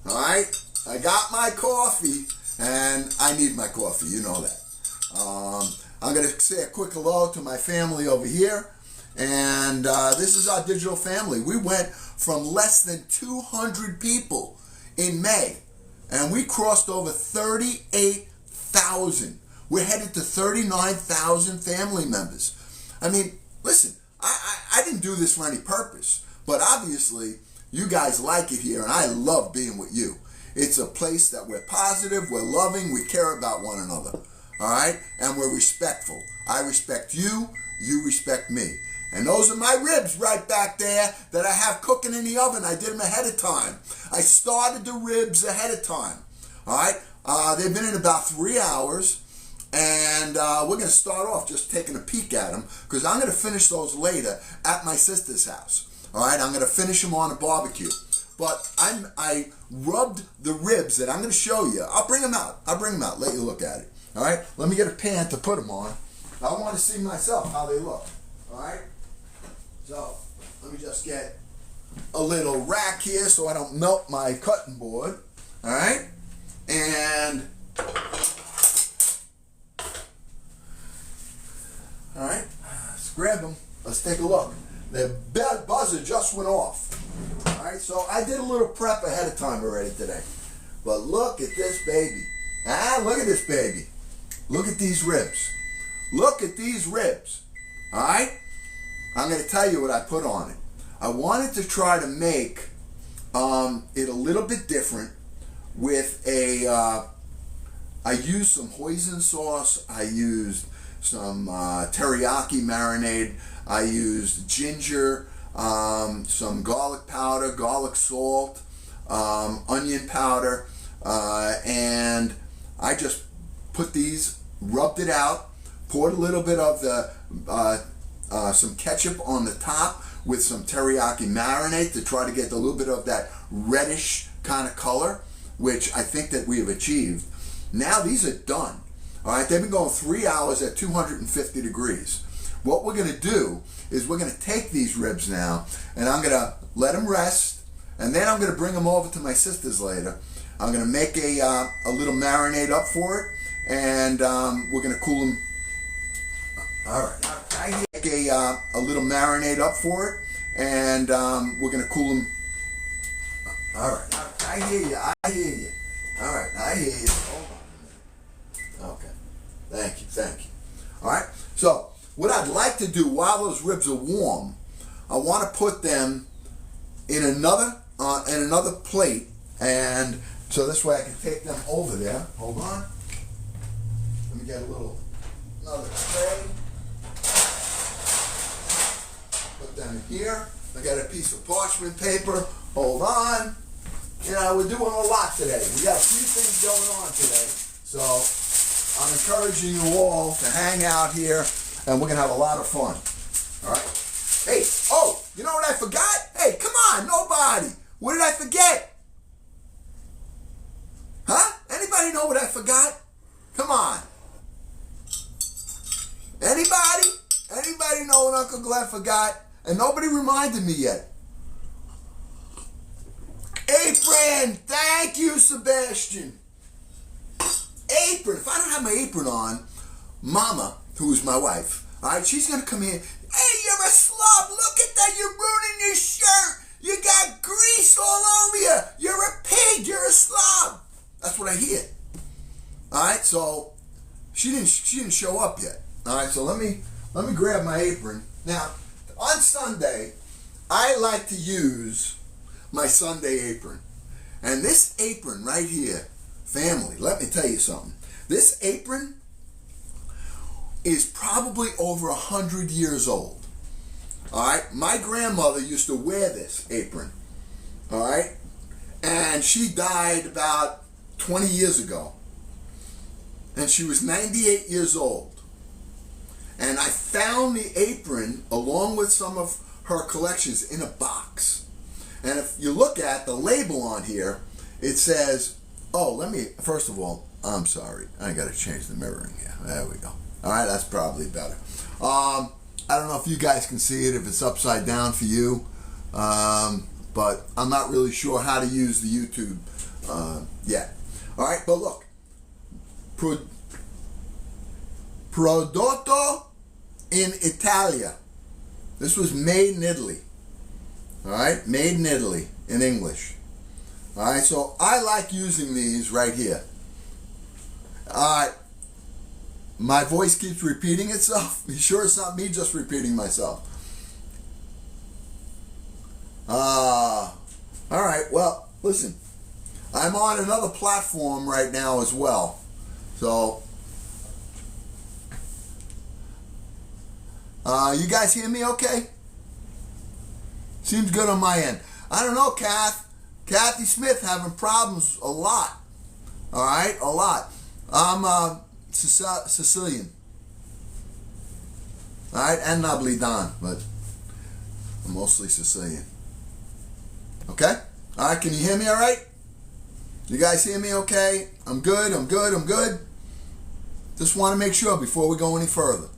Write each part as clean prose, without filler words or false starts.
All right, I got my coffee, and I need my coffee. You know that. I'm going to say a quick hello to my family over here, and this is our digital family. We went from less than 200 people in May, and we crossed over 38,000. We're headed to 39,000 family members. I mean, listen, I didn't do this for any purpose, but obviously you guys like it here, and I love being with you. It's a place that we're positive, we're loving, we care about one another, all right? And we're respectful. I respect you, you respect me. And those are my ribs right back there that I have cooking in the oven. I did them ahead of time. I started the ribs ahead of time, all right? They've been in about 3 hours. And we're going to start off just taking a peek at them, because I'm going to finish those later at my sister's house. All right, I'm going to finish them on a barbecue. But I rubbed the ribs that I'm going to show you. I'll bring them out. Let you look at it. All right, let me get a pan to put them on. I want to see myself how they look. All right, so let me just get a little rack here so I don't melt my cutting board. All right, and all right, let's grab them. Let's take a look. The buzzer just went off. All right, so I did a little prep ahead of time already today. But look at this baby. Look at this baby. Look at these ribs. Look at these ribs. All right? I'm going to tell you what I put on it. I wanted to try to make it a little bit different with I used some hoisin sauce. I used some teriyaki marinade. I used ginger, some garlic powder, garlic salt, onion powder, and I just put these, rubbed it out, poured a little bit of the some ketchup on the top with some teriyaki marinade to try to get a little bit of that reddish kind of color, which I think that we have achieved. Now these are done. All right, they've been going 3 hours at 250 degrees. What we're going to do is we're going to take these ribs now, and I'm going to let them rest, and then I'm going to bring them over to my sister's later. I'm going to make a little marinade up for it, and we're going to cool them. All right, I make a little marinade up for it, and we're going to cool them. All right, I hear you. All right, I hear you. Hold on a minute. Okay, thank you. All right, so what I'd like to do while those ribs are warm, I want to put them in another plate, and so this way I can take them over there. Hold on. Let me get another tray. Put them in here. I got a piece of parchment paper. Hold on. You know, we're doing a lot today. We got a few things going on today. So I'm encouraging you all to hang out here, and we're going to have a lot of fun. All right? Hey, oh, you know what I forgot? Hey, come on, nobody. What did I forget? Huh? Anybody know what I forgot? Come on. Anybody? Anybody know what Uncle Glenn forgot? And nobody reminded me yet. Apron! Thank you, Sebastian. Apron. If I don't have my apron on, Mama, who is my wife, all right, she's going to come in. Hey, you're a slob. Look at that. You're ruining your shirt. You got grease all over you. You're a pig. You're a slob. That's what I hear. All right, so she didn't show up yet. All right, so let me grab my apron. Now, on Sunday, I like to use my Sunday apron. And this apron right here, family, let me tell you something. This apron is probably over 100 years old. All right, my grandmother used to wear this apron. All right, and she died about 20 years ago. And she was 98 years old. And I found the apron along with some of her collections in a box. And if you look at the label on here, it says, first of all, I'm sorry. I got to change the mirroring here. There we go. All right, that's probably better. I don't know if you guys can see it, if it's upside down for you. But I'm not really sure how to use the YouTube yet. All right, but look, prodotto in Italia. This was made in Italy. All right, made in Italy in English. All right, so I like using these right here. All right, my voice keeps repeating itself. You sure it's not me just repeating myself? All right, well, listen, I'm on another platform right now as well. So, you guys hear me okay? Seems good on my end. I don't know, Kathy Smith having problems a lot. All right, a lot. I'm Sicilian. All right, and Napolitan, but I'm mostly Sicilian. Okay? All right, can you hear me all right? You guys hear me okay? I'm good. Just want to make sure before we go any further.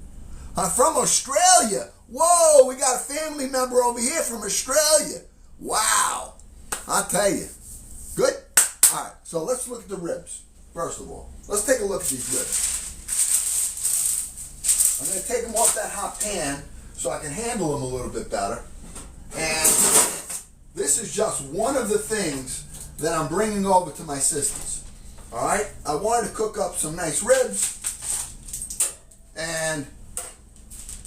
From Australia. Whoa, we got a family member over here from Australia. Wow. I'll tell you. Good? All right, so let's look at the ribs, first of all. Let's take a look at these ribs. I'm going to take them off that hot pan so I can handle them a little bit better. And this is just one of the things that I'm bringing over to my sisters. All right? I wanted to cook up some nice ribs. And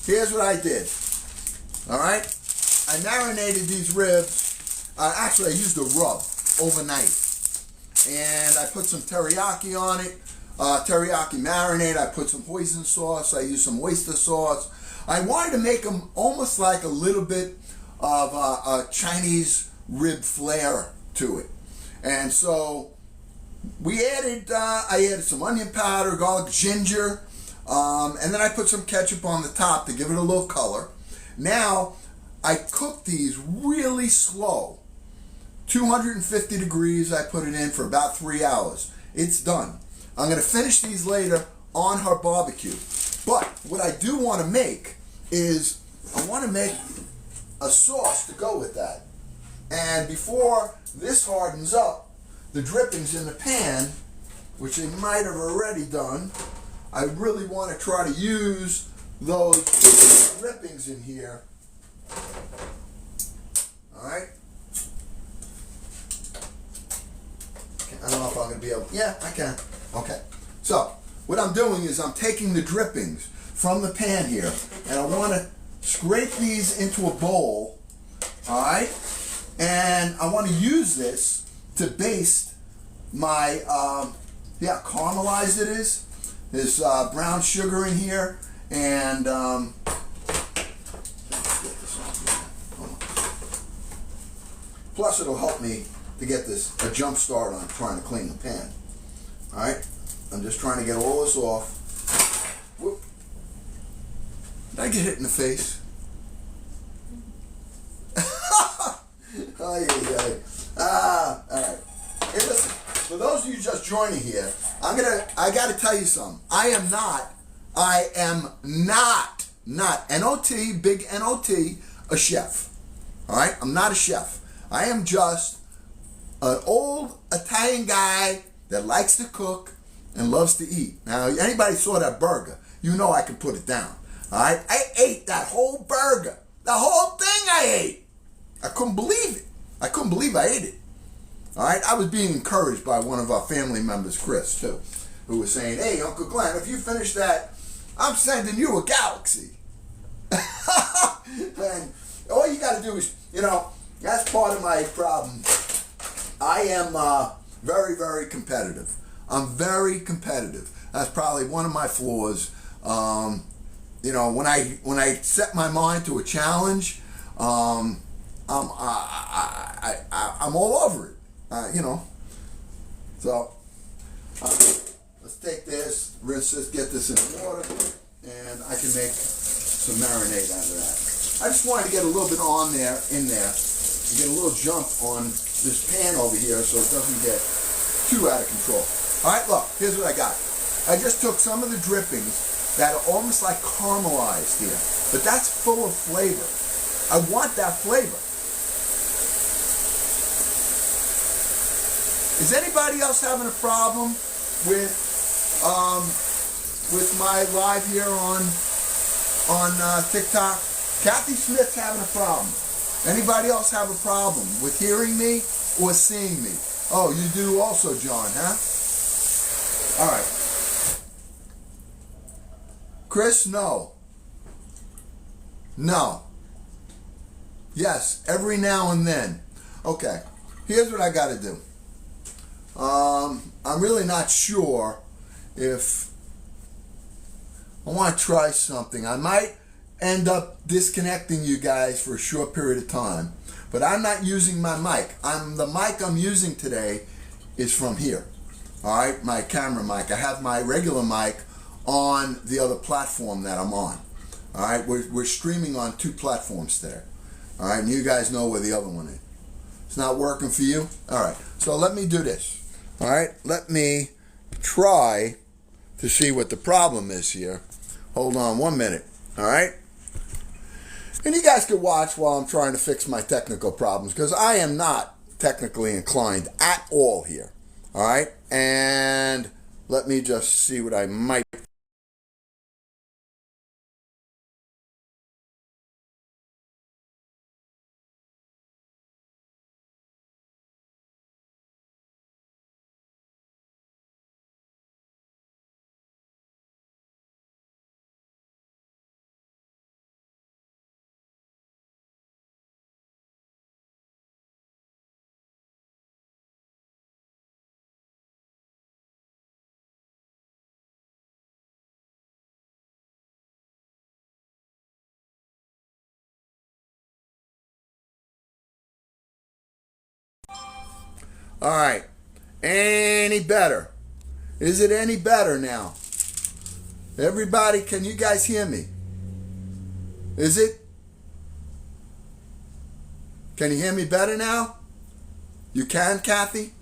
here's what I did. All right? I marinated these ribs. Actually, I used a rub overnight. And I put some teriyaki on it. Teriyaki marinade. I put some hoisin sauce. I used some oyster sauce. I wanted to make them almost like a little bit of a Chinese rib flair to it. And so we added, I added some onion powder, garlic, ginger, and then I put some ketchup on the top to give it a little color. Now, I cooked these really slow. 250 degrees, I put it in for about 3 hours. It's done. I'm going to finish these later on her barbecue. But what I do want to make is, I want to make a sauce to go with that. And before this hardens up, the drippings in the pan, which they might have already done, I really want to try to use those drippings in here. All right. I don't know if I'm going to be able. Yeah, I can. Okay. So what I'm doing is I'm taking the drippings from the pan here, and I want to scrape these into a bowl. All right. And I want to use this to baste my, caramelized it is. There's brown sugar in here, and plus it'll help me to get this a jump start on trying to clean the pan. All right, I'm just trying to get all this off. Whoop. Did I get hit in the face? All right. Hey, listen. For those of you just joining here, I got to tell you something. I am not, N-O-T, big N-O-T, a chef. All right? I'm not a chef. I am just an old Italian guy that likes to cook and loves to eat. Now, anybody saw that burger, you know I can put it down. All right? I ate that whole burger. The whole thing I ate. I couldn't believe it. I couldn't believe I ate it. All right? I was being encouraged by one of our family members, Chris, too, who was saying, hey, Uncle Glenn, if you finish that, I'm sending you a galaxy. And all you got to do is, that's part of my problem. I am very, very competitive. I'm very competitive. That's probably one of my flaws. When I set my mind to a challenge, I'm all over it. So let's take this, rinse this, get this in the water, and I can make some marinade out of that. I just wanted to get a little bit in there, and get a little jump on this pan over here so it doesn't get too out of control. All right, look, here's what I got. I just took some of the drippings that are almost like caramelized here, but that's full of flavor. I want that flavor. Is anybody else having a problem with my live here on TikTok? Kathy Smith's having a problem. Anybody else have a problem with hearing me or seeing me? Oh, you do also, John, huh? All right. Chris, no. No. Yes, every now and then. Okay, here's what I got to do. I'm really not sure if I want to try something. I might end up disconnecting you guys for a short period of time, but I'm not using my mic. The mic I'm using today is from here. All right, my camera mic. I have my regular mic on the other platform that I'm on. All right, we're streaming on 2 platforms today. All right, and you guys know where the other one is. It's not working for you? All right, so let me do this. All right, let me try to see what the problem is here. Hold on 1 minute. All right. And you guys can watch while I'm trying to fix my technical problems, because I am not technically inclined at all here. All right. And let me just see what I might. All right. Any better? Is it any better now? Everybody, can you guys hear me? Is it? Can you hear me better now? You can, Kathy?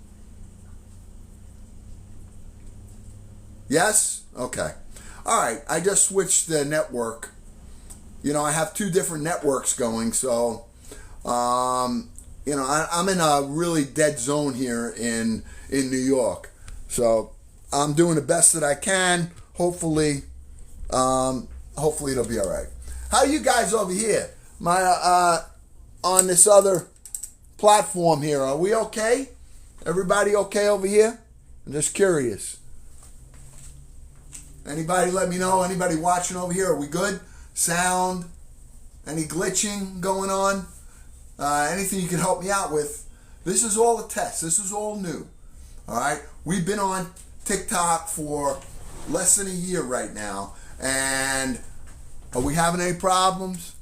Yes? Okay. All right. I just switched the network. You know, I have 2 different networks going, so you know, I'm in a really dead zone here in New York. So I'm doing the best that I can. Hopefully it'll be all right. How are you guys over here? On this other platform here, are we okay? Everybody okay over here? I'm just curious. Anybody let me know? Anybody watching over here? Are we good? Sound? Any glitching going on? Anything you can help me out with? This is all a test. This is all new. All right? We've been on TikTok for less than a year right now. And are we having any problems?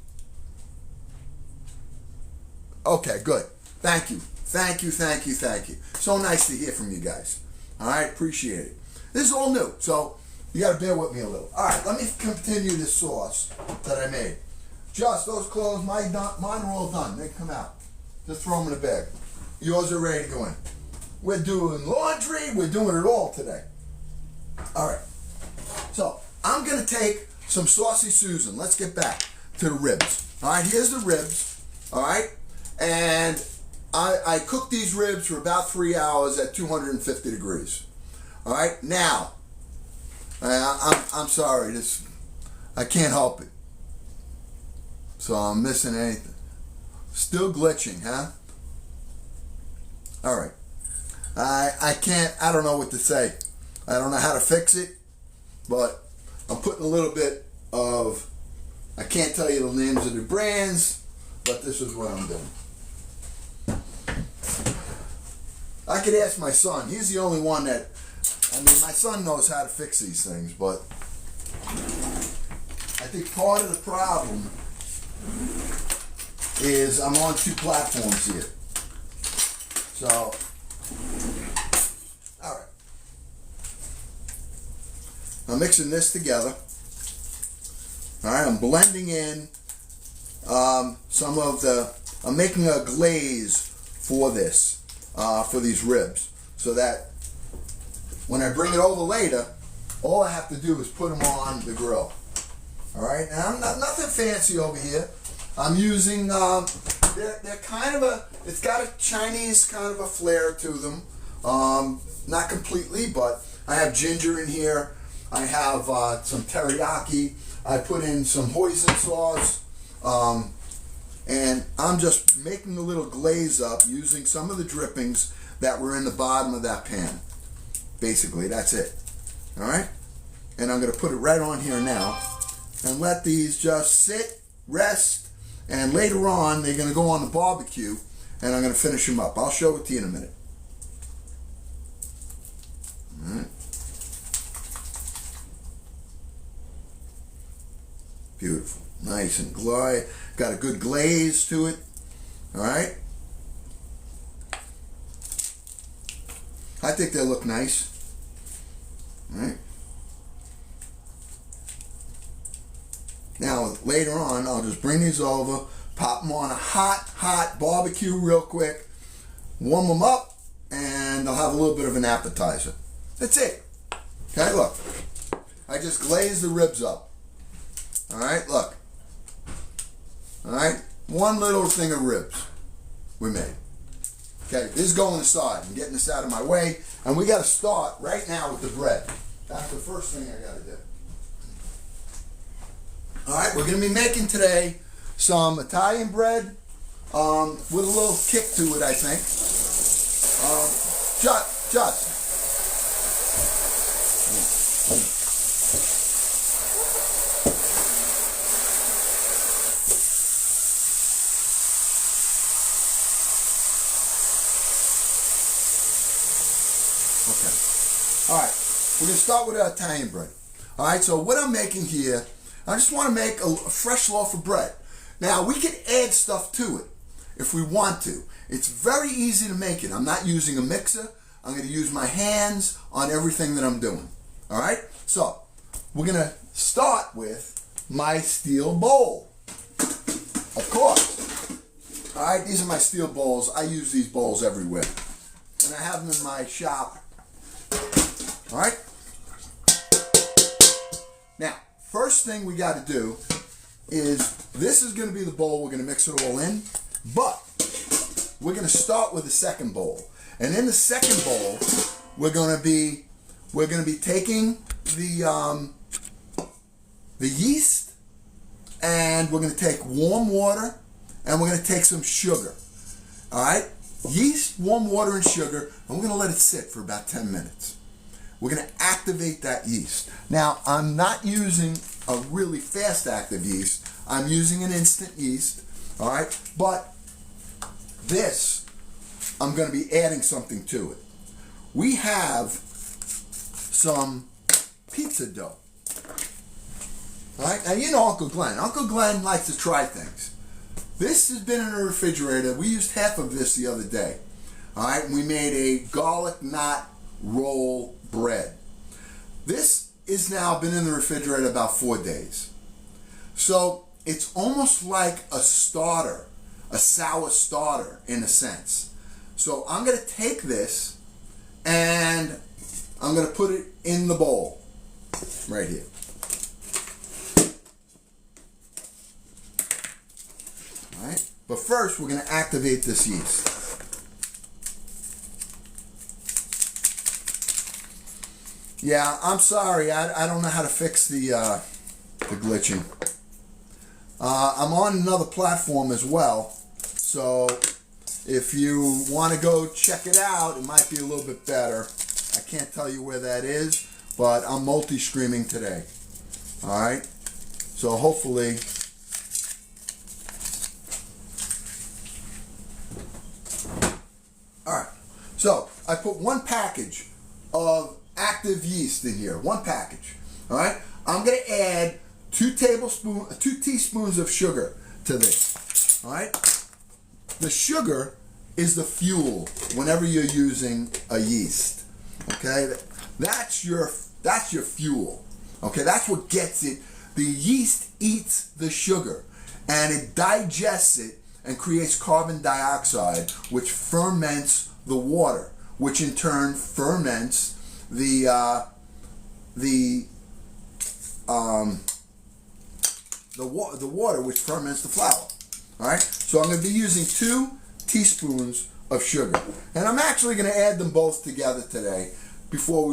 Okay, good. Thank you. Thank you, thank you, thank you. So nice to hear from you guys. All right? Appreciate it. This is all new. So you got to bear with me a little. All right, let me continue this sauce that I made. Just those clothes, mine are all done. They come out. Just throw them in a bag. Yours are ready to go in. We're doing laundry. We're doing it all today. All right. So I'm going to take some Saucy Susan. Let's get back to the ribs. All right, here's the ribs. All right. And I cooked these ribs for about 3 hours at 250 degrees. All right. Now, I'm sorry. I can't help it. So I'm missing anything. Still glitching, huh? All right. I don't know what to say. I don't know how to fix it, but I'm putting a little bit of, I can't tell you the names of the brands, but this is what I'm doing. I could ask my son. He's the only one that, my son knows how to fix these things, but I think part of the problem is I'm on 2 platforms here. So, all right. I'm mixing this together. All right, I'm blending in some of I'm making a glaze for this, for these ribs, so that when I bring it over later, all I have to do is put them on the grill. All right, and I'm nothing fancy over here. I'm using, they're kind of it's got a Chinese kind of a flair to them. Not completely, but I have ginger in here. I have some teriyaki. I put in some hoisin sauce. And I'm just making a little glaze up using some of the drippings that were in the bottom of that pan. Basically, that's it. All right? And I'm going to put it right on here now and let these just sit, rest, and later on they're going to go on the barbecue and I'm going to finish them up. I'll show it to you in a minute. All right. Beautiful. Nice and glory. Got a good glaze to it. All right. I think they look nice. All right. Now, later on, I'll just bring these over, pop them on a hot barbecue real quick, warm them up, and I'll have a little bit of an appetizer. That's it. Okay, look. I just glazed the ribs up. All right, look. All right, one little thing of ribs we made. Okay, this is going aside. I'm getting this out of my way, and we got to start right now with the bread. That's the first thing I got to do. All right, we're going to be making today some Italian bread with a little kick to it, I think. Just. Okay. All right, we're going to start with our Italian bread. All right, so what I'm making here, I just want to make a fresh loaf of bread. Now, we can add stuff to it if we want to. It's very easy to make it. I'm not using a mixer. I'm going to use my hands on everything that I'm doing. All right? So, we're going to start with my steel bowl. Of course. All right, these are my steel bowls. I use these bowls everywhere. And I have them in my shop. All right? Now, first thing we got to do is, this is going to be the bowl we're going to mix it all in, but we're going to start with the second bowl. And in the second bowl, we're going to be taking the yeast, and we're going to take warm water, and we're going to take some sugar. All right? Yeast, warm water, and sugar, and we're going to let it sit for about 10 minutes. We're going to activate that yeast. Now, I'm not using a really fast active yeast. I'm using an instant yeast, all right? But this, I'm going to be adding something to it. We have some pizza dough. All right? Now, you know Uncle Glenn. Uncle Glenn likes to try things. This has been in the refrigerator. We used half of this the other day. All right? We made a garlic knot roll bread. This is now been in the refrigerator about 4 days. So it's almost like a starter, a sour starter in a sense. So I'm going to take this and I'm going to put it in the bowl right here. All right. But first we're going to activate this yeast. Yeah, I'm sorry. I don't know how to fix the glitching. I'm on another platform as well, so if you want to go check it out, it might be a little bit better. I can't tell you where that is, but I'm multi-streaming today. All right, so hopefully. All right, so I put one package of active yeast in here, one package. All right, I'm going to add 2 teaspoons of sugar to this. All right, the sugar is the fuel whenever you're using a yeast. Okay, that's your fuel. Okay, that's what gets it. The yeast eats the sugar and it digests it and creates carbon dioxide, which ferments the water, which in turn ferments the water, which ferments the flour. All right, so I'm going to be using 2 teaspoons of sugar. And I'm actually going to add them both together today before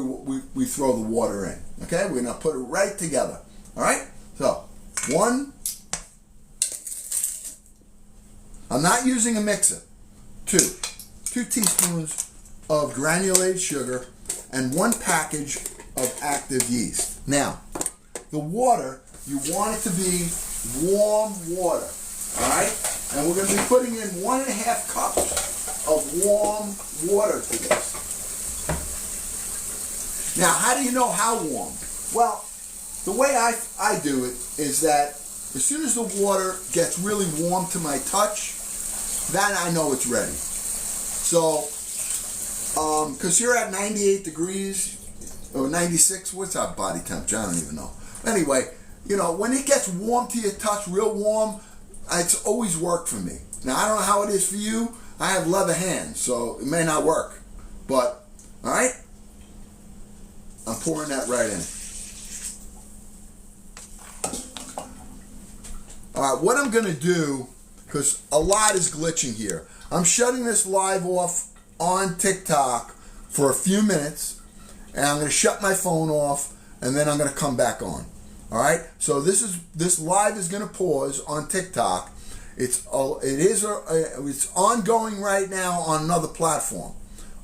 we throw the water in. Okay, we're going to put it right together. All right, so 1, I'm not using a mixer. 2 teaspoons of granulated sugar and 1 package of active yeast. Now, the water, you want it to be warm water, all right? And we're going to be putting in 1.5 cups of warm water to this. Now, how do you know how warm? Well, the way I do it is that as soon as the water gets really warm to my touch, then I know it's ready. So, because you're at 98 degrees, or 96, what's our body temperature? I don't even know. Anyway, you know, when it gets warm to your touch, real warm, it's always worked for me. Now, I don't know how it is for you. I have leather hands, so it may not work. But, all right, I'm pouring that right in. All right, what I'm going to do, because a lot is glitching here, I'm shutting this live off on TikTok for a few minutes, and I'm going to shut my phone off, and then I'm going to come back on. All right, so this live is going to pause on TikTok. It's ongoing right now on another platform.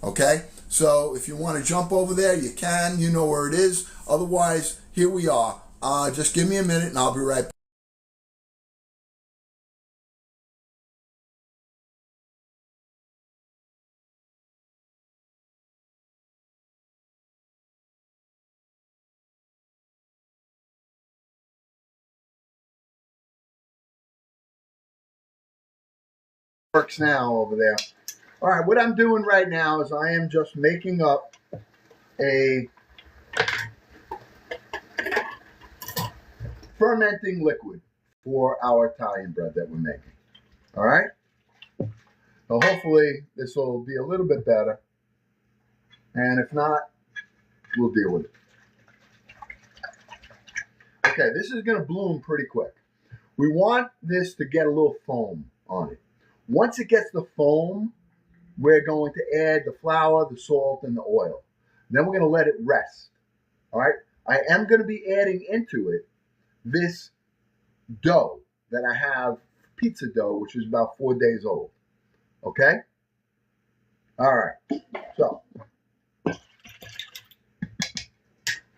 Okay, so if you want to jump over there, you can. You know where it is. Otherwise, here we are. Just give me a minute, and I'll be right back. Works now over there. All right, what I'm doing right now is I am just making up a fermenting liquid for our Italian bread that we're making. All right? So hopefully this will be a little bit better. And if not, we'll deal with it. Okay, this is going to bloom pretty quick. We want this to get a little foam on it. Once it gets the foam, we're going to add the flour, the salt, and the oil. Then we're going to let it rest. All right? I am going to be adding into it this dough that I have, pizza dough, which is about 4 days old. Okay? All right. So,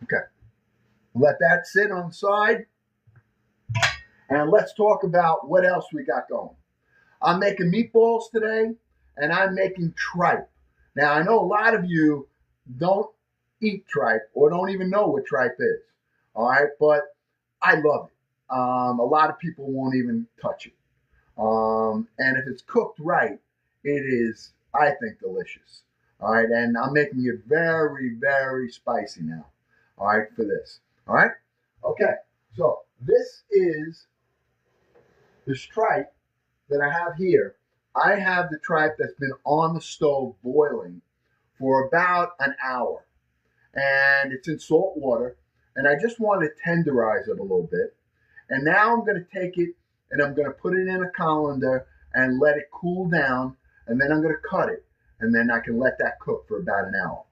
okay. Let that sit on the side. And let's talk about what else we got going. I'm making meatballs today, and I'm making tripe. Now, I know a lot of you don't eat tripe or don't even know what tripe is. All right? But I love it. A lot of people won't even touch it. And if it's cooked right, it is, I think, delicious. All right, and I'm making it very, very spicy now. All right, for this. All right, okay. So this is the tripe that I have here. I have the tripe that's been on the stove boiling for about an hour, and it's in salt water. And I just want to tenderize it a little bit. And now I'm going to take it and I'm going to put it in a colander and let it cool down. And then I'm going to cut it. And then I can let that cook for about an hour.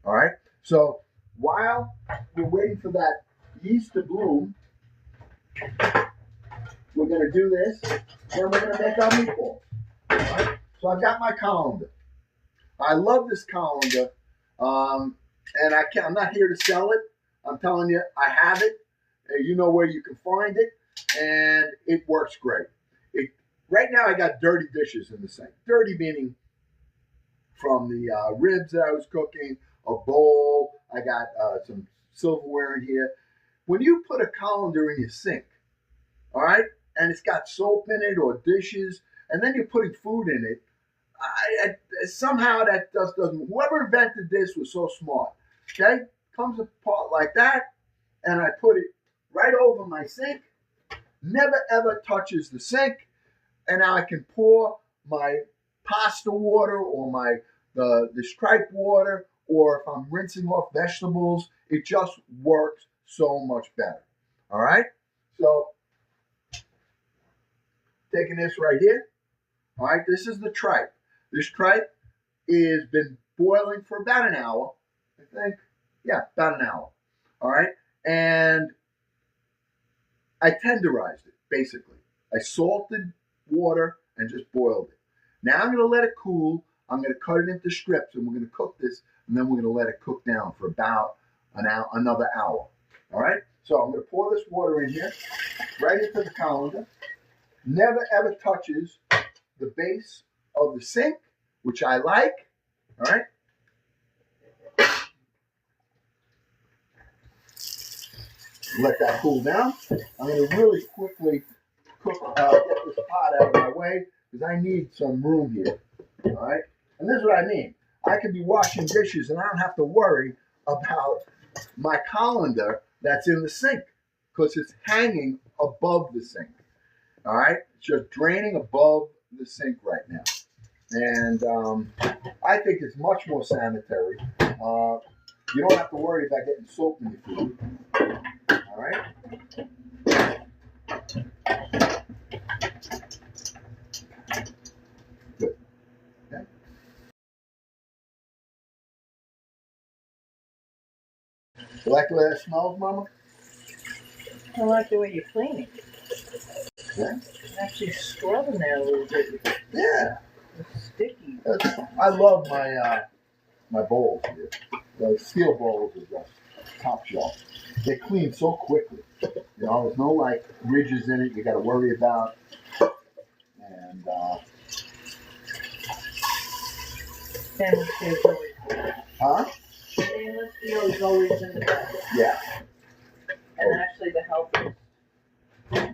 All right. So while we're waiting for that yeast to bloom, we're going to do this. And we're going to make our meatballs. All right. So I've got my colander. I love this colander. And I'm not here to sell it. I'm telling you, I have it. You know where you can find it, and it works great. Right now, I got dirty dishes in the sink. Dirty meaning from the ribs that I was cooking, a bowl. I got some silverware in here. When you put a colander in your sink, all right, and it's got soap in it or dishes, and then you're putting food in it, somehow that just doesn't. Whoever invented this was so smart. Okay, comes apart like that, and I put it right over my sink. Never ever touches the sink, and now I can pour my pasta water or the stripe water, or if I'm rinsing off vegetables, it just works so much better. All right, so taking this right here. All right, this is the tripe. This tripe is been boiling for about an hour, I think. Yeah, about an hour. All right, and I tenderized it basically. I salted water and just boiled it. Now I'm going to let it cool. I'm going to cut it into strips, and we're going to cook this, and then we're going to let it cook down for about an hour, another hour. All right. So I'm going to pour this water in here, right into the colander. Never ever touches the base of the sink, which I like. All right. Let that cool down. I'm going to really quickly get this pot out of my way because I need some room here. All right. And this is what I mean. I could be washing dishes and I don't have to worry about my colander that's in the sink because it's hanging above the sink. All right. It's just draining above the sink right now. And I think it's much more sanitary. You don't have to worry about getting soap in your food. All right. Good. Okay. You like the way that smells, Mama? I like the way you're cleaning. Yeah. Actually scrubbing that a little bit. Yeah. It's sticky. I love my my bowls here. The steel bowls are just top shelf. They clean so quickly. You know, there's no like ridges in it you got to worry about. And Stainless steel is always good. huh? Stainless steel is always in the best. Yeah. And actually the healthiest.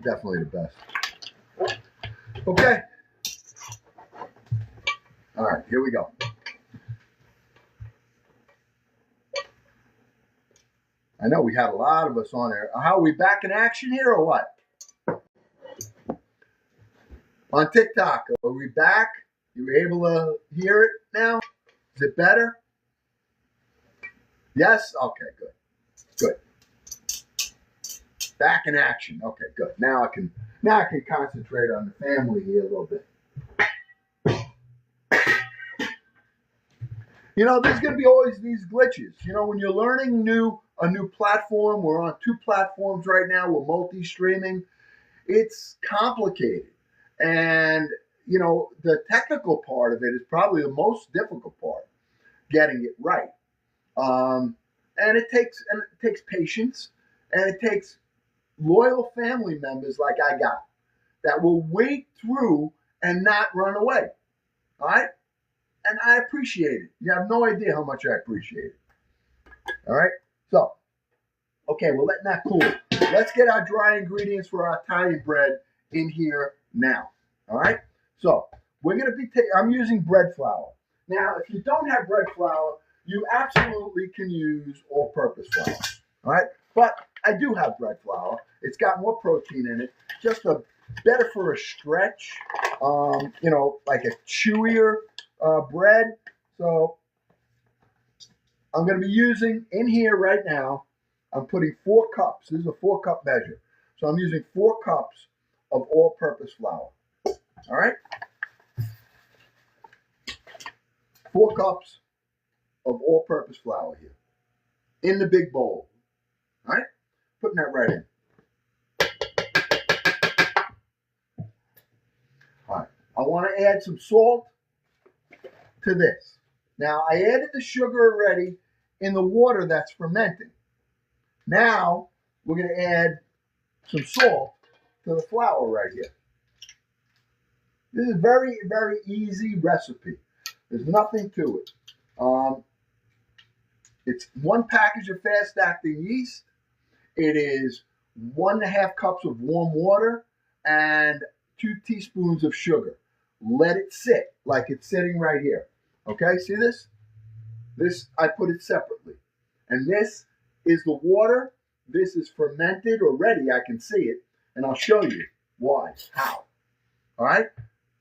Definitely the best. Okay. All right, here we go. I know we had a lot of us on there. How are we back in action here or what? On TikTok, are we back? You were able to hear it now? Is it better? Yes? Okay, good. Good. Back in action. Okay, good. Now I can concentrate on the family here a little bit. You know, there's going to be always these glitches. You know, when you're learning a new platform, we're on 2 platforms right now. We're multi-streaming. It's complicated. And, you know, the technical part of it is probably the most difficult part, getting it right. And it takes patience, and it takes loyal family members like I got that will wait through and not run away. All right? And I appreciate it. You have no idea how much I appreciate it. All right? So, okay, we're letting that cool. Let's get our dry ingredients for our Italian bread in here now. All right? So, we're going to be I'm using bread flour. Now, if you don't have bread flour, you absolutely can use all-purpose flour. All right? But I do have bread flour. It's got more protein in it. Just better for a stretch. You know, like a chewier bread. So I'm going to be using in here right now, I'm putting 4 cups. This is a 4-cup measure. So I'm using 4 cups of all-purpose flour. All right? 4 cups of all-purpose flour here in the big bowl. All right? Putting that right in. All right. I want to add some salt to this. Now, I added the sugar already in the water that's fermenting. Now, we're going to add some salt to the flour right here. This is a very, very easy recipe. There's nothing to it. It's 1 package of fast-acting yeast. It is 1.5 cups of warm water and 2 teaspoons of sugar. Let it sit like it's sitting right here. Okay, see this? This, I put it separately. And this is the water. This is fermented already. I can see it. And I'll show you why, how. All right?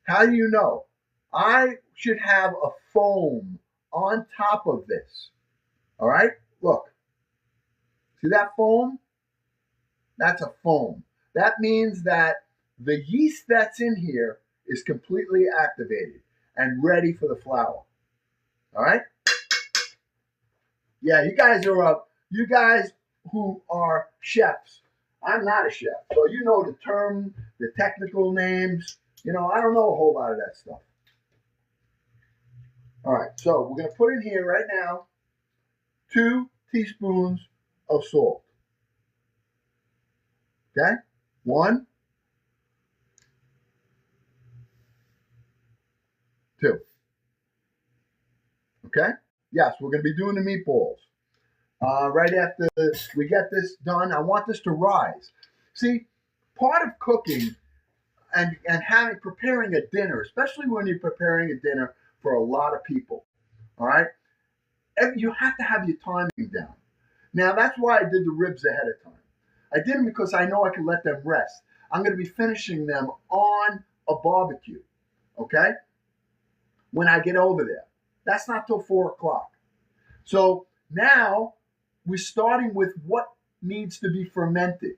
How do you know? I should have a foam on top of this. All right? Look. See that foam? That's a foam. That means that the yeast that's in here is completely activated and ready for the flour. All right? Yeah, you guys who are chefs. I'm not a chef, so you know the term, the technical names. You know, I don't know a whole lot of that stuff. All right, so we're gonna put in here right now 2 teaspoons of salt. Okay, 1, 2. Okay. Yes, we're gonna be doing the meatballs. Right after we get this done, I want this to rise. See, part of cooking and preparing a dinner, especially when you're preparing a dinner for a lot of people, all right, you have to have your timing down. Now that's why I did the ribs ahead of time. I did them because I know I can let them rest. I'm going to be finishing them on a barbecue, okay? When I get over there, that's not till 4 o'clock. So now we're starting with what needs to be fermented.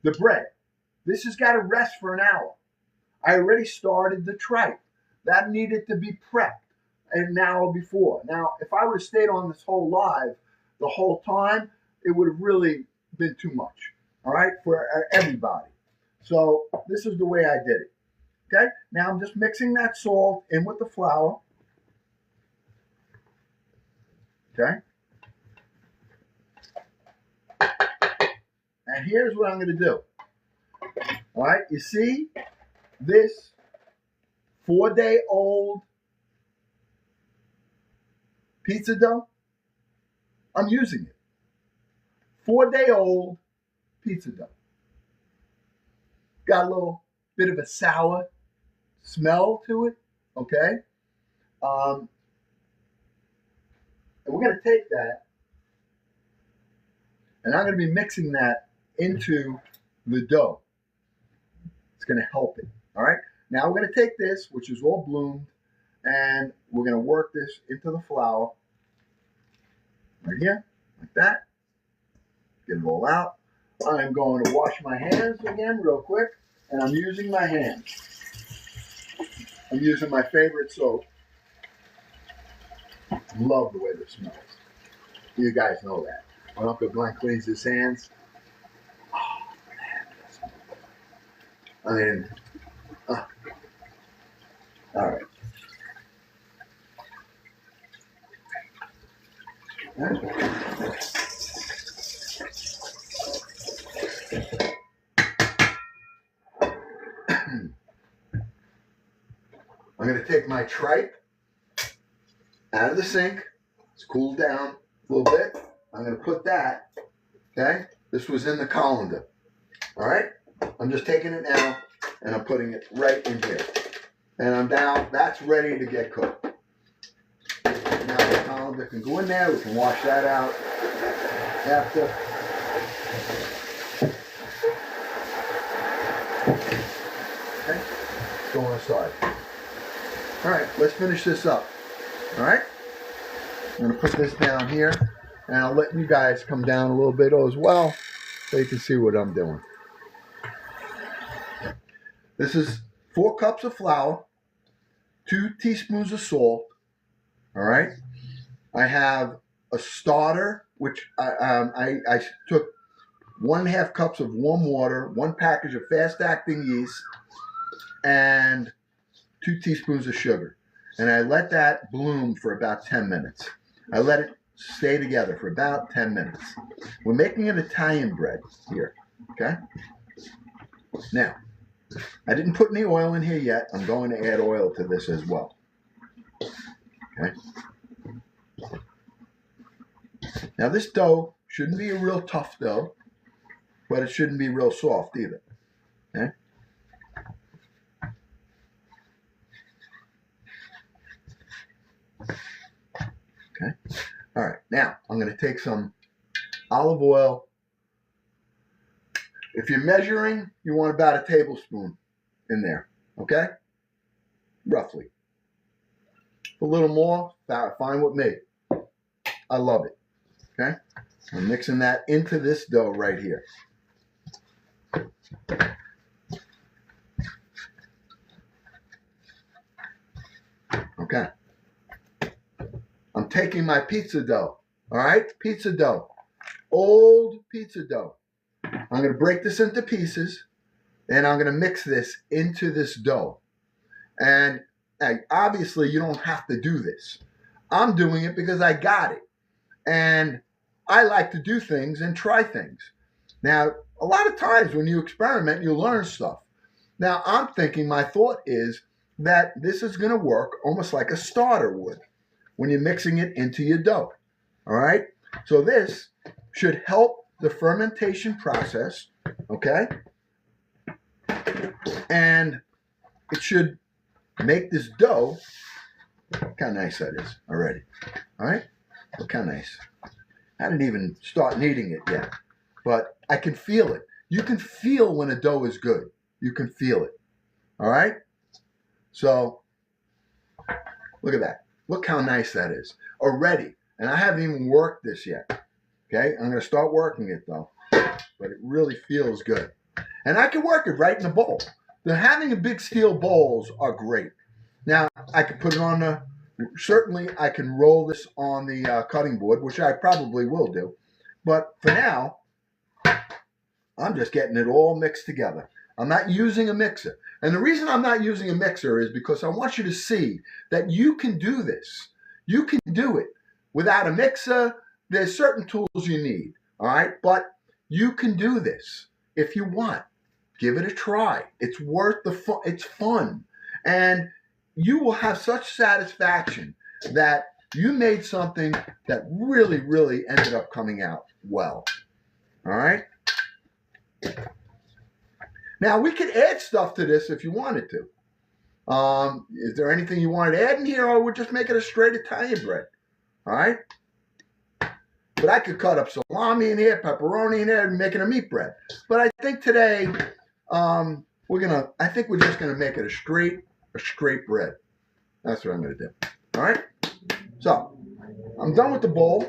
The bread. This has got to rest for an hour. I already started the tripe. That needed to be prepped an hour before. Now, if I would have stayed on this whole live the whole time, it would have really been too much, all right, for everybody. So this is the way I did it. Okay, now I'm just mixing that salt in with the flour. Okay, and here's what I'm going to do. All right, you see this 4-day-old pizza dough? I'm using it. 4-day-old pizza dough. Got a little bit of a sour smell to it, okay? And we're going to take that, and I'm going to be mixing that into the dough. It's going to help it, all right? Now we're going to take this, which is all bloomed, and we're going to work this into the flour right here, like that. Get it all out. I'm going to wash my hands again real quick, and I'm using my hands. I'm using my favorite soap. Love the way this smells. You guys know that. When Uncle Glenn cleans his hands, oh man, I mean, all right. I'm going to take my tripe out of the sink. It's cooled down a little bit. I'm going to put that, okay? This was in the colander, all right? I'm just taking it now, and I'm putting it right in here. And I'm down. That's ready to get cooked. Now the colander can go in there. We can wash that out after. Okay, go on the side. All right, let's finish this up. All right, I'm gonna put this down here, and I'll let you guys come down a little bit as well, so you can see what I'm doing. This is 4 cups of flour, 2 teaspoons of salt. All right, I have a starter, which I took 1.5 cups of warm water, 1 package of fast-acting yeast, and 2 teaspoons of sugar. And I let that bloom for about 10 minutes. I let it stay together for about 10 minutes. We're making an Italian bread here, okay? Now, I didn't put any oil in here yet. I'm going to add oil to this as well, okay? Now, this dough shouldn't be a real tough dough, but it shouldn't be real soft either, okay? Okay. All right. Now I'm going to take some olive oil. If you're measuring, you want about a tablespoon in there. Okay. Roughly. A little more, fine with me. I love it. Okay. I'm mixing that into this dough right here. Okay. I'm taking my pizza dough. All right, pizza dough, old pizza dough. I'm going to break this into pieces, and I'm going to mix this into this dough. And obviously, you don't have to do this. I'm doing it because I got it. And I like to do things and try things. Now, a lot of times when you experiment, you learn stuff. Now, I'm thinking, my thought is that this is going to work almost like a starter would when you're mixing it into your dough. All right? So this should help the fermentation process, okay? And it should make this dough, look how nice that is already. All right? Look how nice. I didn't even start kneading it yet, but I can feel it. You can feel when a dough is good. You can feel it. All right? So, look at that. Look how nice that is already. And I haven't even worked this yet. Okay? I'm going to start working it though. But it really feels good. And I can work it right in the bowl. Having the big steel bowls are great. Now, I can put it on certainly I can roll this on the cutting board, which I probably will do. But for now, I'm just getting it all mixed together. I'm not using a mixer. And the reason I'm not using a mixer is because I want you to see that you can do this. You can do it without a mixer. There's certain tools you need, all right? But you can do this if you want. Give it a try. It's worth the fun. It's fun. And you will have such satisfaction that you made something that really, really ended up coming out well. All right? Now, we could add stuff to this if you wanted to. Is there anything you wanted to add in here, or we'll just make it a straight Italian bread? All right? But I could cut up salami in here, pepperoni in there, and make it a meat bread. But I think today, I think we're just gonna make it a straight bread. That's what I'm gonna do. All right? So, I'm done with the bowl.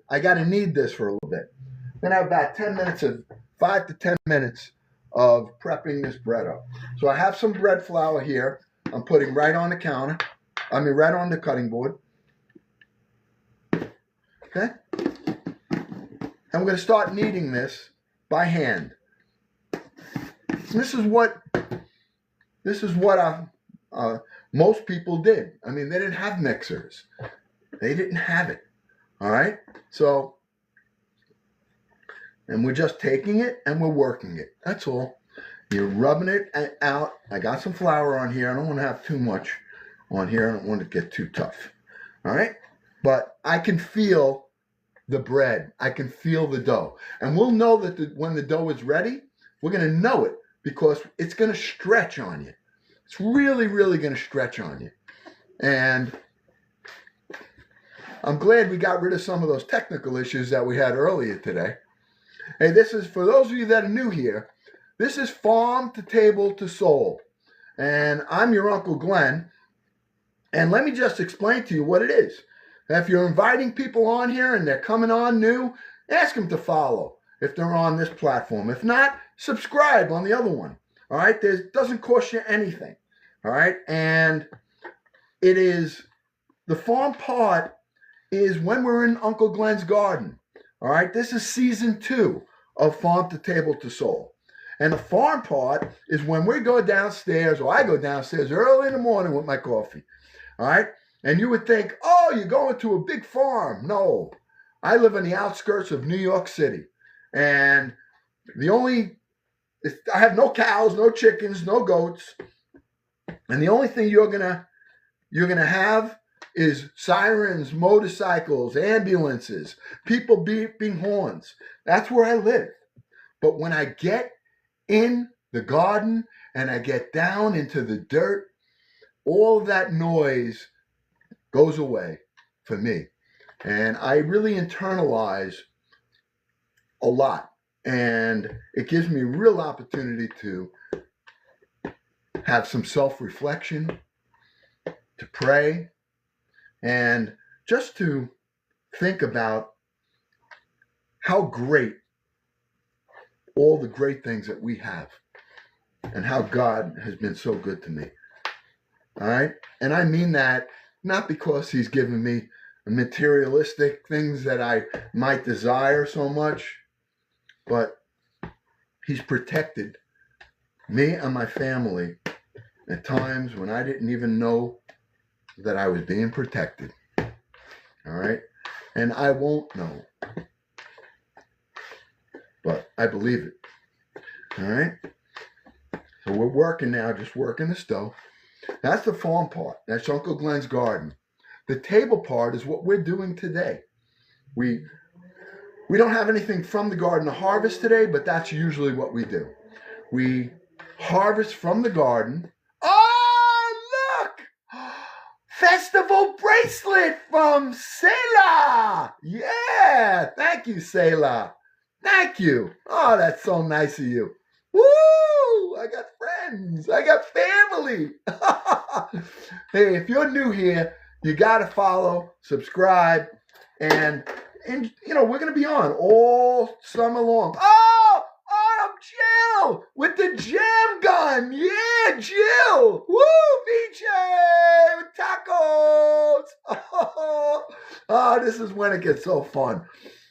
I gotta knead this for a little bit. Then I have about 5 to 10 minutes of prepping this bread up. So I have some bread flour here. I'm putting right on the counter. Right on the cutting board. Okay? And we're going to start kneading this by hand. This is what most people did. They didn't have mixers. They didn't have it. All right? So, and we're just taking it and we're working it. That's all. You're rubbing it out. I got some flour on here. I don't want to have too much on here. I don't want it to get too tough. All right? But I can feel the bread. I can feel the dough. And we'll know that when the dough is ready, we're going to know it because it's going to stretch on you. It's really, really going to stretch on you. And I'm glad we got rid of some of those technical issues that we had earlier today. Hey, this is, for those of you that are new here, this is Farm to Table to Soul. And I'm your Uncle Glenn. And let me just explain to you what it is. If you're inviting people on here and they're coming on new, ask them to follow if they're on this platform. If not, subscribe on the other one. All right? It doesn't cost you anything. All right? And it is, the farm part is when we're in Uncle Glenn's garden. All right? This is season 2 of Farm to Table to Soul. And the farm part is when we go downstairs, or I go downstairs early in the morning with my coffee. All right? And you would think, oh, you're going to a big farm. No. I live on the outskirts of New York City. And I have no cows, no chickens, no goats. And the only thing you're gonna have is sirens, motorcycles, ambulances, people beeping horns. That's where I live. But when I get in the garden and I get down into the dirt, all of that noise goes away for me. And I really internalize a lot. And it gives me real opportunity to have some self-reflection, to pray, and just to think about how great all the great things that we have and how God has been so good to me. All right. And I mean that not because he's given me materialistic things that I might desire so much, but he's protected me and my family at times when I didn't even know that I was being protected. All right. And I won't know, but I believe it. All right. So we're working now, just working the stove. That's the farm part. That's Uncle Glenn's garden. The table part is what we're doing today. We don't have anything from the garden to harvest today, but that's usually what we do. We harvest from the garden. Oh, look! Festival bracelet from Selah. Yeah, thank you, Selah. Thank you. Oh, that's so nice of you. Woo! I got friends. I got family. Hey, if you're new here, you got to follow, subscribe, and we're going to be on all summer long. Oh, Jill with the jam gun. Yeah, Jill. Woo, BJ with tacos. Oh, this is when it gets so fun.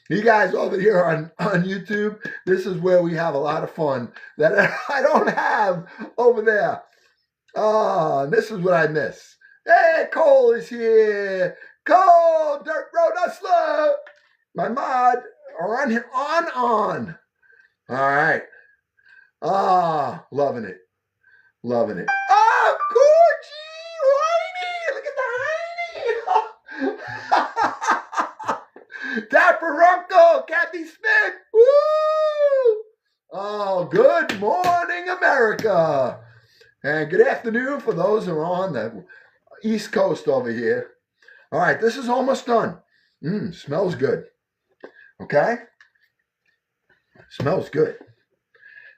You guys over here on YouTube, this is where we have a lot of fun that I don't have over there. This is what I miss. Hey, Cole is here. Cole, Dirt Road Hustler. My mod are on here. On. All right. Loving it. Loving it. Oh, Gucci, Whitey. Look at the Heiny. Dapper Uncle, Kathy Smith. Woo! Oh, good morning, America. And good afternoon for those who are on the East Coast over here. All right, this is almost done. Smells good. Okay? Smells good.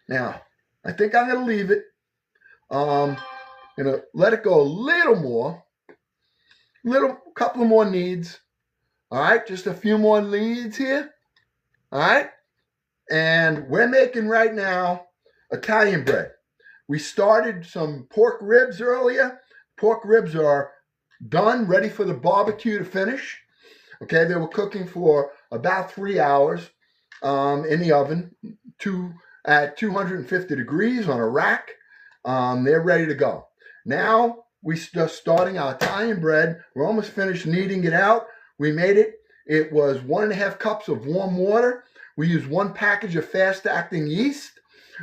Now, I think I'm going to leave it. Going to let it go a little more. Couple of more kneads. All right, just a few more leads here. All right. And we're making right now Italian bread. We started some pork ribs earlier. Pork ribs are done, ready for the barbecue to finish. Okay, they were cooking for about 3 hours in the oven, at 250 degrees on a rack. They're ready to go. Now we're just starting our Italian bread. We're almost finished kneading it out. We made it. It was 1.5 cups of warm water. We used 1 package of fast-acting yeast.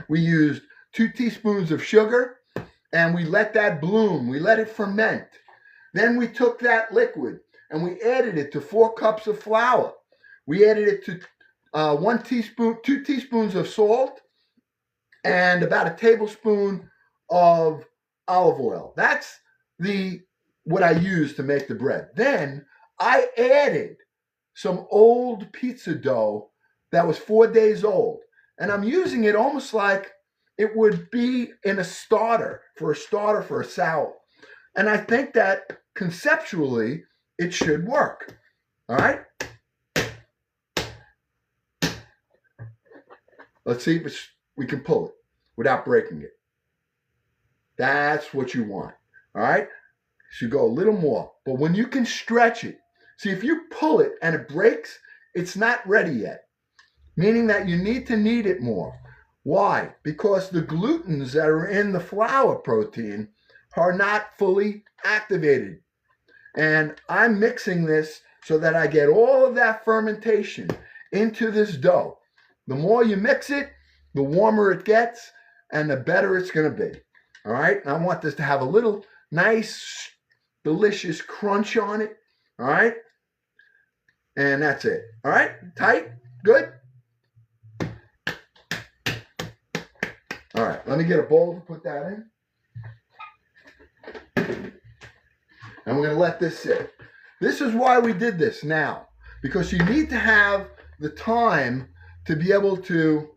We used 2 teaspoons of sugar, and we let that bloom. We let it ferment. Then we took that liquid and we added it to 4 cups of flour. We added it to 2 teaspoons of salt, and about a tablespoon of olive oil. That's what I used to make the bread. Then I added some old pizza dough that was 4 days old. And I'm using it almost like it would be in a starter for a sour. And I think that conceptually it should work. All right? Let's see if we can pull it without breaking it. That's what you want. All right? Should go a little more. But when you can stretch it, see, if you pull it and it breaks, it's not ready yet. Meaning that you need to knead it more. Why? Because the glutens that are in the flour protein are not fully activated. And I'm mixing this so that I get all of that fermentation into this dough. The more you mix it, the warmer it gets and the better it's going to be. All right? And I want this to have a little nice, delicious crunch on it. All right? And that's it. All right? Tight? Good? All right, let me get a bowl to put that in. And we're going to let this sit. This is why we did this now. Because you need to have the time to be able to,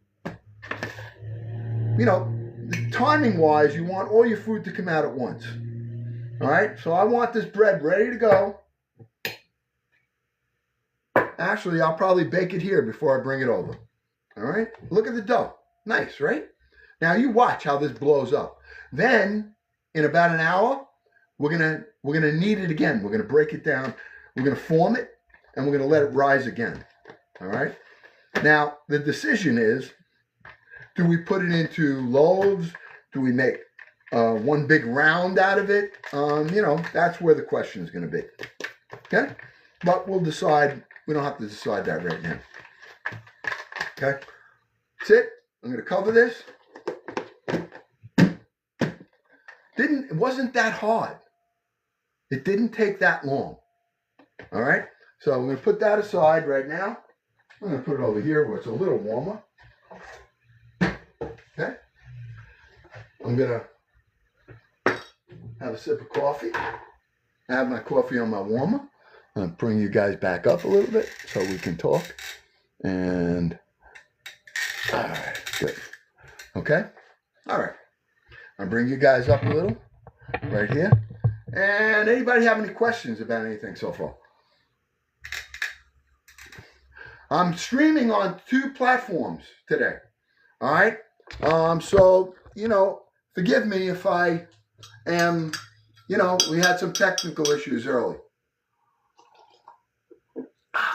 timing-wise, you want all your food to come out at once. All right, so I want this bread ready to go. Actually, I'll probably bake it here before I bring it over. All right, look at the dough. Nice, right? Now you watch how this blows up. Then, in about an hour, we're gonna knead it again. We're gonna break it down. We're gonna form it, and we're gonna let it rise again. All right. Now the decision is: do we put it into loaves? Do we make one big round out of it? That's where the question is going to be. Okay, but we'll decide. We don't have to decide that right now. Okay, that's it. I'm going to cover this. It wasn't that hard. It didn't take that long. All right, so I'm going to put that aside right now. I'm going to put it over here where it's a little warmer. Okay, I'm going to have a sip of coffee. I have my coffee on my warmer. I'm going to bring you guys back up a little bit so we can talk. And, all right, good. Okay, all right. I'll bring you guys up a little right here. And anybody have any questions about anything so far? I'm streaming on 2 platforms today. All right. So, forgive me if I am, we had some technical issues early.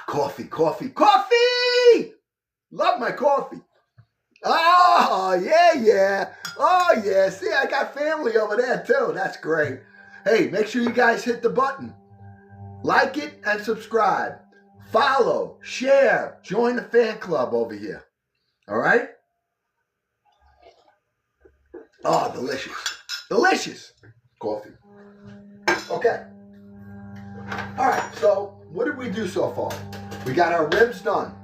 Coffee. Love my coffee. Oh, yeah. Oh, yeah. See, I got family over there too. That's great. Hey, make sure you guys hit the button. Like it and subscribe. Follow, share, join the fan club over here. All right? Oh, delicious. Delicious coffee. Okay. All right, so what did we do so far? We got our ribs done.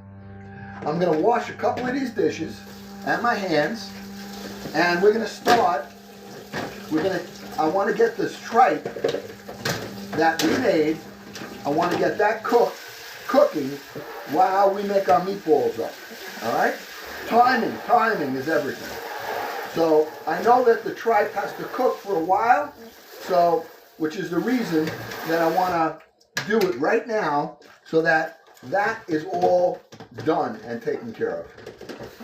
I'm going to wash a couple of these dishes and my hands, and we're going to start. I want to get this tripe that we made. I want to get that cooking while we make our meatballs up. All right? Timing is everything. So I know that the tripe has to cook for a while, which is the reason that I want to do it right now so that is all done and taken care of.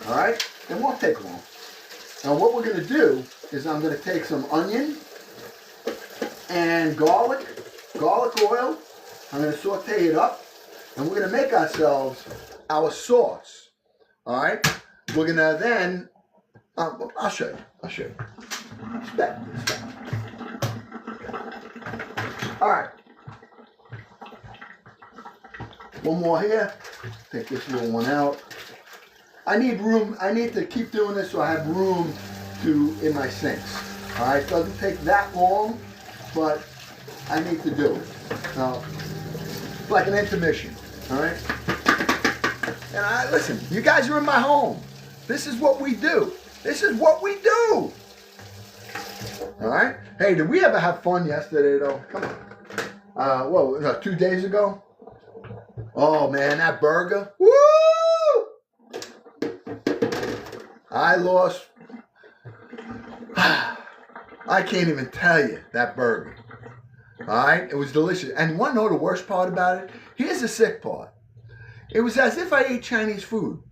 All right? It won't take long. Now what we're going to do is I'm going to take some onion and garlic oil. I'm going to saute it up, and we're going to make ourselves our sauce. All right? We're going to then, I'll show you. Respect. All right. One more here. Take this little one out. I need room. I need to keep doing this so I have room in my sinks. All right? It doesn't take that long, but I need to do it. Now, it's like an intermission. All right? And listen, you guys are in my home. This is what we do. All right? Hey, did we ever have fun yesterday, though? Come on. 2 days ago? Oh, man, that burger. Woo! I lost. I can't even tell you that burger. All right? It was delicious. And you want to know the worst part about it? Here's the sick part. It was as if I ate Chinese food.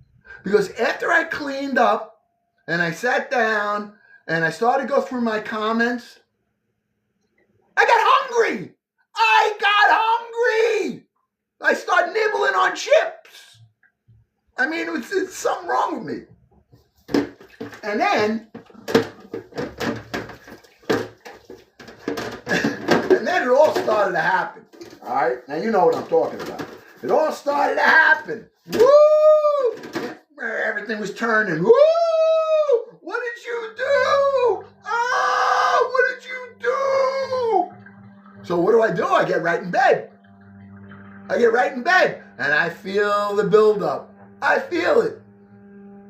Because after I cleaned up and I sat down and I started to go through my comments, I got hungry. I started nibbling on chips. I mean, it's something wrong with me. And then it all started to happen. All right? Now you know what I'm talking about. It all started to happen. Woo! Everything was turning. Woo! What did you do? Oh, what did you do? So what do? I get right in bed. And I feel the buildup. I feel it.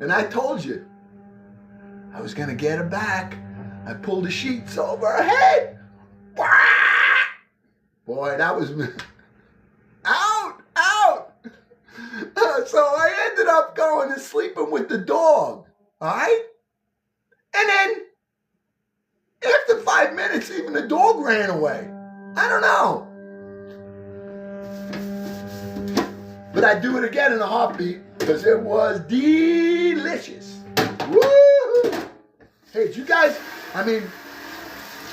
And I told you, I was going to get her back. I pulled the sheets over her head. Boy, that was out. So I ended up going and sleeping with the dog. All right? And then, after 5 minutes, even the dog ran away. I don't know. But I'd do it again in a heartbeat because it was delicious. Woo! Hey, did you guys,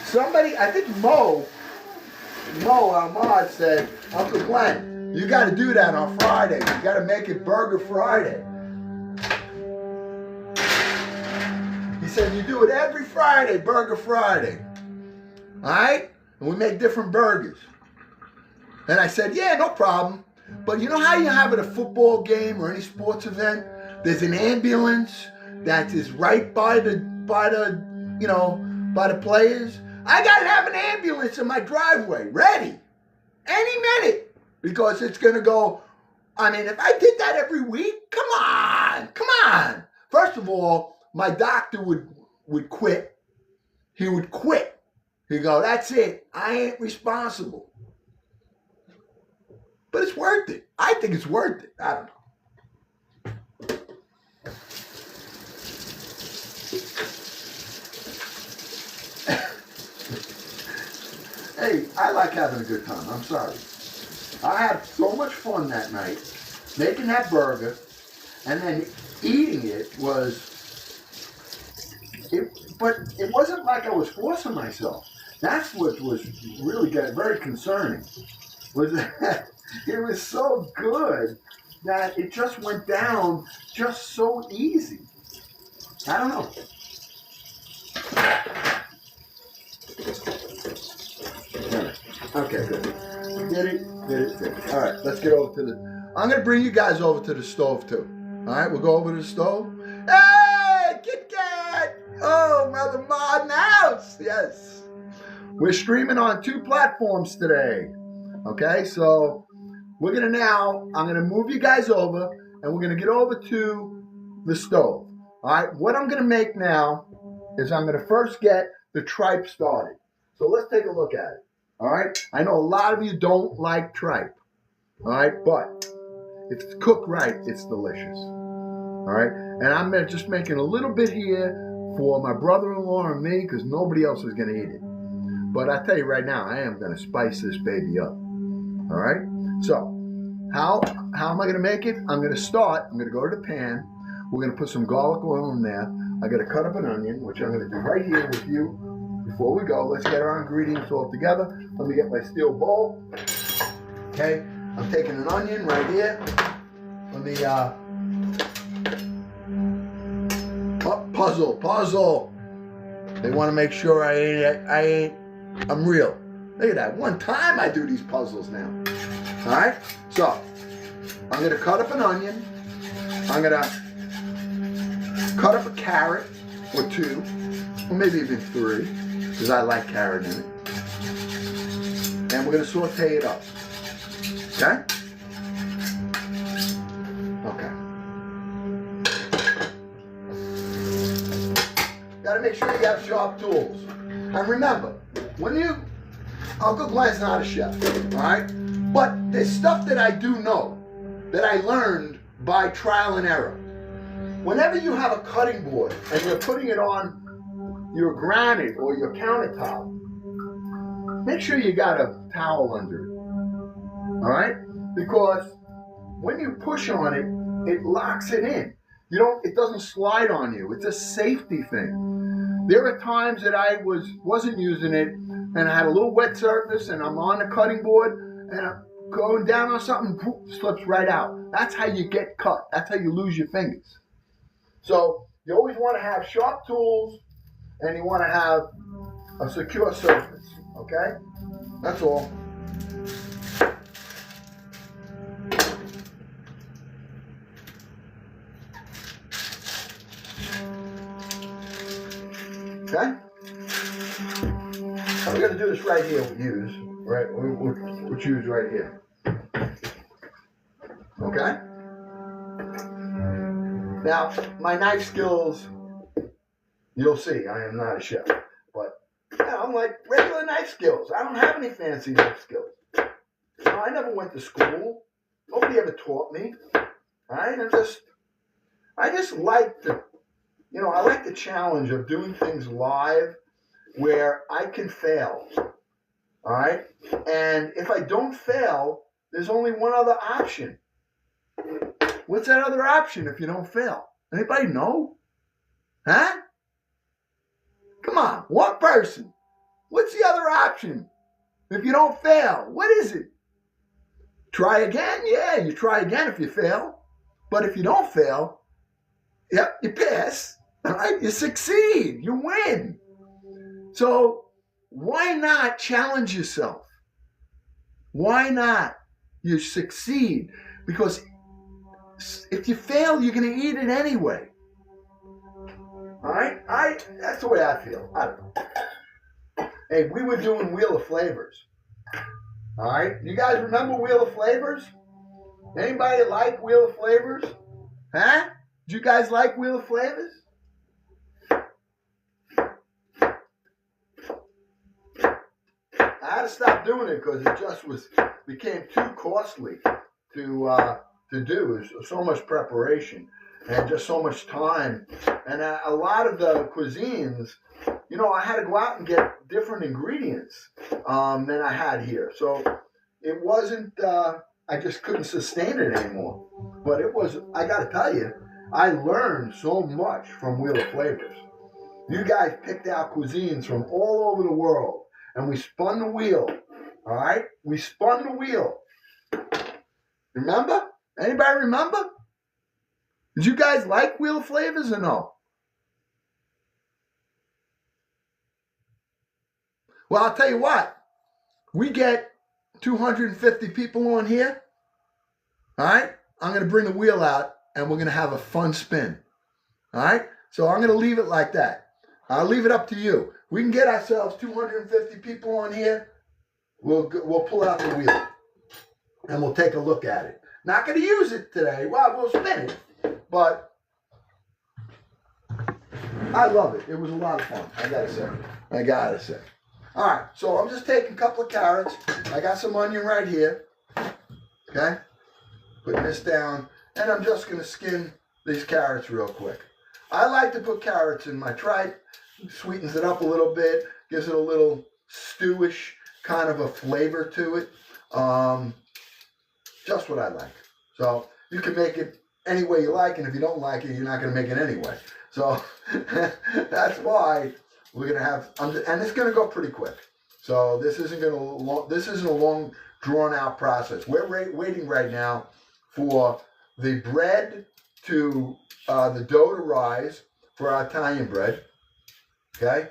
somebody, I think Mo Mo Ahmad said, Uncle Glenn, you got to do that on Friday. You got to make it Burger Friday. He said, you do it every Friday, Burger Friday. All right? And we make different burgers. And I said, yeah, no problem. But you know how you have at a football game or any sports event? There's an ambulance that is right by the players. I gotta have an ambulance in my driveway, ready, any minute, because it's gonna go. I mean, if I did that every week, come on. First of all, my doctor would quit. He would quit. He'd go, that's it. I ain't responsible. But it's worth it. I think it's worth it. I don't know. Hey, I like having a good time. I'm sorry. I had so much fun that night making that burger, and then eating it but it wasn't like I was forcing myself. That's what was really very concerning. Was that it was so good that it just went down just so easy. I don't know. Okay, good. Did it. All right, let's get over to I'm going to bring you guys over to the stove, too. All right, we'll go over to the stove. Hey, Kit Kat! Oh, Mother Ma in the house! Yes. We're streaming on 2 platforms today. Okay, so I'm going to move you guys over, and we're going to get over to the stove. All right, what I'm going to make now is I'm going to first get the tripe started. So let's take a look at it. All right, I know a lot of you don't like tripe. All right, but if it's cooked right, it's delicious. All right, and I'm just making a little bit here for my brother-in-law and me because nobody else is going to eat it. But I tell you right now, I am going to spice this baby up. All right, so how am I going to make it? I'm going to go to the pan. We're going to put some garlic oil in there. I got to cut up an onion, which I'm going to do right here with you. Before we go, let's get our ingredients all together. Let me get my steel bowl. Okay, I'm taking an onion right here. Let me, puzzle. They want to make sure I'm real. Look at that. One time I do these puzzles now. All right, so I'm going to cut up an onion. I'm going to cut up a carrot or 2, or maybe even 3. Because I like carrot in it. And we're going to saute it up. Okay? Okay. Got to make sure you got sharp tools. And remember, Uncle Glenn's not a chef, all right? But there's stuff that I do know, that I learned by trial and error. Whenever you have a cutting board and you're putting it on your granite or your countertop, make sure you got a towel under it. All right? Because when you push on it, it locks it in. It doesn't slide on you. It's a safety thing. There are times that I wasn't using it and I had a little wet surface and I'm on the cutting board and I'm going down on something, slips right out. That's how you get cut. That's how you lose your fingers. So you always want to have sharp tools and you want to have a secure surface, okay? That's all. Okay? I'm going to do this right here with use, right? We'll choose right here. Okay? Now, my knife skills, you'll see, I am not a chef. But, I'm like regular knife skills. I don't have any fancy knife skills. I never went to school. Nobody ever taught me. Right? I just like I like the challenge of doing things live where I can fail. All right? And if I don't fail, there's only one other option. What's that other option if you don't fail? Anybody know? Huh? Come on, one person. What's the other option? If you don't fail, what is it? Try again? Yeah, you try again if you fail. But if you don't fail, yep, you pass. All right, you succeed, you win. So why not challenge yourself? Why not? You succeed. Because if you fail, you're going to eat it anyway. All right? That's the way I feel. I don't know. Hey, we were doing Wheel of Flavors. All right? You guys remember Wheel of Flavors? Anybody like Wheel of Flavors? Huh? Did you guys like Wheel of Flavors? I had to stop doing it because it just became too costly to do. There's so much preparation and just so much time. And a lot of the cuisines, you know, I had to go out and get different ingredients than I had here. So it wasn't, I just couldn't sustain it anymore. But it was, I got to tell you, I learned so much from Wheel of Flavors. You guys picked out cuisines from all over the world. And we spun the wheel, all right? We spun the wheel. Remember? Anybody remember? Did you guys like Wheel of Flavors or no? Well, I'll tell you what. We get 250 people on here, all right? I'm going to bring the wheel out, and we're going to have a fun spin, all right? So I'm going to leave it like that. I'll leave it up to you. We can get ourselves 250 people on here. We'll pull out the wheel and we'll take a look at it. Not going to use it today. Well, we'll spin it, but I love it. It was a lot of fun. I gotta say. All right. So I'm just taking a couple of carrots. I got some onion right here. Okay. Putting this down, and I'm just going to skin these carrots real quick. I like to put carrots in my tripe. Sweetens it up a little bit, gives it a little stewish kind of a flavor to it. Just what I like. So you can make it any way you like, and if you don't like it, you're not going to make it anyway. So that's why we're going to have, and it's going to go pretty quick. So this isn't a long, drawn out process. We're waiting right now for the bread to, the dough to rise for our Italian bread. Okay,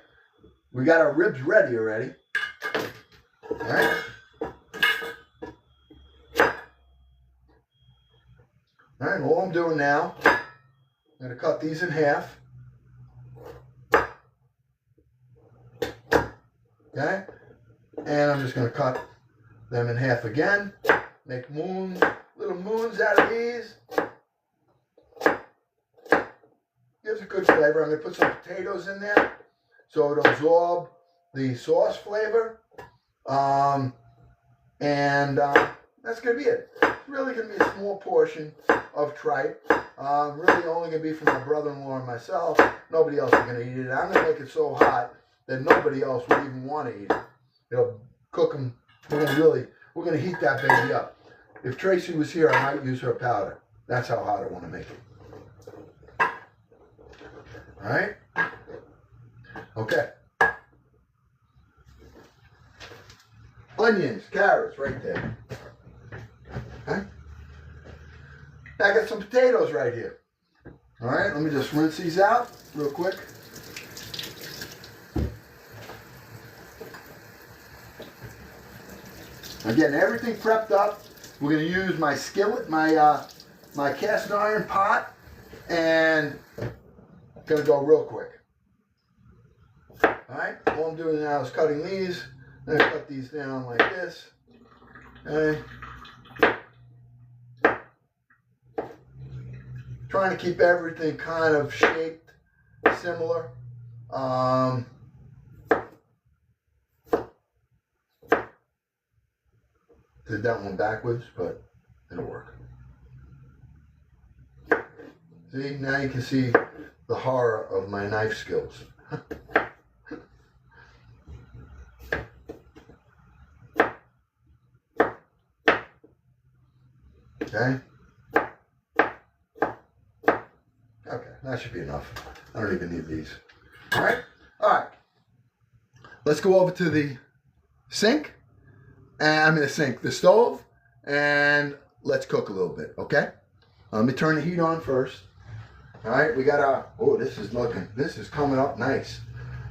we got our ribs ready already. All right. All right, all I'm doing now, I'm going to cut these in half. Okay, and I'm just going to cut them in half again. Make little moons out of these. Gives a good flavor. I'm going to put some potatoes in there, so it'll absorb the sauce flavor. That's going to be it. It's really going to be a small portion of tripe. Really only going to be for my brother-in-law and myself. Nobody else is going to eat it. I'm going to make it so hot that nobody else would even want to eat it. It'll cook them. We're going to heat that baby up. If Tracy was here, I might use her powder. That's how hot I want to make it. All right? Okay. Onions, carrots, right there. Okay? I got some potatoes right here. All right, let me just rinse these out real quick. I'm getting everything prepped up. We're going to use my skillet, my cast iron pot, and going to go real quick. All right, all I'm doing now is cutting these. I'm going to cut these down like this. Okay. Trying to keep everything kind of shaped similar. Did that one backwards, but it'll work. See, now you can see the horror of my knife skills. Okay. Okay, that should be enough. I don't even need these. All right. All right. Let's go over to the sink and I'm going to sink the stove, and let's cook a little bit, okay? Let me turn the heat on first. All right, we got our, oh, this is coming up nice.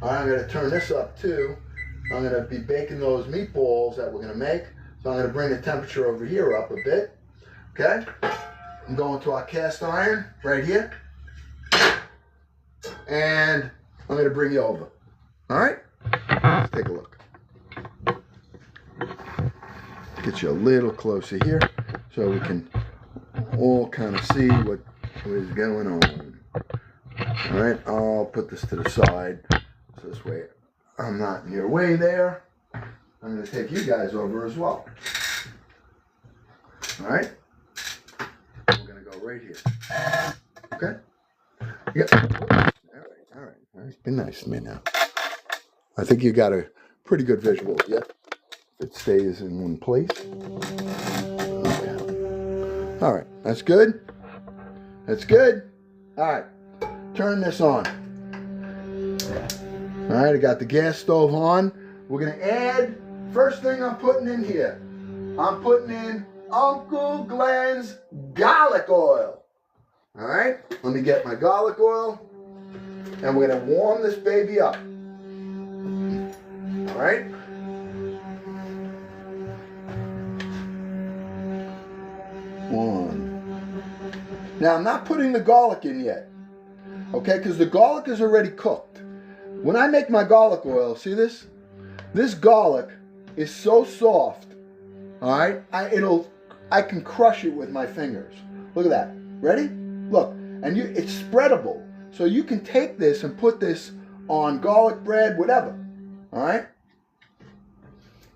All right, I'm going to turn this up too. I'm going to be baking those meatballs that we're going to make. So I'm going to bring the temperature over here up a bit, okay? I'm going to our cast iron right here. And I'm going to bring you over. All right? Let's take a look. Get you a little closer here so we can all kind of see what is going on. All right, I'll put this to the side so this way I'm not in your way there. I'm going to take you guys over as well. All right? We're going to go right here. Okay? Yeah. All right. Be nice to me now. I think you got a pretty good visual. Yeah. If it stays in one place. Okay. All right. That's good. That's good. All right. Turn this on. All right. I got the gas stove on. We're going to add, first thing I'm putting in here, I'm putting in Uncle Glenn's garlic oil. All right. Let me get my garlic oil. And we're going to warm this baby up. All right? One. Now, I'm not putting the garlic in yet. Okay? Because the garlic is already cooked. When I make my garlic oil, see this? This garlic is so soft. All right? I can crush it with my fingers. Look at that. Ready? Look. And it's spreadable. So you can take this and put this on garlic bread, whatever. All right?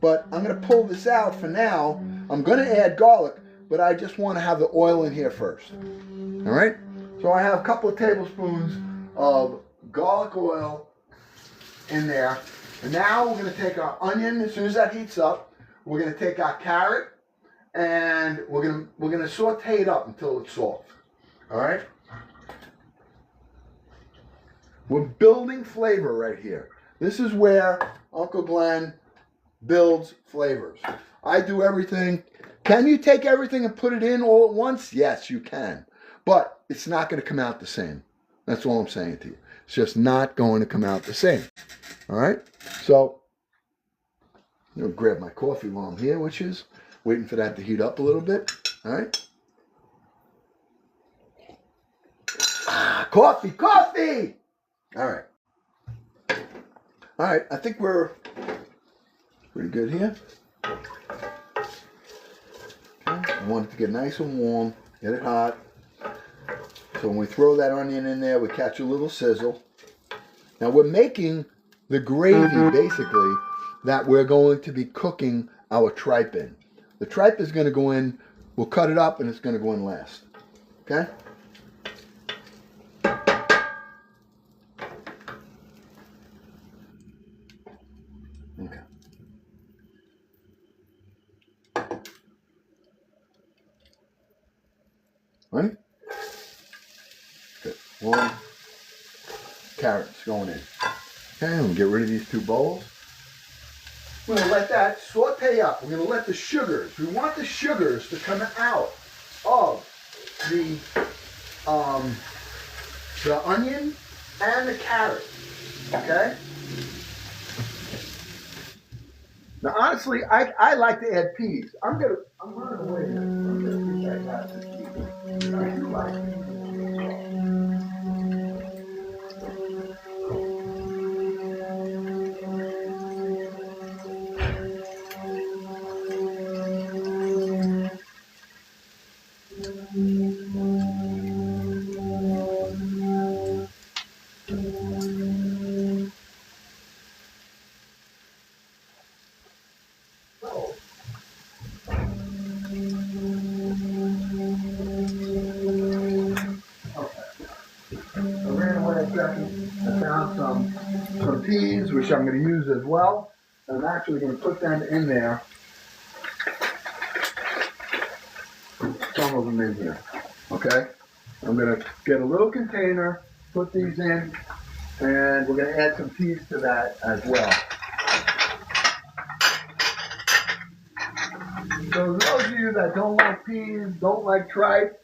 But I'm going to pull this out for now. I'm going to add garlic, but I just want to have the oil in here first. All right? So I have a couple of tablespoons of garlic oil in there. And now we're going to take our onion. As soon as that heats up, we're going to take our carrot and we're going to saute it up until it's soft. All right? We're building flavor right here. This is where Uncle Glenn builds flavors. I do everything. Can you take everything and put it in all at once? Yes, you can. But it's not going to come out the same. That's all I'm saying to you. It's just not going to come out the same. All right? So, I'm going to grab my coffee while I'm here, which is waiting for that to heat up a little bit. All right? Coffee! All right. All right, I think we're pretty good here. Okay. I want it to get nice and warm, get it hot. So when we throw that onion in there, we catch a little sizzle. Now we're making the gravy, basically, that we're going to be cooking our tripe in. The tripe is going to go in, we'll cut it up, and it's going to go in last. Okay? Okay. Right? Good. One. Carrots going in. Okay, we'll get rid of these two bowls. We're going to let that saute up. We're going to let the sugars, we want the sugars to come out of the onion and the carrot. Okay? Now, honestly, I like to add peas. I'm running away here. I'm going to add some peas. I do like peas. I found some peas, which I'm going to use as well. I'm actually going to put them in there. Some of them in here. Okay? I'm going to get a little container, put these in, and we're going to add some peas to that as well. that don't like peas, don't like tripe,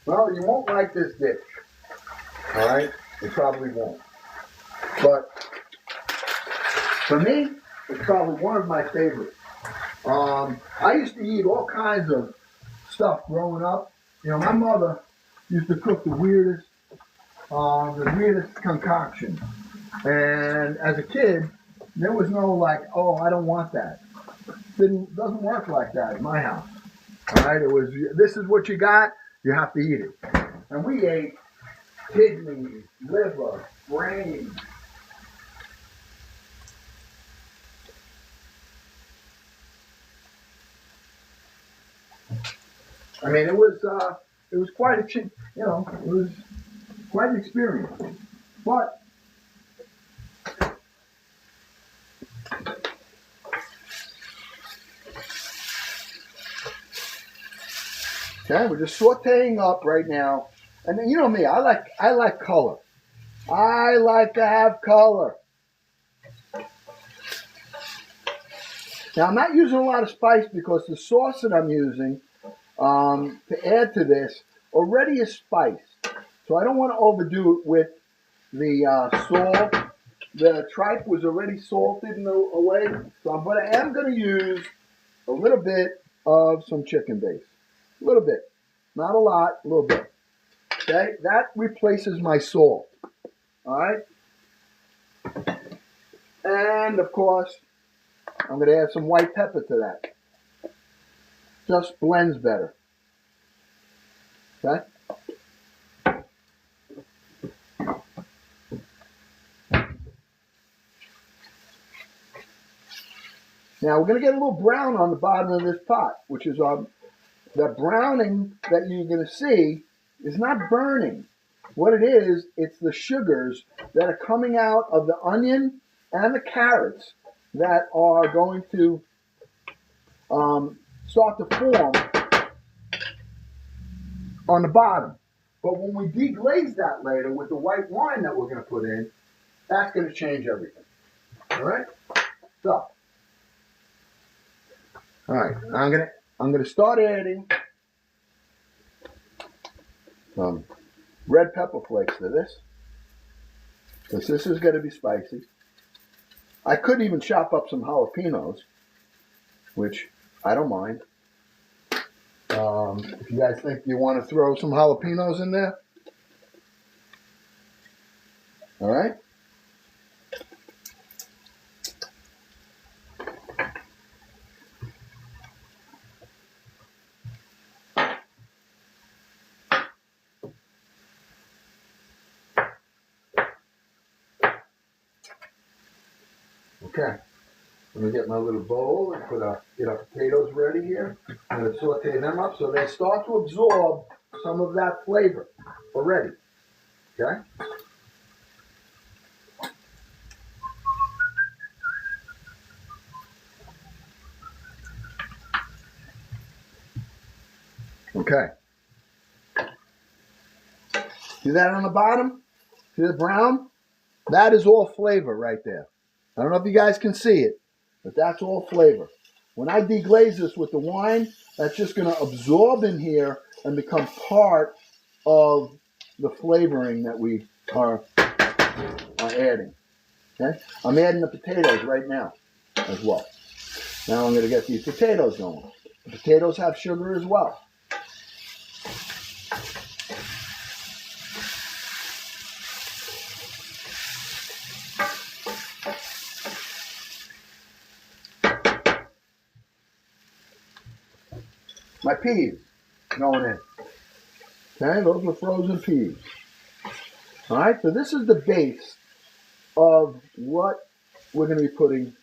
well, you won't like this dish. All right? You probably won't. But for me, it's probably one of my favorites. I used to eat all kinds of stuff growing up. You know, my mother used to cook the weirdest concoction. And as a kid, there was no like, oh, I don't want that. Doesn't work like that in my house. All right, it was, this is what you got, you have to eat it. And we ate kidneys, liver, brains. I mean, it was quite a, it was quite an experience. But okay, we're just sauteing up right now. And then, you know me, I like color. I like to have color. Now, I'm not using a lot of spice because the sauce that I'm using to add to this already is spiced. So I don't want to overdo it with the salt. The tripe was already salted in a way. So I am going to use a little bit of some chicken base. A little bit. Not a lot, a little bit. Okay, that replaces my salt. All right. And of course, I'm going to add some white pepper to that. Just blends better. Okay. Now we're going to get a little brown on the bottom of this pot, which is the browning that you're going to see is not burning. What it is, it's the sugars that are coming out of the onion and the carrots that are going to start to form on the bottom. But when we deglaze that later with the white wine that we're going to put in, that's going to change everything. All right? So, all right, I'm going to start adding some red pepper flakes to this, because this is going to be spicy. I could even chop up some jalapenos, which I don't mind. If you guys think you want to throw some jalapenos in there. All right. Okay. I'm going to get my little bowl and get our potatoes ready here. I'm going to saute them up so they start to absorb some of that flavor already. Okay? Okay. See that on the bottom? See the brown? That is all flavor right there. I don't know if you guys can see it, but that's all flavor. When I deglaze this with the wine, that's just going to absorb in here and become part of the flavoring that we are adding. Okay? I'm adding the potatoes right now as well. Now I'm going to get these potatoes going. The potatoes have sugar as well. My peas going in. Okay, those are frozen peas. All right, so this is the base of what we're going to be putting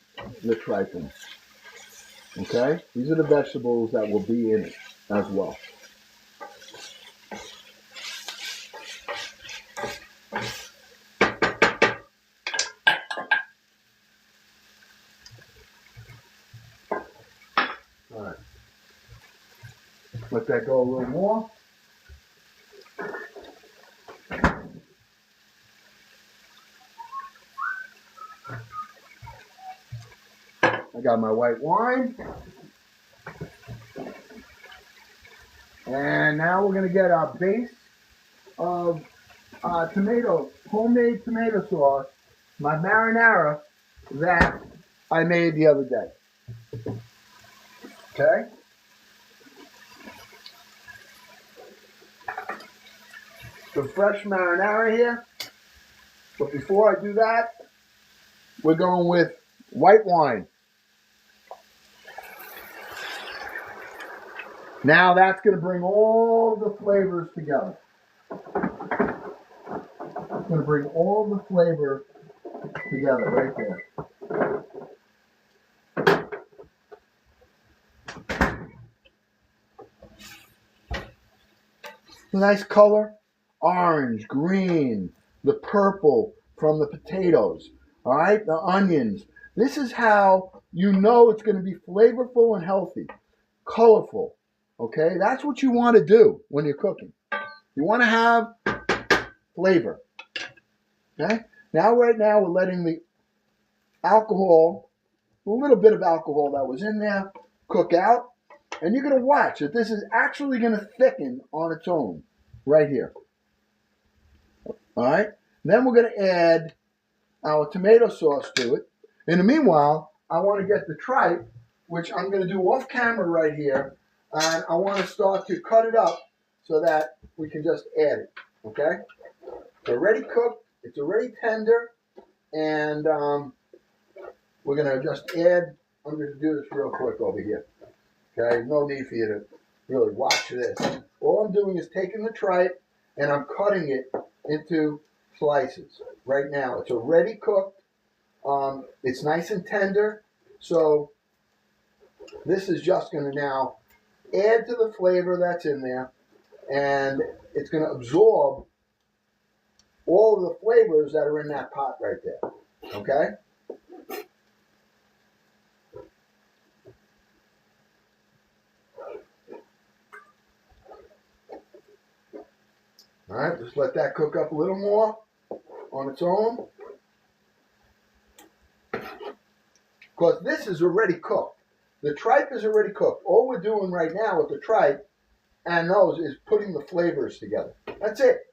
the tripe in. Okay, these are the vegetables that will be in it as well. All right, let that go a little more. I got my white wine. And now we're going to get our base of homemade tomato sauce, my marinara that I made the other day. Okay? Some fresh marinara here. But before I do that, we're going with white wine. Now that's going to bring all the flavors together. It's going to bring all the flavor together right there. Nice color, orange, green, the purple from the potatoes, all right, the onions. This is how you know it's going to be flavorful and healthy, colorful, okay? That's what you want to do when you're cooking. You want to have flavor, okay? Right now we're letting the alcohol, a little bit of alcohol that was in there, cook out. And you're going to watch that this is actually going to thicken on its own right here. All right. Then we're going to add our tomato sauce to it. In the meanwhile, I want to get the tripe, which I'm going to do off camera right here. And I want to start to cut it up so that we can just add it. Okay. It's already cooked. It's already tender. And we're going to just add, I'm going to do this real quick over here. Okay, no need for you to really watch this. All I'm doing is taking the tripe and I'm cutting it into slices right now. It's already cooked. It's nice and tender. So this is just going to now add to the flavor that's in there, and it's going to absorb all of the flavors that are in that pot right there. Okay? All right, just let that cook up a little more on its own. Because this is already cooked. The tripe is already cooked. All we're doing right now with the tripe and those is putting the flavors together. That's it.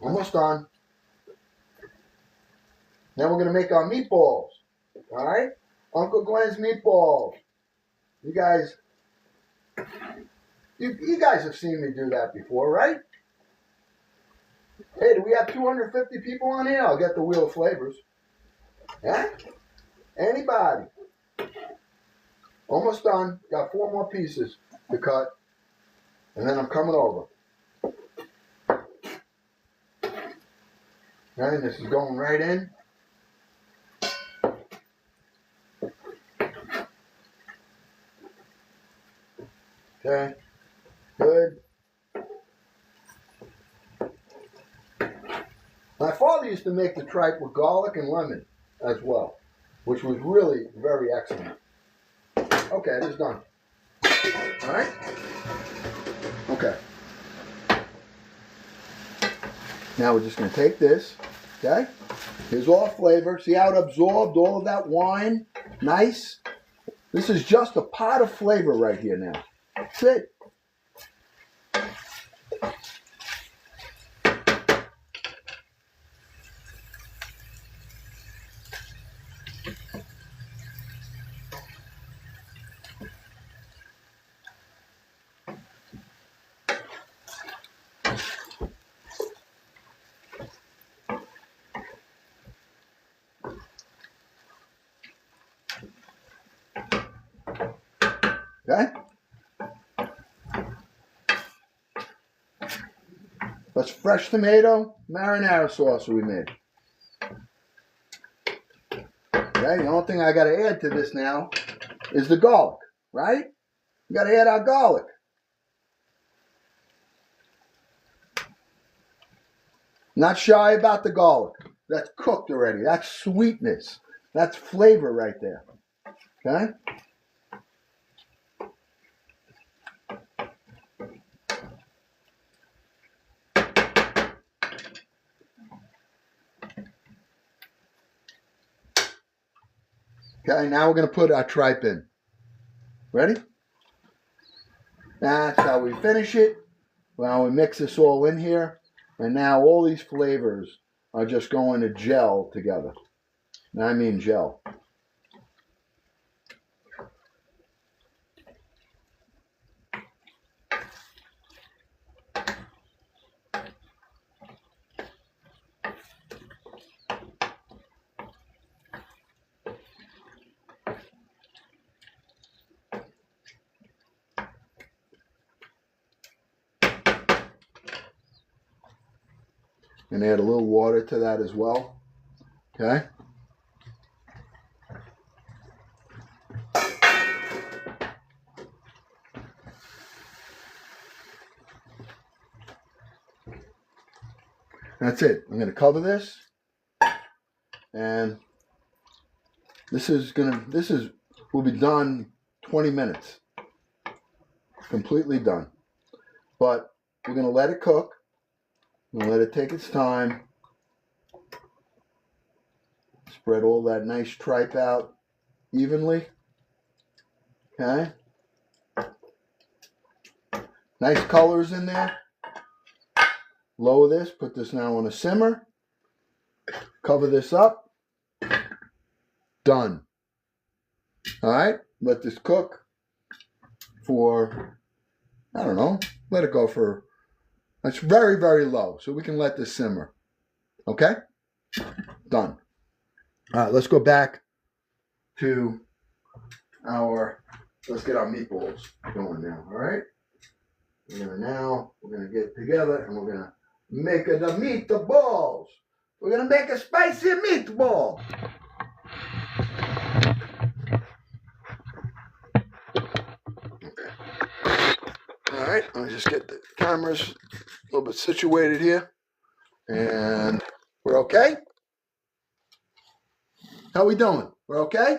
Almost done. Now we're going to make our meatballs. All right? Uncle Glenn's meatballs. You guys have seen me do that before, right? Hey, do we have 250 people on here? I'll get the wheel of flavors. Yeah? Anybody? Almost done. Got 4 more pieces to cut. And then I'm coming over. And this is going right in. Okay. Good. My father used to make the tripe with garlic and lemon as well, which was really very excellent. Okay, this is done. All right? Okay. Now we're just going to take this, okay? Here's all flavor. See how it absorbed all of that wine? Nice. This is just a pot of flavor right here now. That's it. Okay? That's fresh tomato marinara sauce we made. Okay, the only thing I got to add to this now is the garlic, right? We got to add our garlic. Not shy about the garlic. That's cooked already. That's sweetness. That's flavor right there. Okay? Okay, now we're going to put our tripe in. Ready? That's how we finish it. Well, we mix this all in here, and now all these flavors are just going to gel together. And I mean gel. And add a little water to that as well. Okay? That's it. I'm going to cover this. And will be done 20 minutes. Completely done. But we're going to let it cook. We'll let it take its time. Spread all that nice tripe out evenly. Okay. Nice colors in there. Lower this. Put this now on a simmer. Cover this up. Done. All right. Let this cook for, I don't know, let it go for, it's very, very low. So we can let this simmer. Okay. Done. All right, let's go back to let's get our meatballs going now, all right? We're gonna get together and we're gonna make the meatballs. We're gonna make a spicy meatball. Okay. All right, let me just get the cameras a little bit situated here. And we're okay? How we doing? We're okay?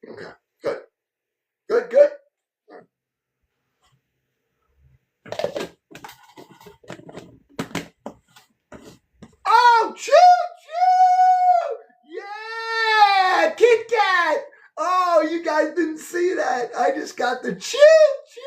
Okay, good. Good, good. Oh, choo choo! Yeah, Kit Kat. Oh, you guys didn't see that. I just got the choo choo.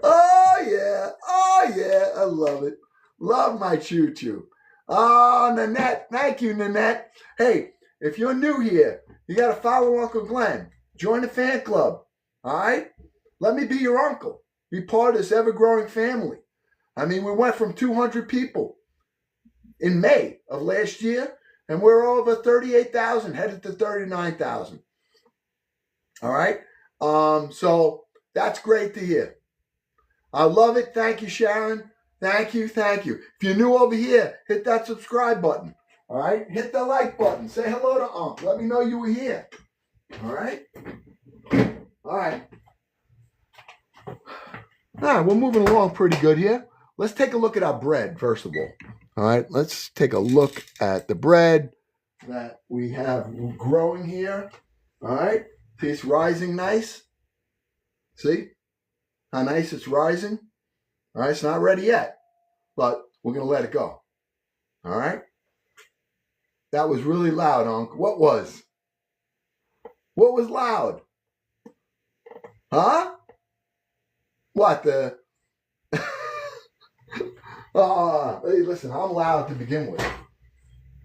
Oh yeah, I love it. Love my choo choo. Oh, Nanette, thank you, Nanette. Hey, if you're new here, you got to follow Uncle Glenn. Join the fan club. All right? Let me be your uncle. Be part of this ever-growing family. I mean, we went from 200 people in May of last year, and we're over 38,000, headed to 39,000. All right? So that's great to hear. I love it. Thank you, Sharon. Thank you, thank you. If you're new over here, hit that subscribe button. All right? Hit the like button. Say hello to Unc. Let me know you were here. All right? All right. All right, we're moving along pretty good here. Let's take a look at our bread, first of all. All right, let's take a look at the bread that we have growing here. All right, see it's rising nice. See how nice it's rising? All right, it's not ready yet, but we're going to let it go. All right? That was really loud, Unc. What was? What was loud? Huh? What the? Hey, listen, I'm loud to begin with.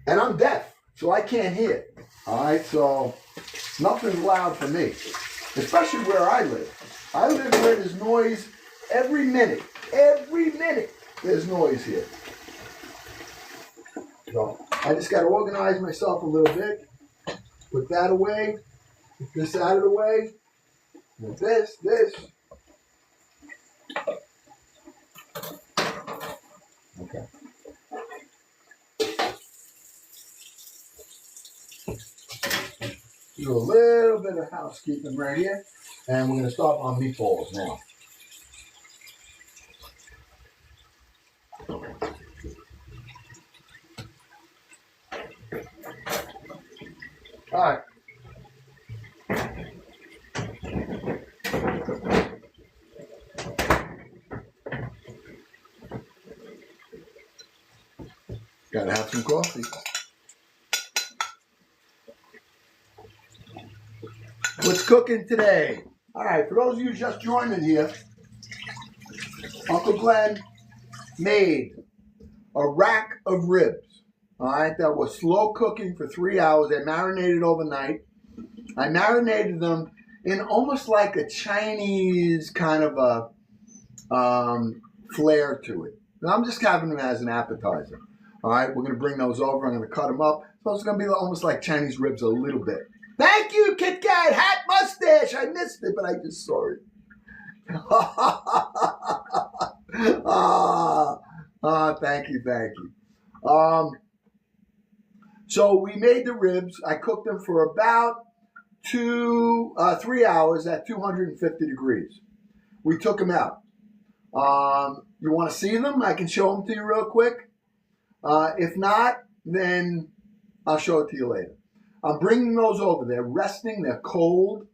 And I'm deaf, so I can't hear. All right, so nothing's loud for me, especially where I live. I live where there's noise every minute. Every minute there's noise here. So I just got to organize myself a little bit. Put that away. Put this out of the way. And this. Okay. Do a little bit of housekeeping right here. And we're going to start on meatballs now. All right. Gotta have some coffee. What's cooking today? All right, for those of you just joining here, Uncle Glenn made a rack of ribs. All right, that was slow cooking for 3 hours. They marinated overnight. I marinated them in almost like a Chinese kind of a flair to it. And I'm just having them as an appetizer. All right, we're going to bring those over. I'm going to cut them up. So it's going to be almost like Chinese ribs a little bit. Thank you, Kit Kat. Hat mustache. I missed it, but I just saw it. Thank you. So we made the ribs. I cooked them for about 3 hours at 250 degrees. We took them out. You want to see them? I can show them to you real quick. If not, then I'll show it to you later. I'm bringing those over. They're resting. They're cold.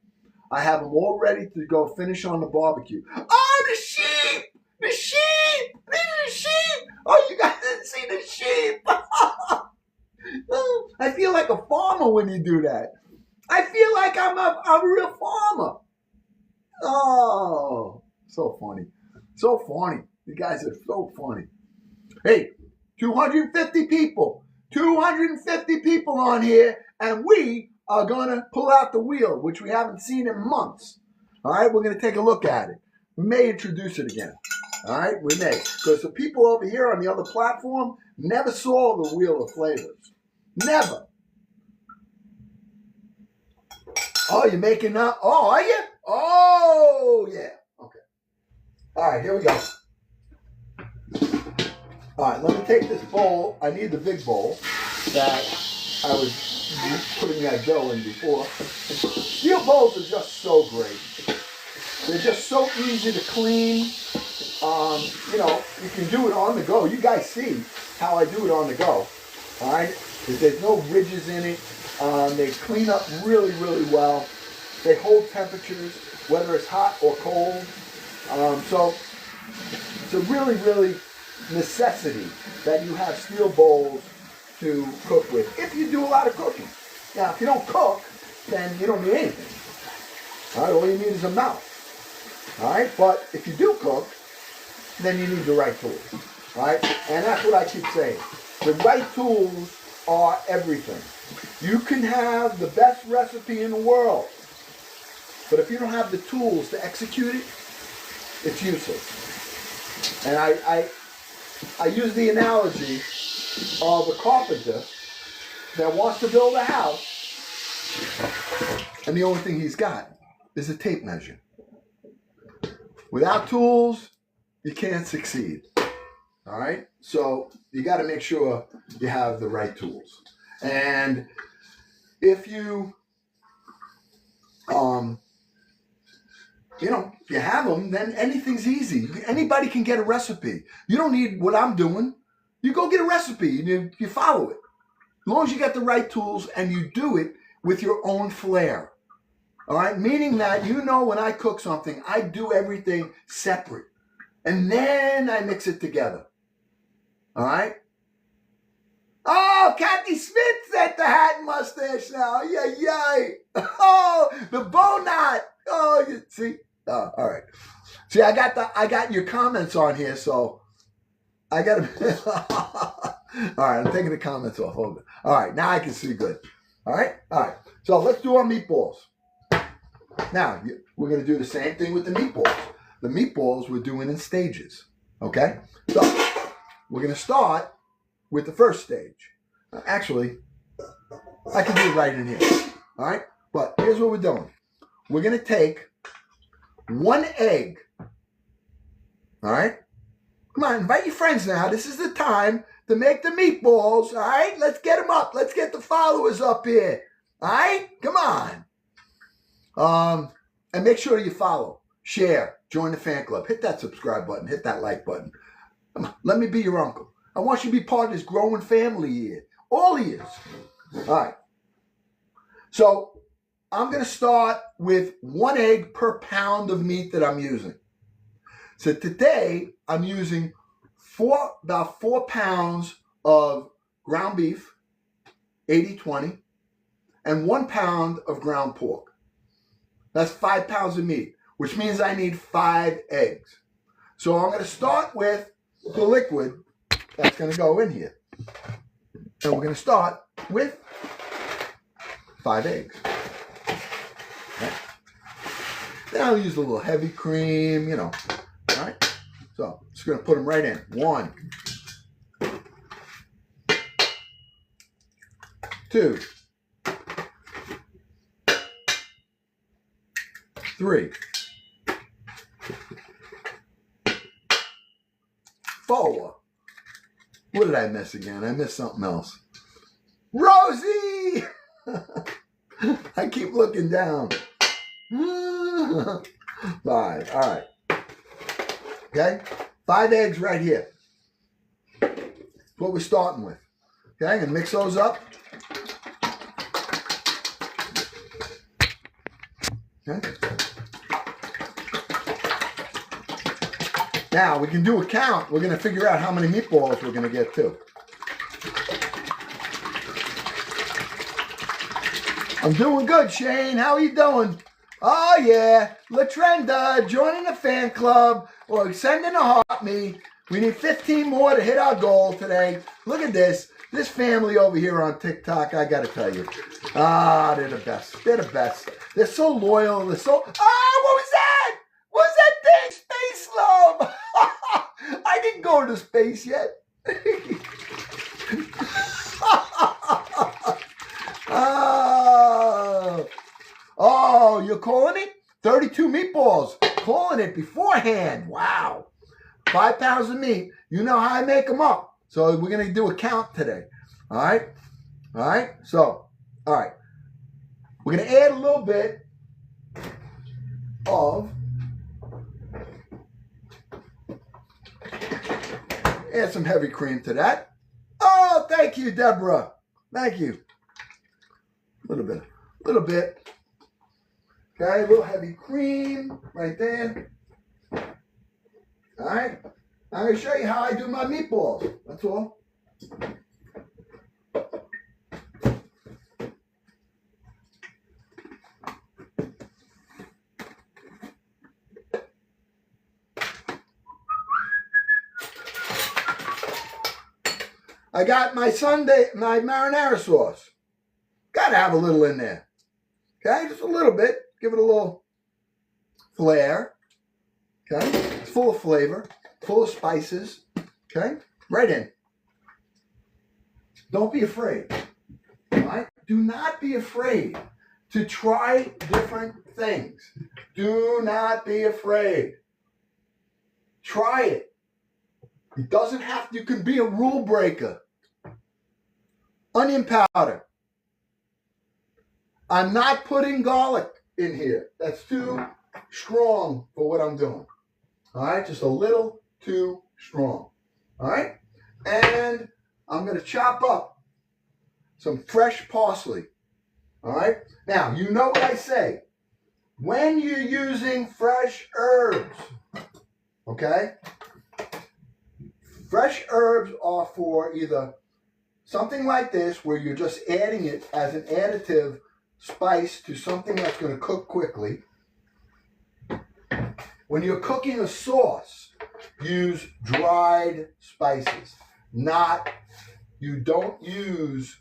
I have them all ready to go finish on the barbecue. Oh, the sheep! The sheep! These are the sheep! Oh, you guys didn't see the sheep! I feel like a farmer when you do that. I feel like I'm a real farmer. Oh, so funny. So funny. You guys are so funny. Hey, 250 people. 250 people on here, and we are going to pull out the wheel, which we haven't seen in months. All right, we're going to take a look at it. We may introduce it again. All right, we may. Because the people over here on the other platform never saw the Wheel of Flavors. Never. Oh, you're making up? Oh, are you? Oh, yeah. Okay. All right, here we go. All right, let me take this bowl. I need the big bowl that I was putting that dough in before. Steel bowls are just so great. They're just so easy to clean. You can do it on the go. You guys see how I do it on the go. All right? There's no ridges in it. They clean up really, really well. They hold temperatures, whether it's hot or cold. So it's a really, really necessity that you have steel bowls to cook with if you do a lot of cooking. Now, if you don't cook, then you don't need anything. All right, all you need is a mouth. All right, but if you do cook, then you need the right tools. All right, and that's what I keep saying. The right tools are everything. You can have the best recipe in the world, but if you don't have the tools to execute it, it's useless. And I use the analogy of a carpenter that wants to build a house, and the only thing he's got is a tape measure. Without tools, you can't succeed. All right? So you got to make sure you have the right tools. And if you you have them, then anything's easy. Anybody can get a recipe. You don't need what I'm doing. You go get a recipe and you follow it. As long as you get the right tools and you do it with your own flair. All right? Meaning that when I cook something, I do everything separate. And then I mix it together. All right? Oh, Kathy Smith's at the hat and mustache now. Yay. Oh, the bow knot. Oh, you see? All right. See, I got your comments on here, so I got to. All right, I'm taking the comments off. Hold it. All right, now I can see good. All right. So let's do our meatballs. Now we're going to do the same thing with the meatballs. The meatballs we're doing in stages. Okay. So we're going to start with the first stage. Actually, I can do it right in here. All right. But here's what we're doing. We're going to take 1 egg. All right. Come on, invite your friends now. This is the time to make the meatballs. All right. Let's get them up. Let's get the followers up here. All right. Come on. And make sure you follow, share, join the fan club. Hit that subscribe button. Hit that like button. Come on. Let me be your uncle. I want you to be part of this growing family here. All years. All right. So I'm going to start with 1 egg per pound of meat that I'm using. So today I'm using about 4 pounds of ground beef, 80-20, and 1 pound of ground pork. That's 5 pounds of meat, which means I need 5 eggs. So I'm going to start with the liquid that's going to go in here. And we're going to start with 5 eggs. Okay. Then I'll use a little heavy cream, All right. So just going to put them right in. 1, 2, 3, 4. What did I miss again? I missed something else. Rosie! I keep looking down. 5. All right. Okay? 5 eggs right here. That's what we're starting with. Okay? And mix those up. Okay? Now, we can do a count. We're going to figure out how many meatballs we're going to get, too. I'm doing good, Shane. How are you doing? Oh, yeah. LaTrenda, joining the fan club or sending a heart me. We need 15 more to hit our goal today. Look at this. This family over here on TikTok, I got to tell you. They're the best. They're the best. They're so loyal. They're so... what was that? What was that thing? Space Love. I didn't go to space yet. Oh, you're calling it? 32 meatballs. Calling it beforehand. Wow. 5 pounds of meat. You know how I make them up. So we're going to do a count today. All right? All right? So, all right. We're going to add a little bit of... Add some heavy cream to that. Oh, thank you, Deborah. Thank you. A little bit. Okay, a little heavy cream right there. All right. I'm going to show you how I do my meatballs. That's all. I got my marinara sauce. Got to have a little in there. Okay, just a little bit. Give it a little flair. Okay, it's full of flavor, full of spices. Okay, right in. Don't be afraid. All right? Do not be afraid to try different things. Do not be afraid. Try it. It doesn't have to, you can be a rule breaker. Onion powder. I'm not putting garlic in here. That's too strong for what I'm doing. All right, just a little too strong. All right, and I'm going to chop up some fresh parsley. All right, now you know what I say. When you're using fresh herbs, okay, fresh herbs are for either something like this where you're just adding it as an additive spice to something that's going to cook quickly. When you're cooking a sauce, use dried spices. You don't use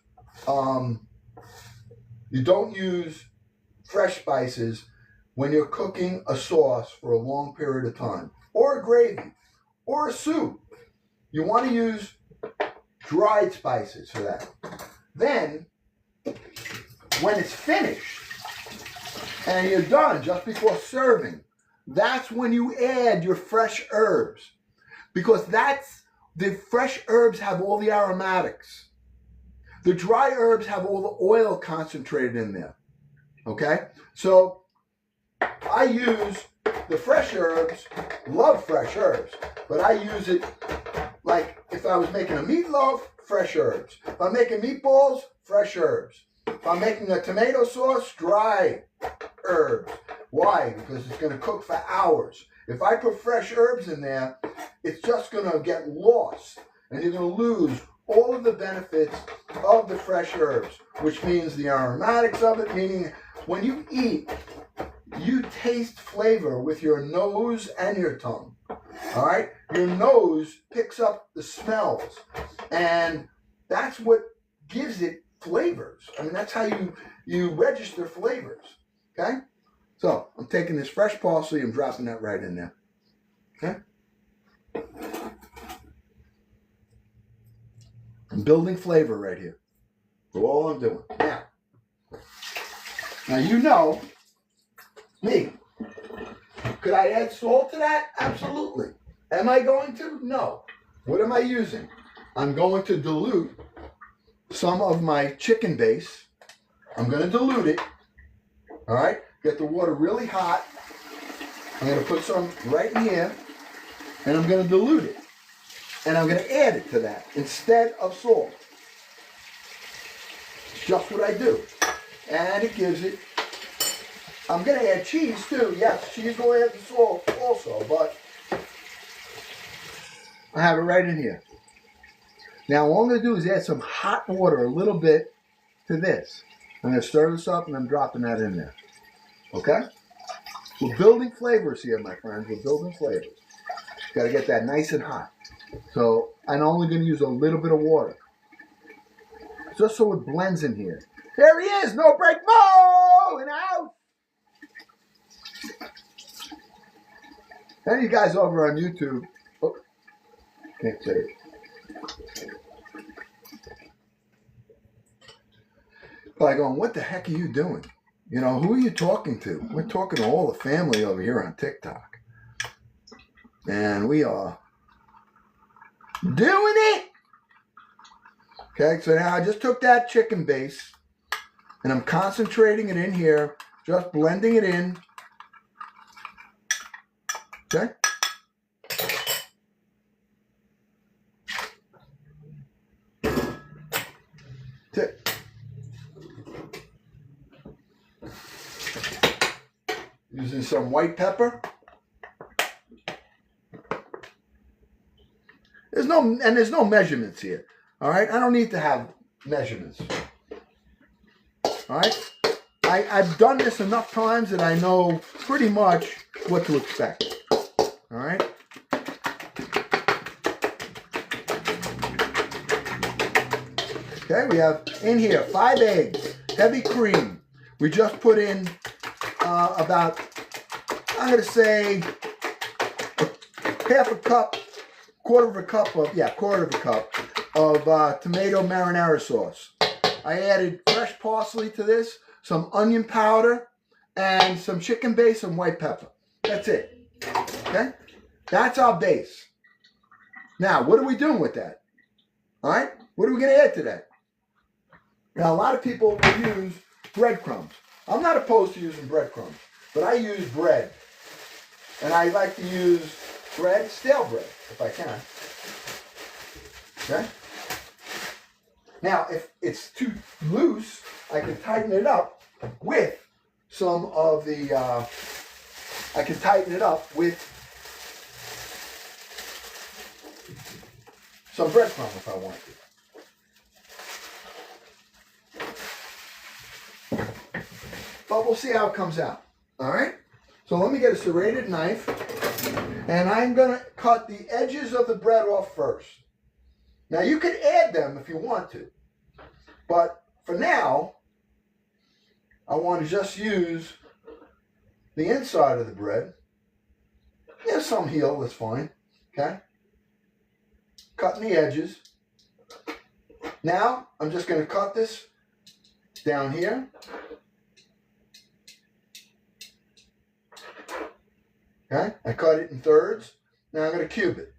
fresh spices when you're cooking a sauce for a long period of time, or a gravy, or a soup. You want to use dried spices for that. Then, when it's finished and you're done just before serving, that's when you add your fresh herbs, because the fresh herbs have all the aromatics. The dry herbs have all the oil concentrated in there. Okay? So I use the fresh herbs, love fresh herbs, but I use it like if I was making a meatloaf, fresh herbs. If I'm making meatballs, fresh herbs. If I'm making a tomato sauce, dry herbs. Why? Because it's going to cook for hours. If I put fresh herbs in there, it's just going to get lost, and you're going to lose all of the benefits of the fresh herbs, which means the aromatics of it, meaning when you eat you taste flavor with your nose and your tongue. All right? Your nose picks up the smells, and that's what gives it flavors. I mean, that's how you register flavors. Okay? So I'm taking this fresh parsley and dropping that right in there. Okay? I'm building flavor right here. That's all I'm doing. Now you know me. Could I add salt to that? Absolutely. Am I going to? No. What am I using? I'm going to dilute some of my chicken base. I'm going to dilute it. All right? Get the water really hot. I'm going to put some right in here, and I'm going to dilute it. And I'm going to add it to that instead of salt. It's just what I do. And it gives it. I'm going to add cheese too. Yes, cheese will add the salt also, but I have it right in here. Now all I'm going to do is add some hot water, a little bit, to this. I'm going to stir this up and I'm dropping that in there. Okay? We're building flavors here, my friends. We're building flavors. Got to get that nice and hot. So I'm only going to use a little bit of water, just so it blends in here. There he is, no break, Mo, and out. Any of you guys over on YouTube, oh, can't say it. Probably going, what the heck are you doing? You know, who are you talking to? We're talking to all the family over here on TikTok. And we are doing it. Okay, so now I just took that chicken base and I'm concentrating it in here, just blending it in. Okay. Using some white pepper. There's no measurements here. All right, I don't need to have measurements. All right, I've done this enough times that I know pretty much what to expect. All right. Okay, we have in here 5 eggs, heavy cream. We just put in about, I'm going to say, half a cup, quarter of a cup of tomato marinara sauce. I added fresh parsley to this, some onion powder, and some chicken base and white pepper. That's it. Okay? That's our base. Now, what are we doing with that? All right? What are we going to add to that? Now, a lot of people will use breadcrumbs. I'm not opposed to using breadcrumbs, but I use bread. And I like to use bread, stale bread, if I can. Okay? Now, if it's too loose, I can tighten it up with some of the, some breadcrumb if I want to. But we'll see how it comes out. All right? So let me get a serrated knife, and I'm going to cut the edges of the bread off first. Now, you could add them if you want to, but for now, I want to just use the inside of the bread. There's some heel, that's fine, okay? Cutting the edges. Now, I'm just going to cut this down here. Okay, I cut it in thirds. Now I'm going to cube it.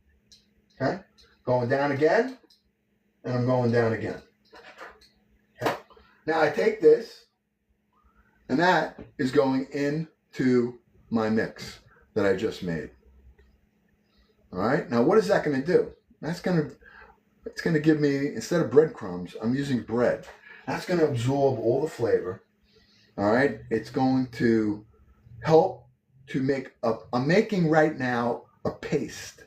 Okay, going down again, and I'm going down again. Okay, now I take this, and that is going into my mix that I just made. All right, now what is that going to do? It's going to give me, instead of breadcrumbs, I'm using bread. That's going to absorb all the flavor. All right, it's going to help to make I'm making right now a paste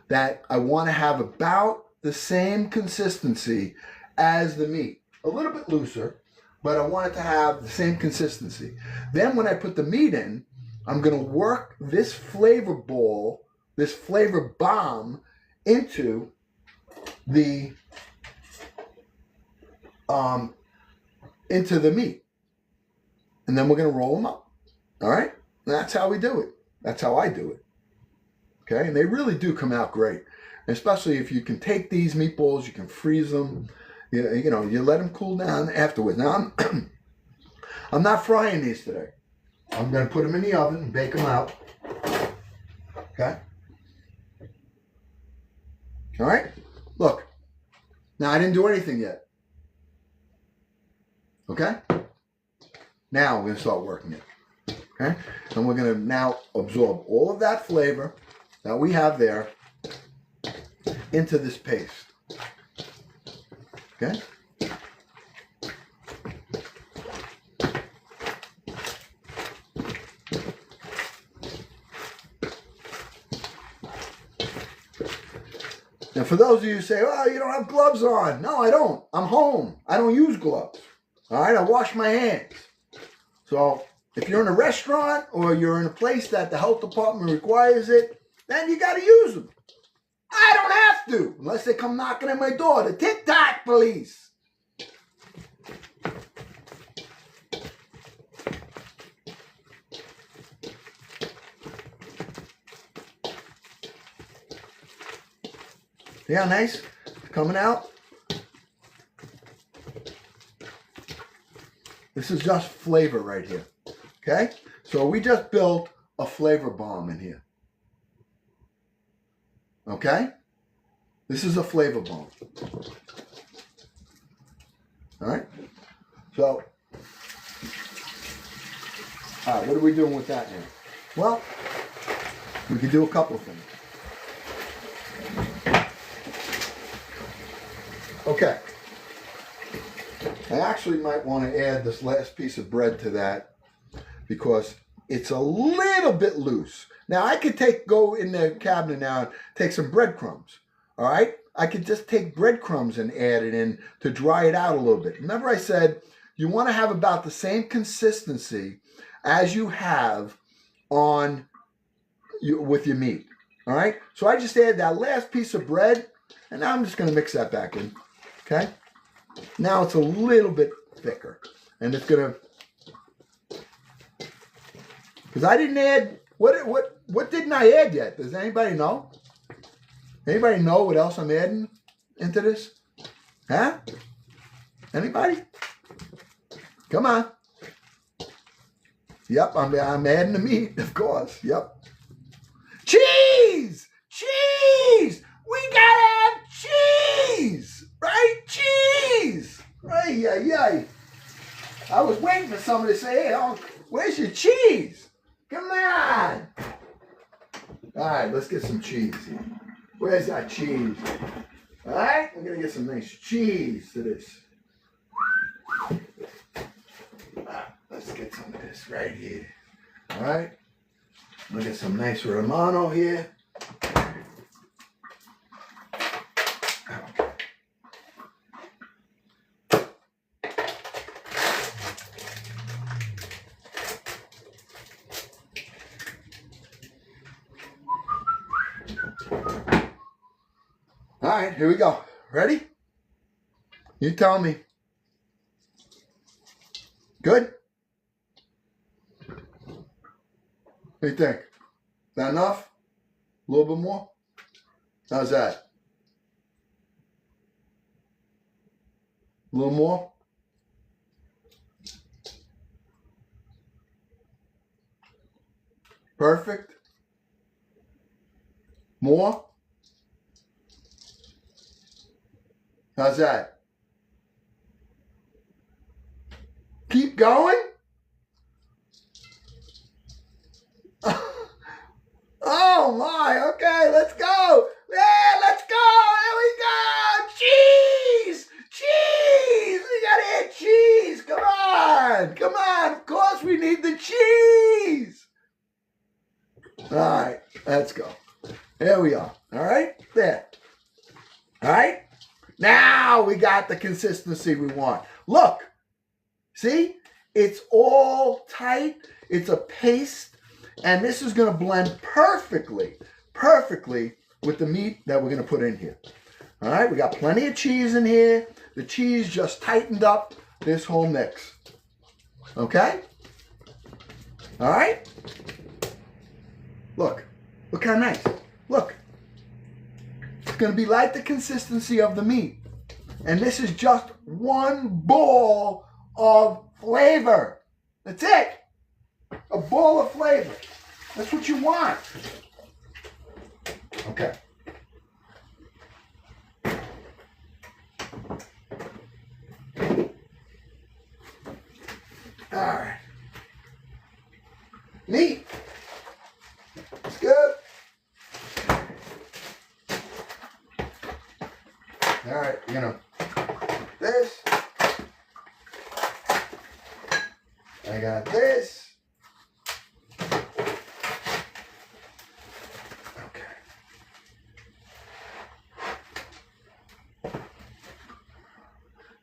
that I want to have about the same consistency as the meat. A little bit looser, but I want it to have the same consistency. Then when I put the meat in, I'm going to work this flavor ball, this flavor bomb into the meat. And then we're going to roll them up. All right? And that's how we do it. That's how I do it. Okay? And they really do come out great. Especially if you can take these meatballs, you can freeze them. You know, you let them cool down afterwards. Now, I'm not frying these today. I'm going to put them in the oven and bake them out. Okay? All right? Look. Now, I didn't do anything yet. Okay? Now, we're going to start working it. Okay? And we're going to now absorb all of that flavor that we have there into this paste. Okay? Now, for those of you who say, "Oh, you don't have gloves on." No, I don't. I'm home. I don't use gloves. All right? I wash my hands. So, if you're in a restaurant or you're in a place that the health department requires it, then you got to use them. I don't have to, unless they come knocking at my door. The Tic-Tac police. Yeah, nice. Coming out. This is just flavor right here. Okay? So we just built a flavor bomb in here. Okay? This is a flavor bomb. All right? So, all right, what are we doing with that now? Well, we could do a couple of things. Okay. I actually might want to add this last piece of bread to that because it's a little bit loose. Now, I could go in the cabinet now and take some breadcrumbs, all right? I could just take breadcrumbs and add it in to dry it out a little bit. Remember I said you want to have about the same consistency as you have with your meat, all right? So I just added that last piece of bread, and now I'm just going to mix that back in, okay? Now it's a little bit thicker, and it's going to, because I didn't add, what didn't I add yet? Does anybody know? Anybody know what else I'm adding into this? Huh? Anybody? Come on. Yep, I'm adding the meat, of course. Yep. Cheese! Cheese! We gotta have cheese! Right? Cheese! Right, yeah. I was waiting for somebody to say, "Hey, where's your cheese? Come on!" All right, let's get some cheese here. Where's that cheese? All right, we're going to get some nice cheese to this. Let's get some of this right here. All right, we'll get some nice Romano here. All right, here we go. Ready? You tell me. Good? What do you think? That enough? A little bit more? How's that? A little more? Perfect? More? How's that? Keep going? Oh my, okay, let's go. Yeah, let's go. There we go. Cheese! Cheese! We gotta add cheese. Come on. Come on. Of course we need the cheese. All right, let's go. There we are. All right, there. All right. Now we got the consistency we want. Look, See? It's all tight. It's a paste. And this is going to blend perfectly with the meat that we're going to put in here. All right, we got plenty of cheese in here. The cheese just tightened up this whole mix. Okay? All right? Look how nice. Look. It's going to be like the consistency of the meat. And this is just one ball of flavor. That's it. A ball of flavor. That's what you want. Okay. All right. Neat. It's good. All right, you know, this. I got this. Okay.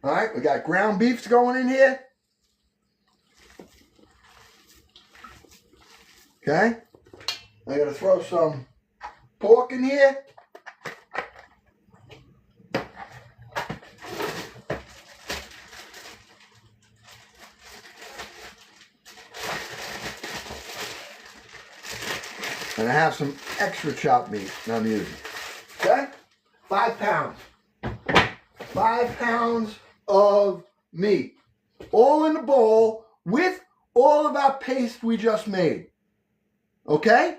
All right, we got ground beefs going in here. Okay. I gotta throw some pork in here. And I have some extra chopped meat that I'm using. Okay? 5 pounds. 5 pounds of meat. All in the bowl with all of our paste we just made. Okay?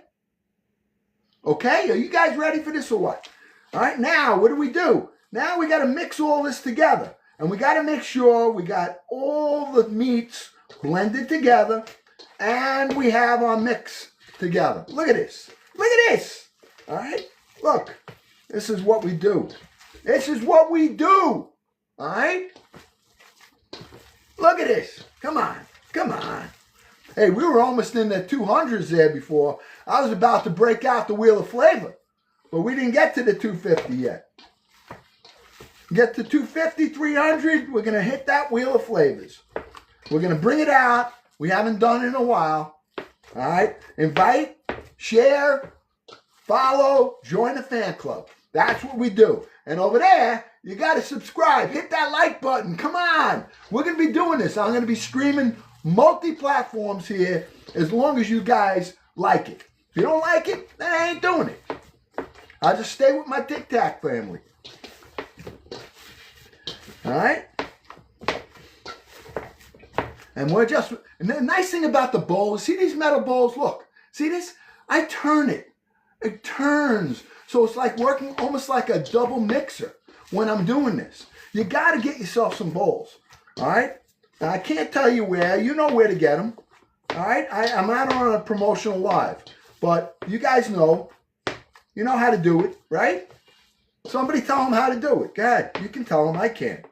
Okay? Are you guys ready for this or what? All right, now what do? Now we got to mix all this together. And we got to make sure we got all the meats blended together and we have our mix together. Look at this. Look at this. All right? Look. This is what we do. This is what we do. All right? Look at this. Come on. Come on. Hey, we were almost in the 200s there before. I was about to break out the wheel of flavor. But we didn't get to the 250 yet. Get to 250, 300, we're going to hit that wheel of flavors. We're going to bring it out. We haven't done it in a while. All right? Invite, share, follow, join the fan club. That's what we do. And over there, you got to subscribe. Hit that like button. Come on. We're going to be doing this. I'm going to be streaming multi-platforms here as long as you guys like it. If you don't like it, then I ain't doing it. I'll just stay with my Tic Tac family. All right? And the nice thing about the bowl is, see these metal bowls? Look, see this? I turn it. It turns. So it's like working almost like a double mixer when I'm doing this. You got to get yourself some bowls. All right? Now, I can't tell you where. You know where to get them. All right? I'm not on a promotional live. But you guys know. You know how to do it, right? Somebody tell them how to do it. Go ahead. You can tell them. I can't.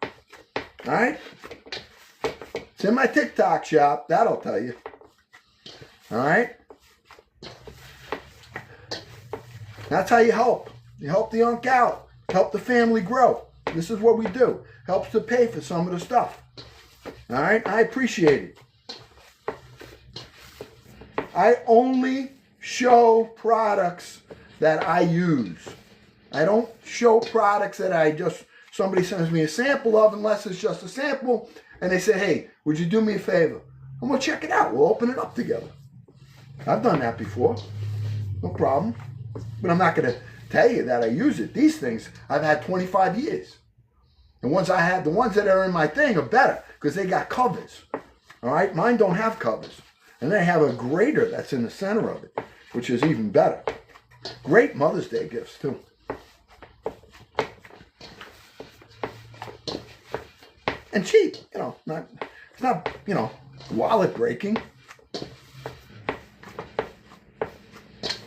All right? It's in my TikTok shop. That'll tell you. All right? That's how you help. You help the unk out. Help the family grow. This is what we do. Helps to pay for some of the stuff. All right? I appreciate it. I only show products that I use. I don't show products that somebody sends me a sample of unless it's just a sample and they say, hey, would you do me a favor? I'm going to check it out. We'll open it up together. I've done that before. No problem. But I'm not going to tell you that I use it. These things I've had 25 years. The ones that are in my thing are better because they got covers. All right? Mine don't have covers. And they have a grater that's in the center of it, which is even better. Great Mother's Day gifts, too. And cheap, it's not, wallet breaking.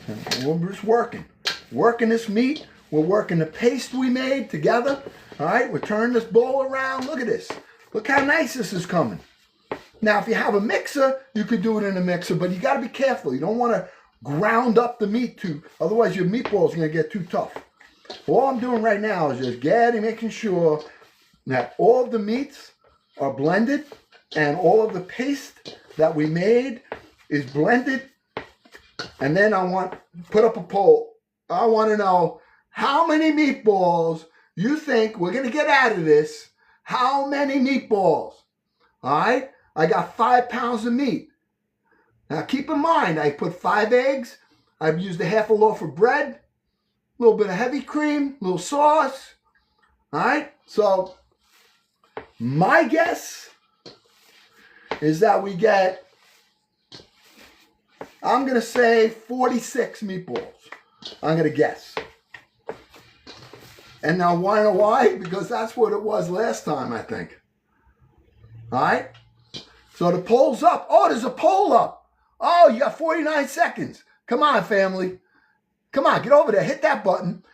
And we're just working this meat. We're working the paste we made together. All right, we're turning this bowl around. Look at this. Look how nice this is coming. Now, if you have a mixer, you could do it in a mixer, but you got to be careful. You don't want to ground up the meat otherwise your meatballs are going to get too tough. All I'm doing right now is just making sure that all of the meats are blended and all of the paste that we made is blended. And then I want to put up a poll. I want to know how many meatballs you think we're going to get out of this. How many meatballs? All right? I got 5 pounds of meat. Now keep in mind, I put 5 eggs. I've used a half a loaf of bread, a little bit of heavy cream, a little sauce. All right? So my guess is that we get, I'm going to say 46 meatballs. I'm going to guess. And now why know why? Because that's what it was last time, I think. All right? So the poll's up. Oh, there's a poll up. Oh, you got 49 seconds. Come on, family. Come on, get over there. Hit that button.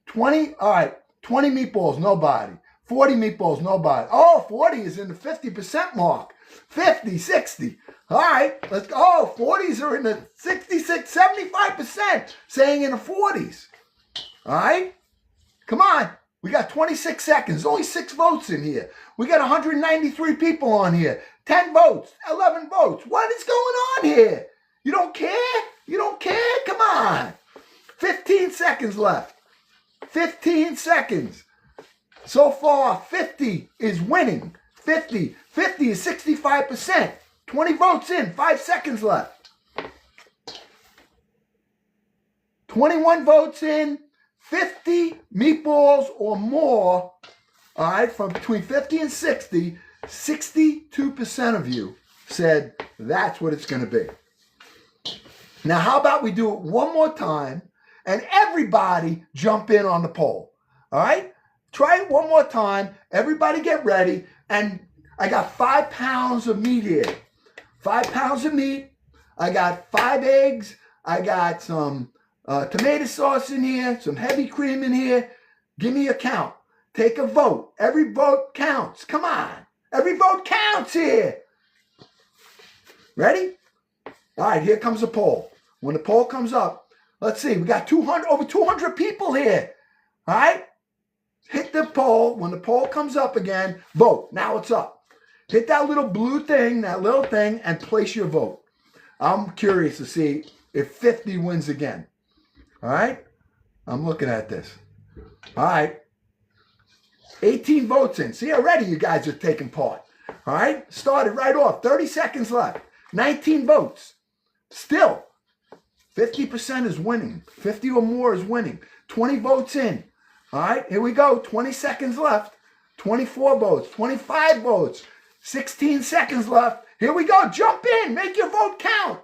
20, all right. 20 meatballs, nobody. 40 meatballs, nobody. Oh, 40 is in the 50% mark. 50, 60. All right, let's go. Oh, 40s are in the 66, 75%, saying in the 40s. All right, come on. We got 26 seconds. Only 6 votes in here. We got 193 people on here. 10 votes, 11 votes. What is going on here? You don't care? You don't care? Come on. 15 seconds left. 15 seconds. So far, 50 is winning. 50 is 65%. 20 votes in, 5 seconds left. 21 votes in, 50 meatballs or more. All right, from between 50 and 60, 62% of you said that's what it's going to be. Now, how about we do it one more time and everybody jump in on the poll? All right? Try it one more time. Everybody get ready. And I got 5 pounds of meat here. 5 pounds of meat. I got 5 eggs. I got some tomato sauce in here, some heavy cream in here. Give me a count. Take a vote. Every vote counts. Come on. Every vote counts here. Ready? All right, here comes the poll. When the poll comes up, let's see. We got over 200 people here. All right? Hit the poll. When the poll comes up again, vote. Now it's up. Hit that little blue thing, that little thing, and place your vote. I'm curious to see if 50 wins again. All right? I'm looking at this. All right. 18 votes in. See, already you guys are taking part. All right? Started right off. 30 seconds left. 19 votes. Still, 50% is winning. 50 or more is winning. 20 votes in. All right, here we go. 20 seconds left. 24 votes. 25 votes. 16 seconds left. Here we go. Jump in. Make your vote count.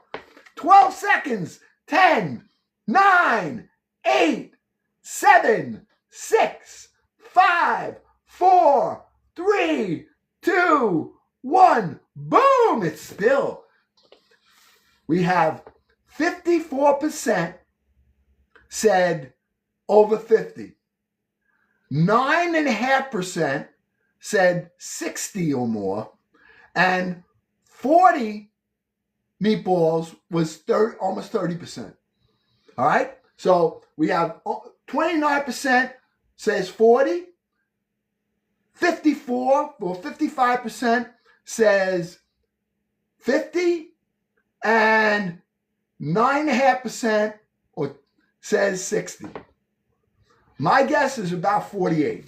12 seconds. 10, 9, 8, 7, 6, 5, 4, 3, 2, 1. Boom! It's still. We have 54% said over 50. 9.5% said 60 or more. And 40 meatballs was almost 30%. All right? So we have 29% says 40. 54 or 55% says 50. And 9.5% or says 60. My guess is about 48.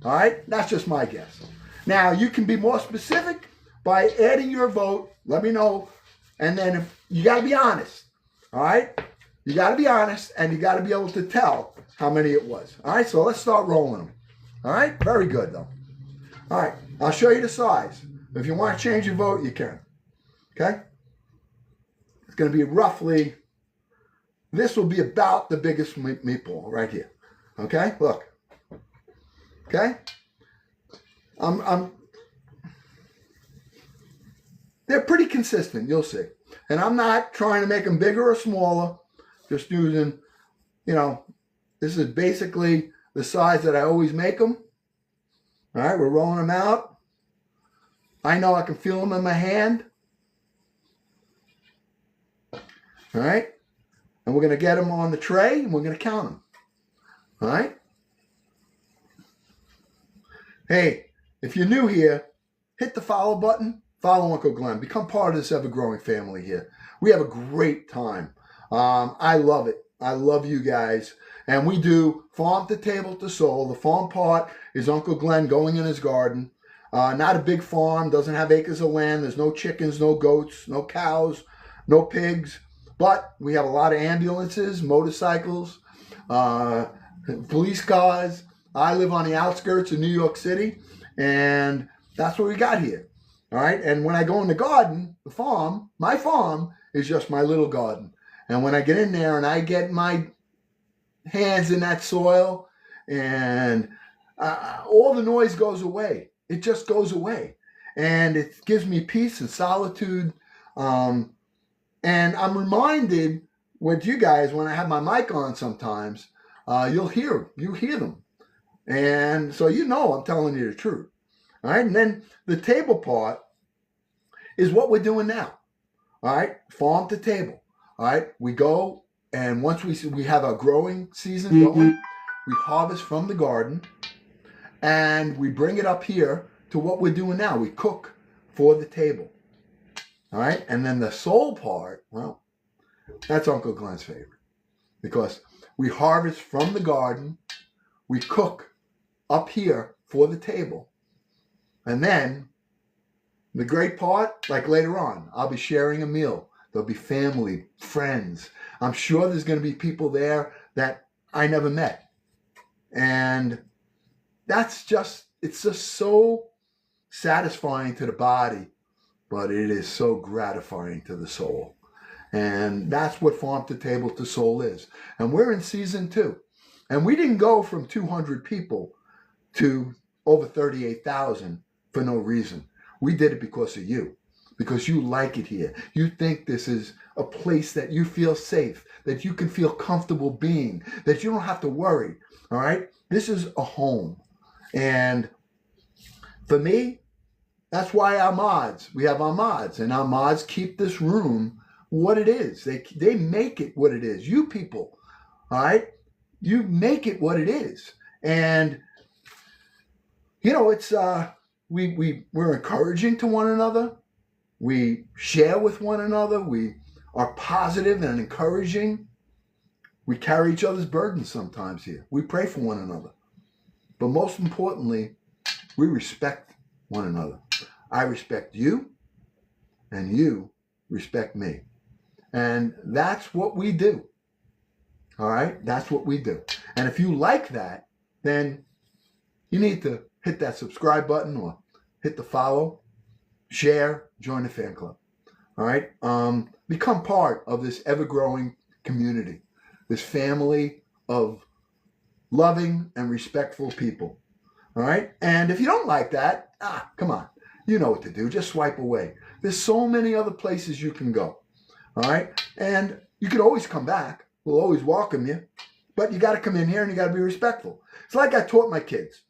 All right? That's just my guess. Now, you can be more specific by adding your vote. Let me know. And then if you got to be honest. All right? You got to be honest, and you got to be able to tell how many it was. All right? So let's start rolling them. All right? Very good, though. All right. I'll show you the size. If you want to change your vote, you can. Okay? It's going to be roughly, this will be about the biggest meatball right here. Okay, look. Okay, they're pretty consistent. You'll see, and I'm not trying to make them bigger or smaller. Just using, this is basically the size that I always make them. All right, we're rolling them out. I know I can feel them in my hand. All right, and we're going to get them on the tray, and we're going to count them. All right. Hey, if you're new here, hit the follow button follow Uncle Glenn. Become part of this ever-growing family here. We have a great time. I love it. I love you guys. And we do farm to table to soul. The farm part is Uncle Glenn going in his garden. Not a big farm, doesn't have acres of land. There's no chickens, no goats, no cows, no pigs. But we have a lot of ambulances, motorcycles, police cars. I live on the outskirts of New York City, and that's what we got here. All right. And when I go in the garden, the farm, my farm is just my little garden. And when I get in there and I get my hands in that soil, and all the noise goes away. It just goes away. And it gives me peace and solitude. And I'm reminded with you guys, when I have my mic on sometimes, you hear them. And so I'm telling you the truth. All right. And then the table part is what we're doing now. All right. Farm to table. All right. We go, and once we have a growing season going, we harvest from the garden and we bring it up here to what we're doing now. We cook for the table. All right. And then the soul part, well, that's Uncle Glenn's favorite, because we harvest from the garden, we cook up here for the table. And then the great part, like later on, I'll be sharing a meal. There'll be family, friends. I'm sure there's going to be people there that I never met. And it's just so satisfying to the body, but it is so gratifying to the soul. And that's what Farm to Table to Soul is. And we're in season 2. And we didn't go from 200 people to over 38,000 for no reason. We did it because of you, because you like it here. You think this is a place that you feel safe, that you can feel comfortable being, that you don't have to worry. All right? This is a home. And for me, that's why we have our mods, and our mods keep this room what it is. They make it what it is. You people, all right? You make it what it is. And it's we're encouraging to one another. We share with one another. We are positive and encouraging. We carry each other's burdens sometimes here. We pray for one another. But most importantly, we respect one another. I respect you, and you respect me. And that's what we do. All right? That's what we do. And if you like that, then you need to hit that subscribe button or hit the follow, share, join the fan club. All right? Become part of this ever-growing community, this family of loving and respectful people. All right? And if you don't like that, come on. You know what to do. Just swipe away. There's so many other places you can go. All right? And you can always come back. We'll always welcome you. But you got to come in here and you got to be respectful. It's like I taught my kids,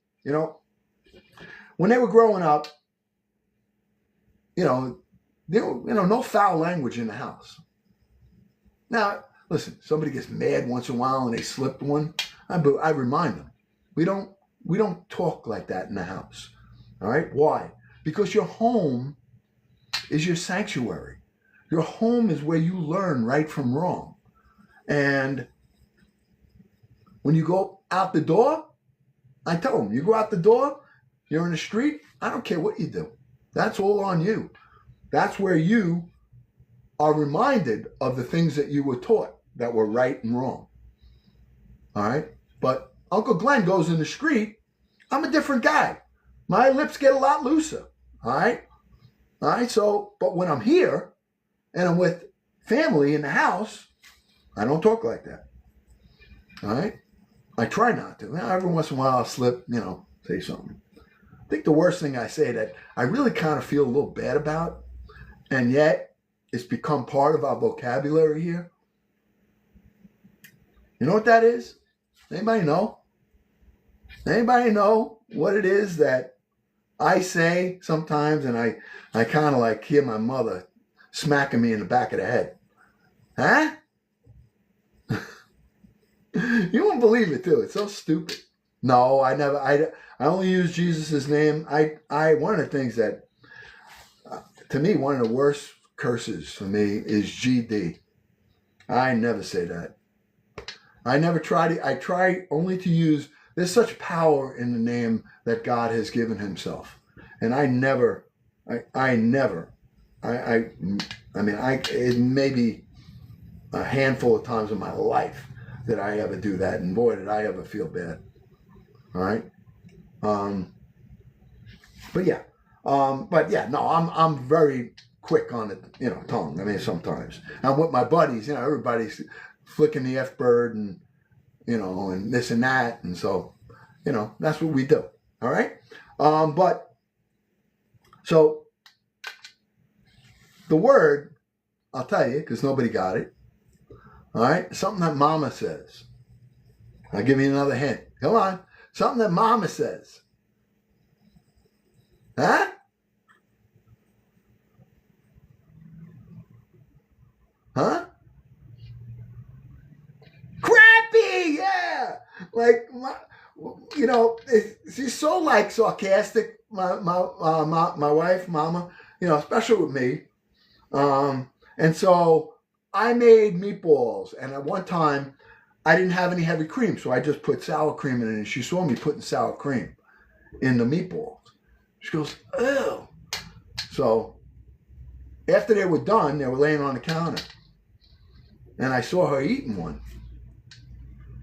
when they were growing up, there were, no foul language in the house. Now, listen, somebody gets mad once in a while and they slipped one. I remind them, we don't talk like that in the house. All right? Why? Because your home is your sanctuary. Your home is where you learn right from wrong. And when you go out the door, I tell them, you go out the door, you're in the street, I don't care what you do. That's all on you. That's where you are reminded of the things that you were taught that were right and wrong. All right? But Uncle Glenn goes in the street, I'm a different guy. My lips get a lot looser. All right? All right? So, but when I'm here and I'm with family in the house, I don't talk like that. All right? I try not to. Every once in a while I'll slip, say something. I think the worst thing I say that I really kind of feel a little bad about, and yet it's become part of our vocabulary here. You know what that is? Anybody know? Anybody know what it is that I say sometimes, and I kind of like hear my mother smacking me in the back of the head? Huh? You won't believe it too. It's so stupid. No, I only use Jesus' name. One of the things that to me, one of the worst curses for me is GD. I never say that. I never try to. I try only to use. There's such power in the name that God has given Himself, and I never. I never. I mean, it may be a handful of times in my life that I ever do that, and boy, did I ever feel bad. All right. But yeah. No, I'm very quick on the tongue. I mean, sometimes I'm with my buddies. Everybody's flicking the F bird and and this and that, and so that's what we do. All right. But so the word, I'll tell you, because nobody got it. All right, something that Mama says. I'll give you another hint. Come on, something that Mama says. Huh? Huh? Crappy, yeah. Like, she's so like sarcastic. My wife, Mama, especially with me. And so I made meatballs, and at one time I didn't have any heavy cream, so I just put sour cream in it. And she saw me putting sour cream in the meatballs. She goes, "Ew." So after they were done, they were laying on the counter, and I saw her eating one.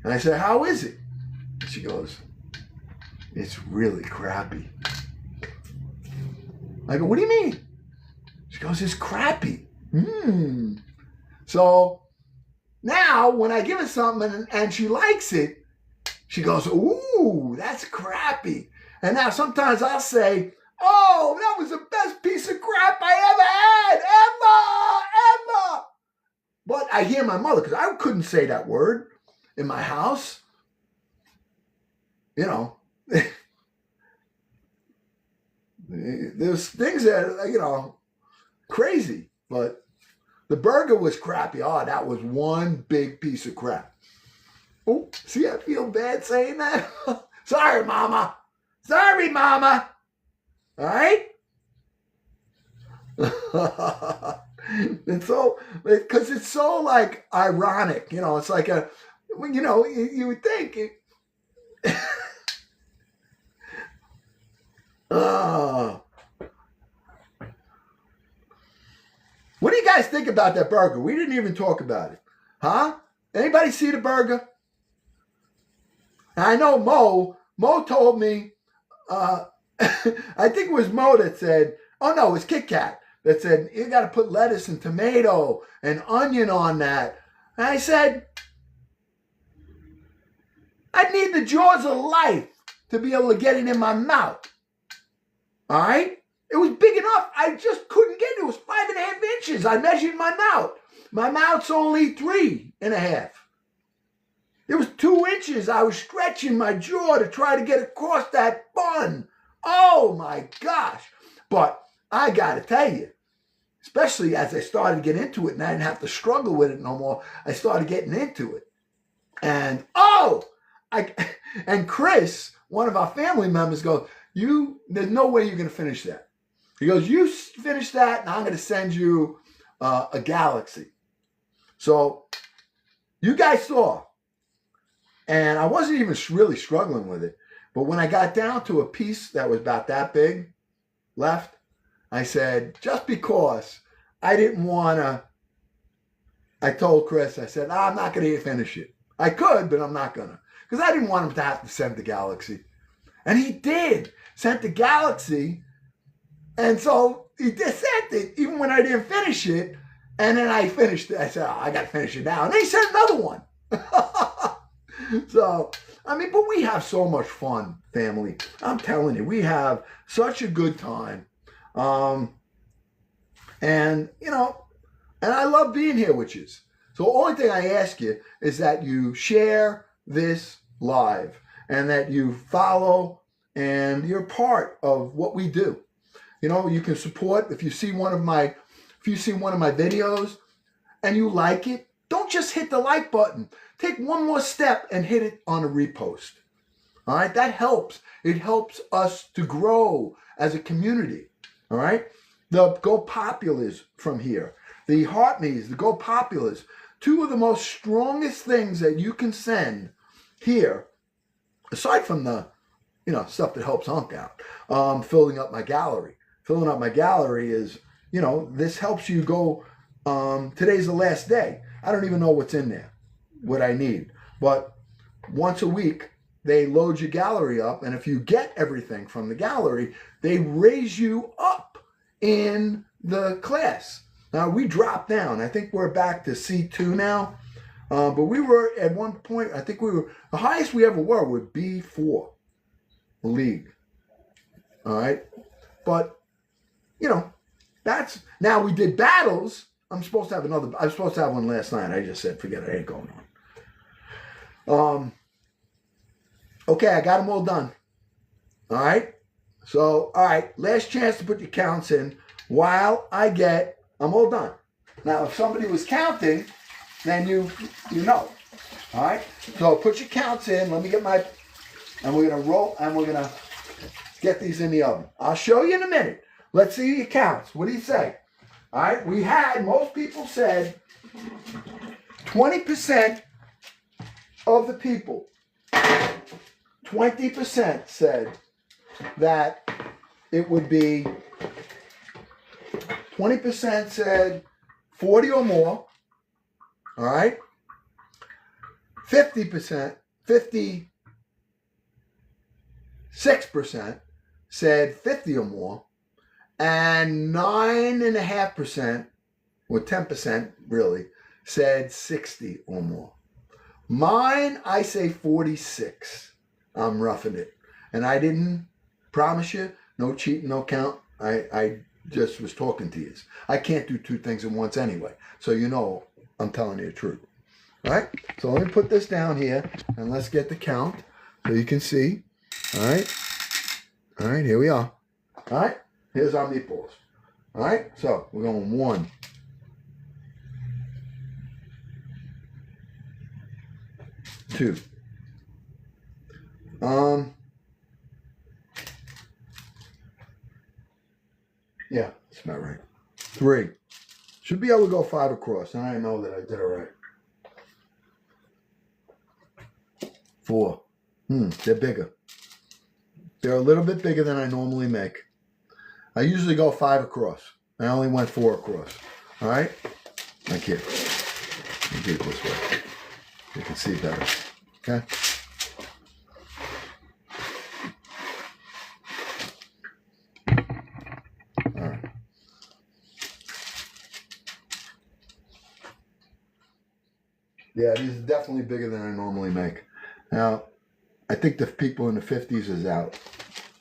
And I said, "How is it?" And she goes, "It's really crappy." I go, "What do you mean?" She goes, "It's crappy." So now when I give her something and she likes it, she goes, "Ooh, that's crappy." And now sometimes I'll say, "Oh, that was the best piece of crap I ever had, ever." But I hear my mother, because I couldn't say that word in my house. There's things that, crazy. But the burger was crappy. Oh, that was one big piece of crap. Oh, see, I feel bad saying that. Sorry, Mama. Sorry, Mama. All right? And so, because it's so like ironic, it's like you would think. What do you guys think about that burger? We didn't even talk about it. Huh? Anybody see the burger? I know Mo told me, I think it was Mo that said, oh no, it was Kit Kat that said, you got to put lettuce and tomato and onion on that. And I said, I need the jaws of life to be able to get it in my mouth. All right? It was big enough. I just couldn't get it. It was 5.5 inches. I measured my mouth. My mouth's only 3.5. It was 2 inches. I was stretching my jaw to try to get across that bun. Oh my gosh. But I got to tell you, especially as I started to get into it and I didn't have to struggle with it no more, I started getting into it. And and Chris, one of our family members, goes, there's no way you're going to finish that. He goes, you finish that and I'm going to send you a galaxy. So you guys saw. And I wasn't even really struggling with it. But when I got down to a piece that was about that big left, I said, just because I didn't want to, I told Chris, I said, I'm not going to finish it. I could, but I'm not going to. Because I didn't want him to have to send the galaxy. And he did. Sent the galaxy. And so he just sent it, even when I didn't finish it. And then I finished it. I said, I got to finish it now. And then he sent another one. So, but we have so much fun, family. I'm telling you, we have such a good time. And I love being here with you. So the only thing I ask you is that you share this live and that you follow and you're part of what we do. You can support if you see one of my videos and you like it, don't just hit the like button. Take one more step and hit it on a repost. All right, that helps. It helps us to grow as a community. All right, the Go Populars from here, the Heart Me's, the Go Populars, two of the most strongest things that you can send here, aside from the, stuff that helps Hunk out, filling up my gallery. Filling up my gallery is, this helps you go, today's the last day. I don't even know what's in there, what I need. But once a week, they load your gallery up, and if you get everything from the gallery, they raise you up in the class. Now, we dropped down. I think we're back to C2 now. But we were, at one point, I think the highest we ever were B4 league. All right? But, now we did battles. I'm supposed to have one last night. I just said, forget it, it ain't going on. Okay, I got them all done. All right? So, all right, last chance to put your counts in while I'm all done. Now, if somebody was counting, then you know. All right? So put your counts in. Let me get and we're going to roll, and we're going to get these in the oven. I'll show you in a minute. Let's see your counts. What do you say? All right? Most people said 20% of the people, 20% said that it would be, 20% said 40 or more. All right? 56% said 50 or more. And 9.5%, or 10% really, said 60 or more. Mine, I say 46. I'm roughing it. And I didn't promise you, no cheating, no count. I just was talking to you. I can't do two things at once anyway. So I'm telling you the truth. All right? So let me put this down here, and let's get the count so you can see. All right? All right, here we are. All right? Here's our meatballs. All right? So we're going 1, 2. Yeah, that's about right. 3. Should be able to go 5 across, and I know that I did it right. 4. They're bigger. They're a little bit bigger than I normally make. I usually go 5 across. I only went 4 across. All right? Like here. Let me do it this way. You can see better. Okay? All right. Yeah, these are definitely bigger than I normally make. Now, I think the people in the 50s is out.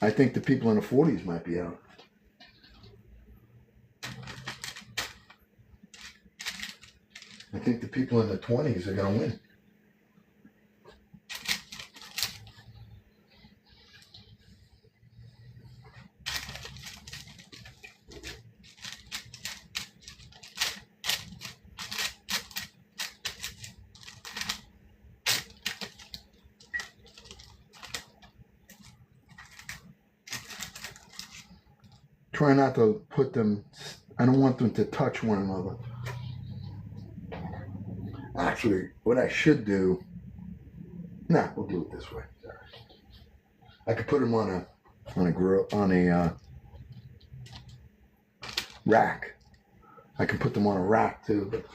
I think the people in the 40s might be out. I think the people in the 20s are going to win. Try not to put them, I don't want them to touch one another. Actually, what I should do, we'll do it this way. I could put them on a grill, on a rack. I can put them on a rack too, but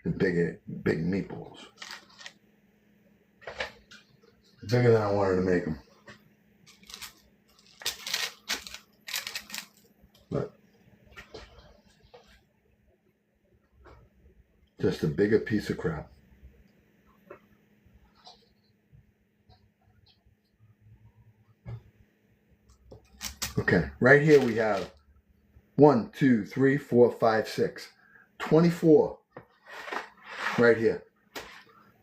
the big meatballs. Bigger than I wanted to make them. But just a bigger piece of crap. Okay, right here we have 1, 2, 3, 4, 5, 6. 24 right here.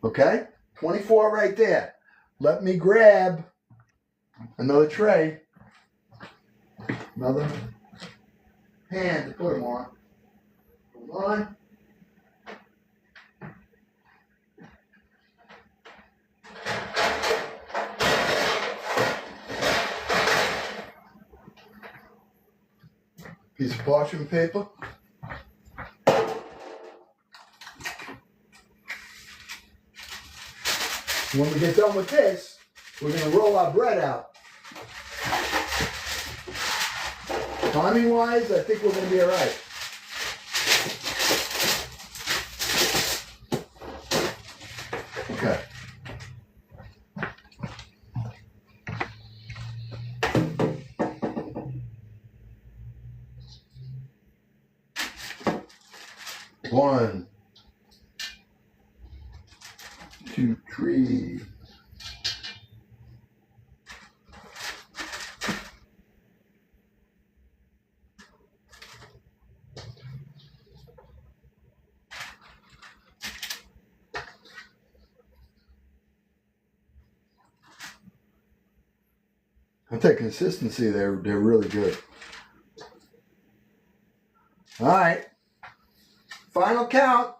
Okay? 24 right there. Let me grab another tray, another hand to put them on. Hold on. piece of parchment paper. When we get done with this, we're going to roll our bread out. Timing wise, I think we're going to be all right. Okay. One, two, three. I take consistency, they're really good. All right. Final count.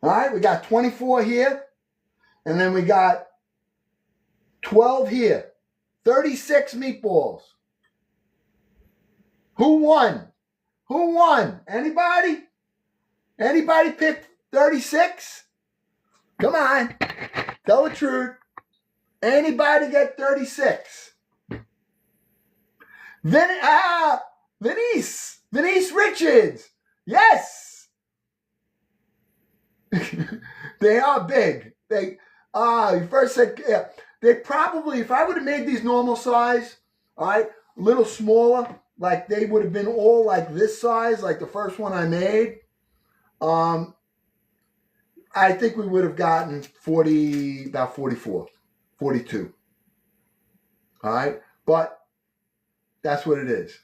All right, we got 24 here, and then we got 12 here. 36 meatballs. Who won? Who won? Anybody? Anybody picked 36? Come on. Tell the truth. Anybody get 36? Denise Richards. Yes. They are big. You first said, yeah, they probably, if I would have made these normal size, all right, a little smaller, like they would have been all like this size, like the first one I made, I think we would have gotten about 44, 42. All right, but that's what it is.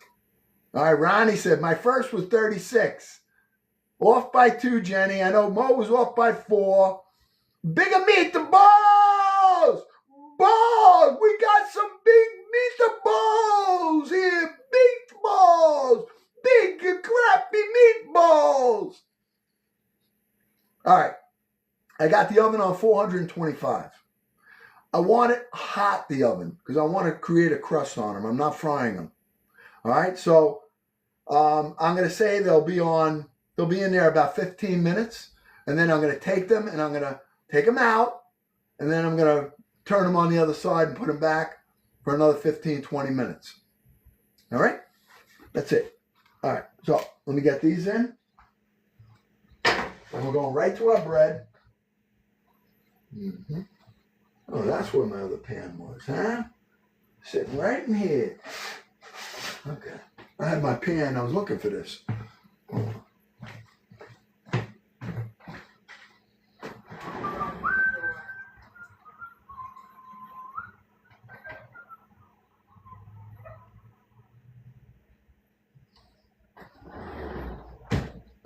All right, Ronnie said, my first was 36. Off by 2, Jenny. I know Mo was off by 4. Bigger meatballs! Balls! We got some big meatballs here. Meatballs! Big crappy meatballs! All right. I got the oven on 425. I want it hot, the oven, because I want to create a crust on them. I'm not frying them. All right. So I'm going to say they'll be in there about 15 minutes. And then I'm going to take them and I'm going to take them out. And then I'm going to turn them on the other side and put them back for another 15, 20 minutes. All right. That's it. All right. So let me get these in. And we're going right to our bread. Mm-hmm. Oh, that's where my other pan was, huh? Sitting right in here. Okay. I had my pan. I was looking for this.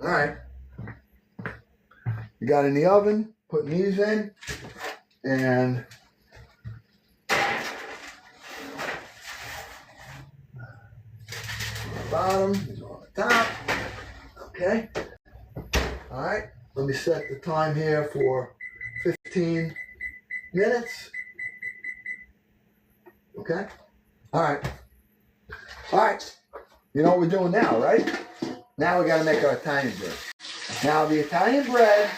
All right. You got in the oven, putting these in, and bottom is on the top. Okay. All right. Let me set the time here for 15 minutes. Okay. All right. All right. You know what we're doing now, right? Now we got to make our Italian bread. Now the Italian bread,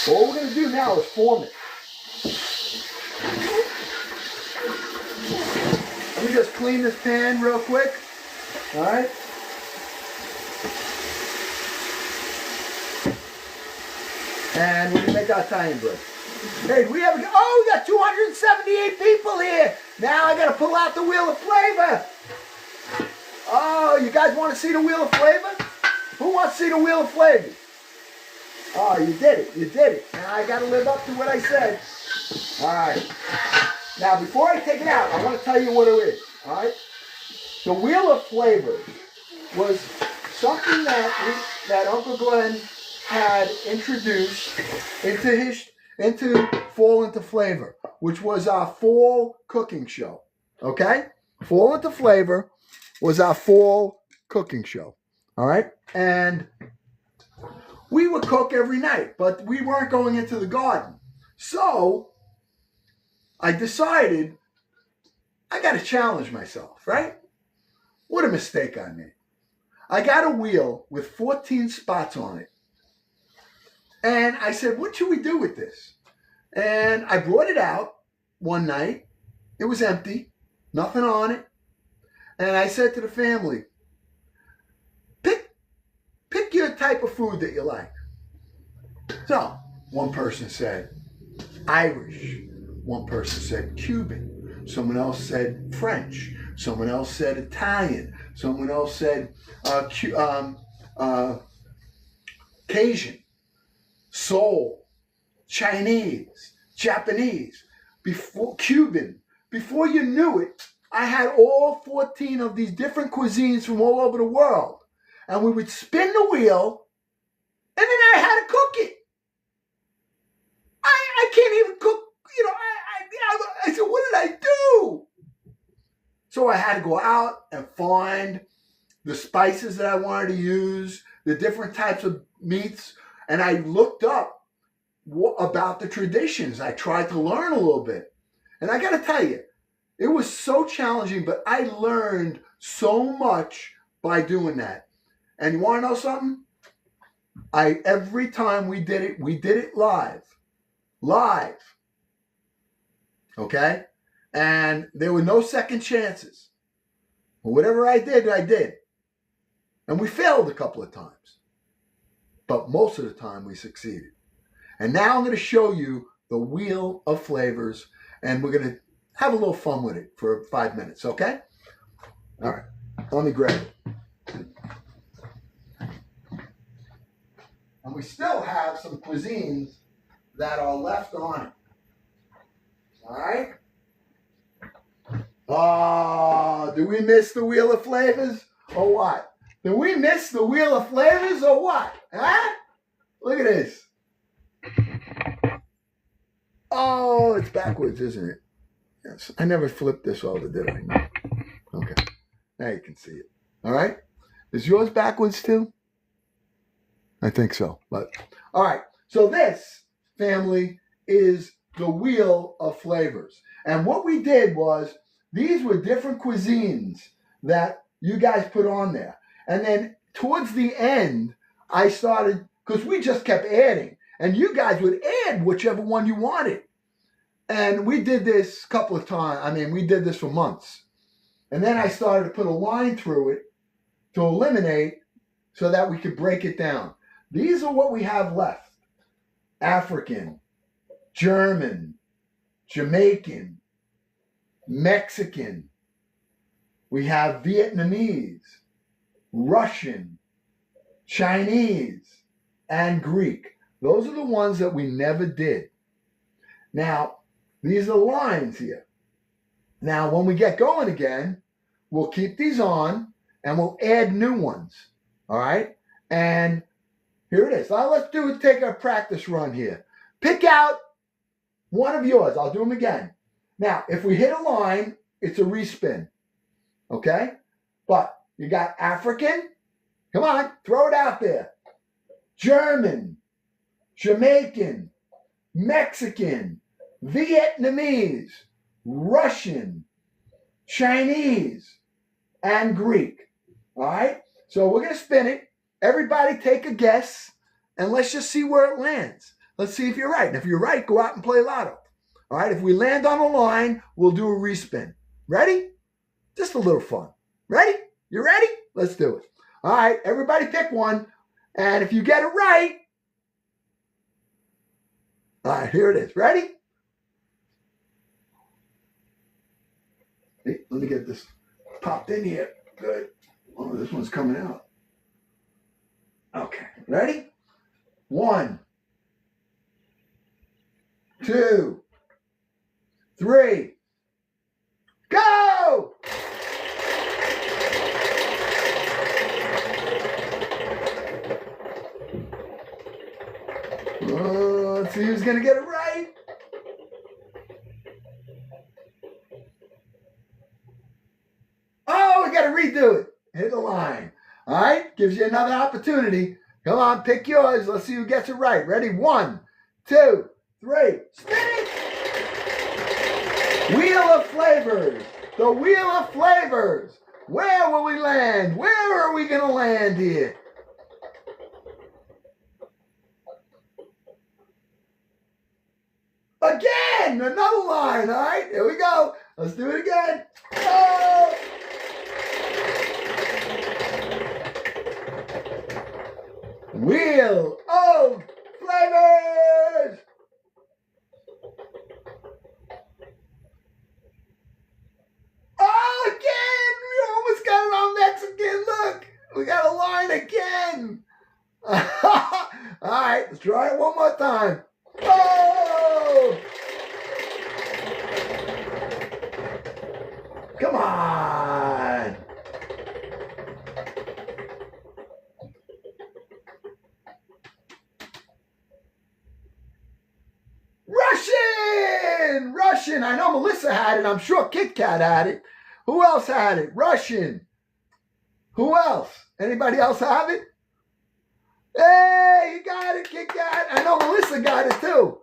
all we're going to do now is form it. Let me just clean this pan real quick. All right. And we're going to make our Italian bread. Hey, we got 278 people here. Now I got to pull out the Wheel of Flavor. Oh, you guys want to see the Wheel of Flavor? Who wants to see the Wheel of Flavor? Oh, you did it. You did it. Now I got to live up to what I said. All right. Now, before I take it out, I want to tell you what it is. All right. The Wheel of Flavor was something that Uncle Glenn had introduced into Fall into Flavor, which was our fall cooking show. Okay? Fall into Flavor was our fall cooking show. All right? And we would cook every night, but we weren't going into the garden. So I decided I got to challenge myself, right? What a mistake I made. I got a wheel with 14 spots on it. And I said, what should we do with this? And I brought it out one night. It was empty, nothing on it. And I said to the family, pick your type of food that you like. So one person said Irish. One person said Cuban. Someone else said French. Someone else said Italian. Someone else said Cajun, Seoul, Chinese, Japanese, Cuban. Before you knew it, I had all 14 of these different cuisines from all over the world. And we would spin the wheel, and then I had to cook it. I can't even cook, I said, what did I do? So I had to go out and find the spices that I wanted to use, the different types of meats, and I looked up about the traditions. I tried to learn a little bit. And I got to tell you, it was so challenging, but I learned so much by doing that. And you want to know something? Every time we did it live. Okay? And there were no second chances. Whatever I did, I did. And we failed a couple of times. But most of the time we succeeded. And now I'm going to show you the wheel of flavors, and we're going to have a little fun with it for 5 minutes, okay? All right, let me grab it. And we still have some cuisines that are left on it. All right? Oh, do we miss the wheel of flavors or what? Do we miss the wheel of flavors or what? Huh? Look at this. Oh, it's backwards, isn't it? Yes. I never flipped this over, did I? No. Okay. Now you can see it. All right? Is yours backwards too? I think so. But all right. So this, family, is the wheel of flavors. And what we did was, these were different cuisines that you guys put on there. And then towards the end, I started, because we just kept adding. And you guys would add whichever one you wanted. And we did this a couple of times. I mean, we did this for months. And then I started to put a line through it to eliminate so that we could break it down. These are what we have left. African, German, Jamaican, Mexican. We have Vietnamese, Russian, Chinese, and Greek. Those are the ones that we never did. Now, these are lines here. Now, when we get going again, we'll keep these on and we'll add new ones. All right? And here it is. Now, let's take a practice run here. Pick out one of yours. I'll do them again. Now, if we hit a line, it's a respin. Okay? But you got African. Come on, throw it out there. German, Jamaican, Mexican, Vietnamese, Russian, Chinese, and Greek. All right? So we're going to spin it. Everybody take a guess, and let's just see where it lands. Let's see if you're right. And if you're right, go out and play lotto. All right? If we land on a line, we'll do a respin. Ready? Just a little fun. Ready? You ready? Let's do it. All right, everybody pick one. And if you get it right, all right, here it is. Ready? Hey, let me get this popped in here. Good. Oh, this one's coming out. Okay, ready? 1, 2, 3, go! Let's see who's going to get it right. Oh, we got to redo it. Hit the line. All right, gives you another opportunity. Come on, pick yours. Let's see who gets it right. Ready? 1, 2, 3. Spin it. Wheel of flavors. The Wheel of Flavors. Where will we land? Where are we going to land here? Again, another line. All right, here we go. Let's do it again. Oh! Wheel of Flavors. Oh, again! We almost got it on Mexican. Look, we got a line again. All right, let's try it one more time. Oh! Come on! Russian! Russian! I know Melissa had it. I'm sure Kit Kat had it. Who else had it? Russian. Who else? Anybody else have it? Hey, you got it, Kit Kat. I know Melissa got it too.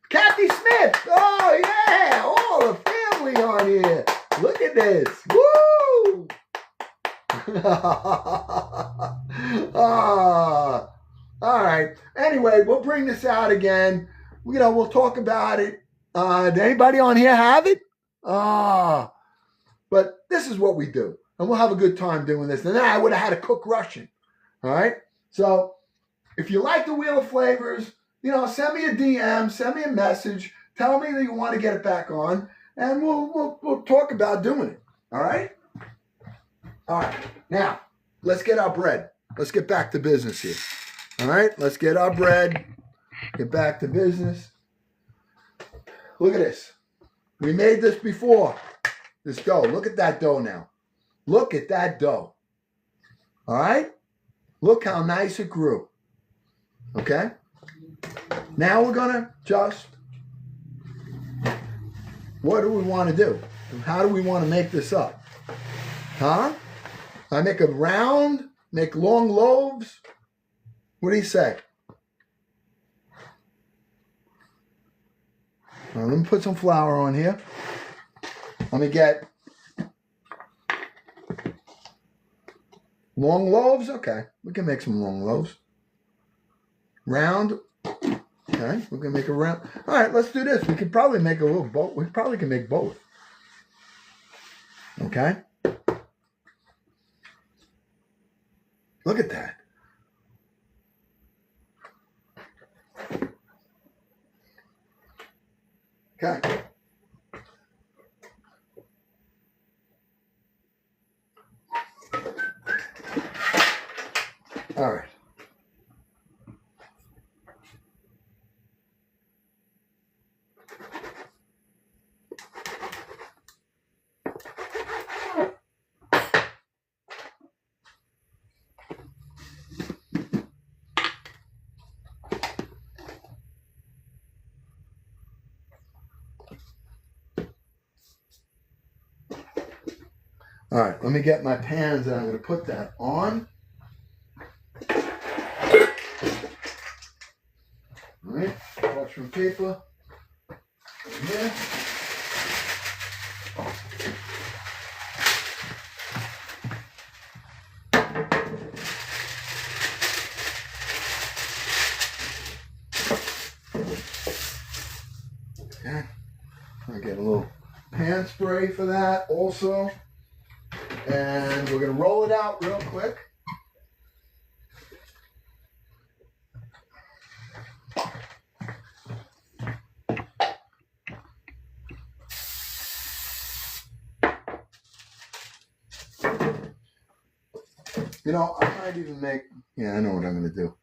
Kathy Smith. Oh, yeah. All the family on here. Look at this. Woo! Ah, all right. Anyway, we'll bring this out again. We'll talk about it. Did anybody on here have it? But this is what we do. And we'll have a good time doing this. And then I would have had to cook Russian. All right? So if you like the Wheel of Flavors, send me a DM, send me a message, tell me that you want to get it back on, and we'll talk about doing it. All right? All right. Now, let's get our bread. Let's get back to business here. All right? Let's get our bread. Get back to business. Look at this. We made this before. This dough. Look at that dough now. Look at that dough. All right? Look how nice it grew. Okay? Now we're going to just, what do we want to do? How do we want to make this up? Huh? I make a round, make long loaves. What do you say? Let me put some flour on here. Let me get long loaves. Okay, we can make some long loaves. Round. Okay, we can make a round. All right, let's do this. We could probably make a little boat. We probably can make both. Okay. Look at that. Okay. All right. All right, let me get my pans and I'm going to put that on. All right, parchment paper. Here. Okay, I get a little pan spray for that also. And we're going to roll it out real quick. I might even make, I know what I'm going to do.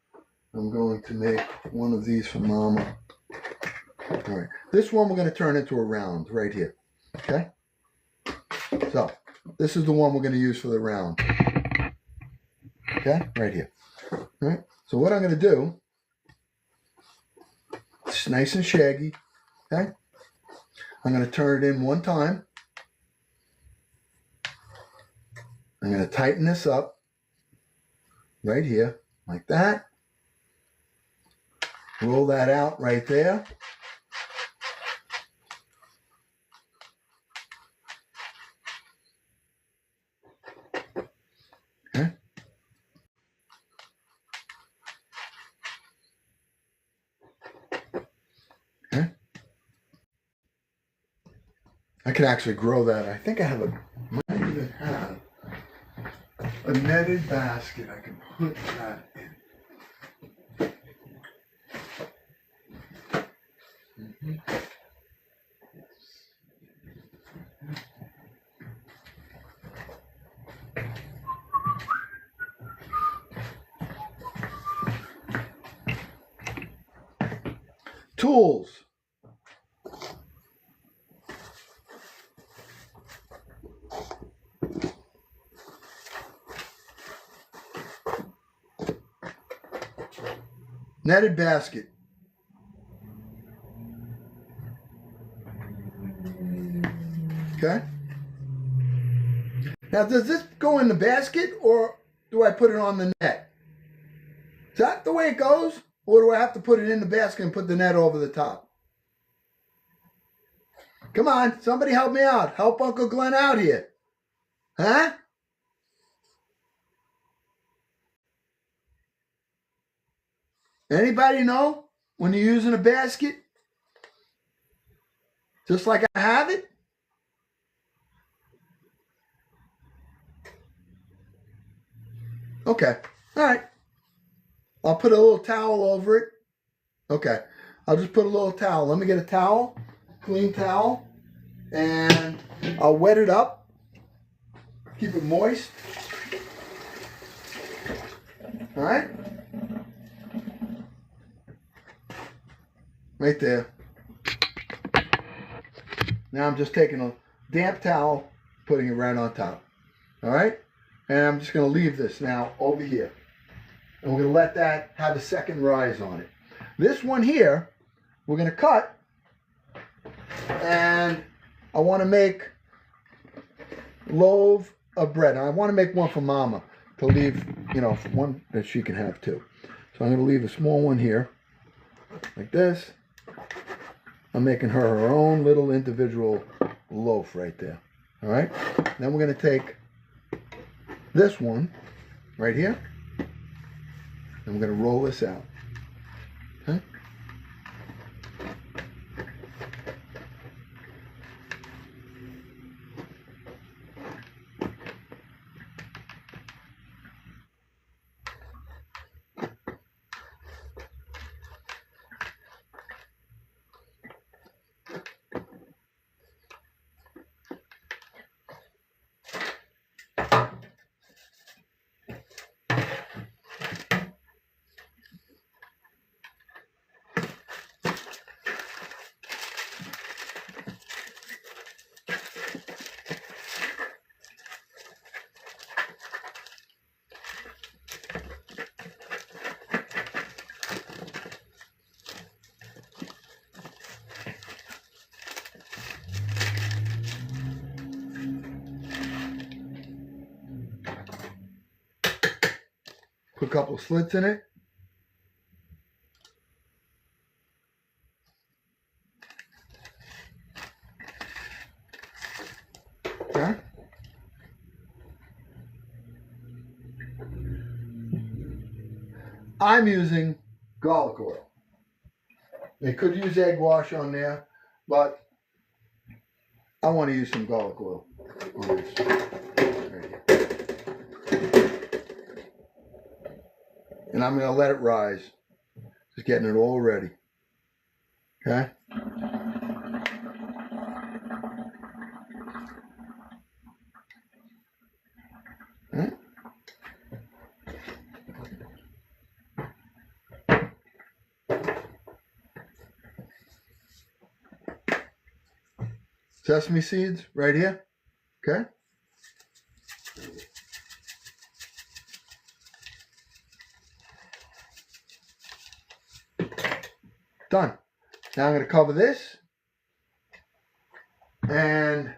I'm going to make one of these for Mama. All right. This one we're going to turn into a round right here. Okay? So, this is the one we're going to use for the round. Okay? Right here. All right? So what I'm going to do, it's nice and shaggy. Okay? I'm going to turn it in one time. I'm going to tighten this up right here, like that. Roll that out right there. I can actually grow that. I think I have might even have a netted basket. I can put that in. Tools. Netted basket. Okay. Now, does this go in the basket or do I put it on the net? Is that the way it goes? Or do I have to put it in the basket and put the net over the top? Come on, somebody help me out. Help Uncle Glenn out here. Huh? Anybody know when you're using a basket? Just like I have it? Okay. All right. I'll put a little towel over it. Okay. I'll just put a little towel. Let me get a towel, clean towel, and I'll wet it up. Keep it moist. All right. Right there. Now I'm just taking a damp towel, putting it right on top. All right? And I'm just going to leave this now over here. And we're going to let that have a second rise on it. This one here, we're going to cut. And I want to make a loaf of bread. And I want to make one for Mama to leave, one that she can have too. So I'm going to leave a small one here, like this. I'm making her her own little individual loaf right there. All right? Then we're going to take this one right here, and we're going to roll this out. Okay? Put a couple of slits in it. Okay. I'm using garlic oil. They could use egg wash on there, but I want to use some garlic oil on this. Right here. And I'm going to let it rise. Just getting it all ready. Okay? All right. Sesame seeds right here. Okay? Done. Now I'm going to cover this. And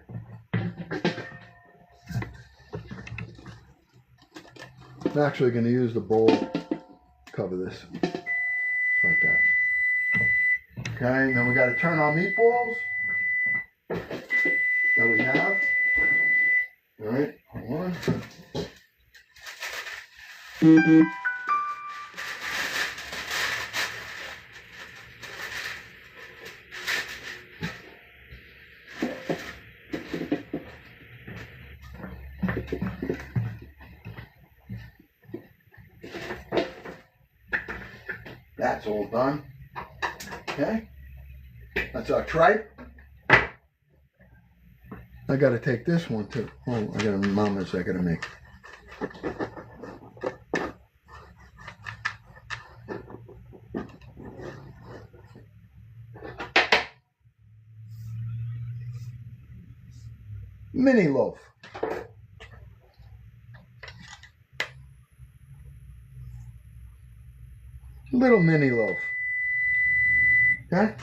I'm actually going to use the bowl to cover this. Like that. Okay, and then we got to turn our meatballs that we have. All right, hold on. That's all done. Okay. That's our tripe. I gotta take this one too. Oh, I got a mamas I gotta make. Mini loaf. Little mini loaf. Okay?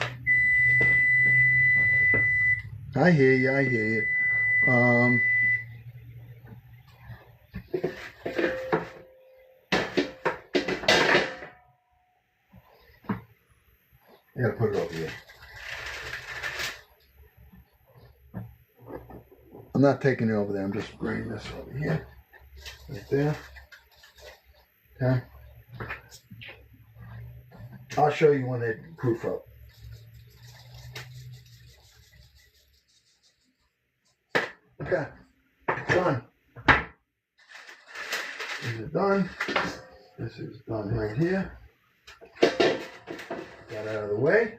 I hear you, I hear you. I gotta put it over here. I'm not taking it over there, I'm just bringing this over here. Right there. Okay. I'll show you when they proof up. Okay. Done. This is done. This is done right here. Got out of the way.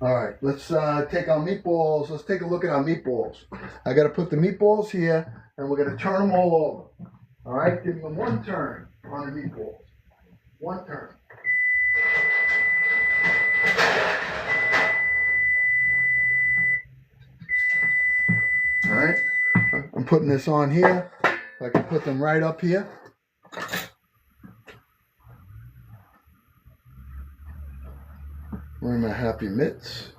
All right, let's take our meatballs. Let's take a look at our meatballs. I got to put the meatballs here, and we're going to turn them all over. All right, give them one turn on the meatballs. One turn. All right, I'm putting this on here. I can put them right up here. Where are my happy mitts?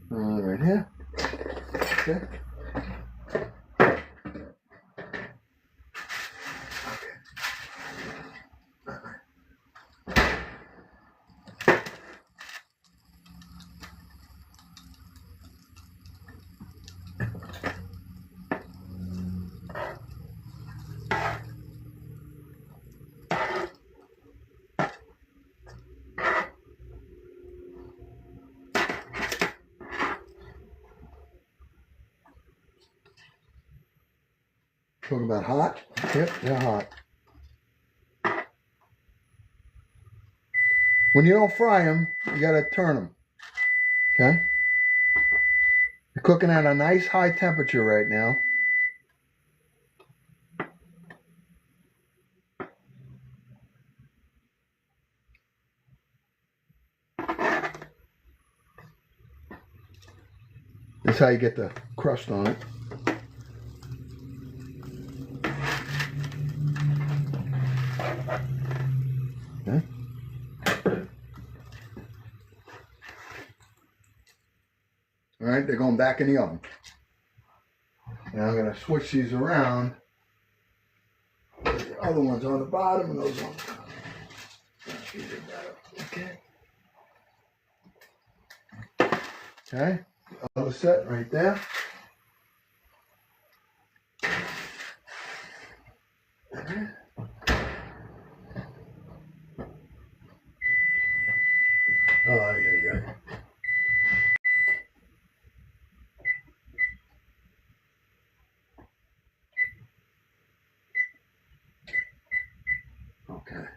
Right here. Okay. Talking about hot? Yep, they're hot. When you don't fry them, you gotta turn them. Okay? They're cooking at a nice high temperature right now. That's how you get the crust on it. Okay. All right, they're going back in the oven. Now I'm going to switch these around. Put the other ones on the bottom and those on the top. Okay. Okay. Other set right there. Okay. Oh, yeah. Okay.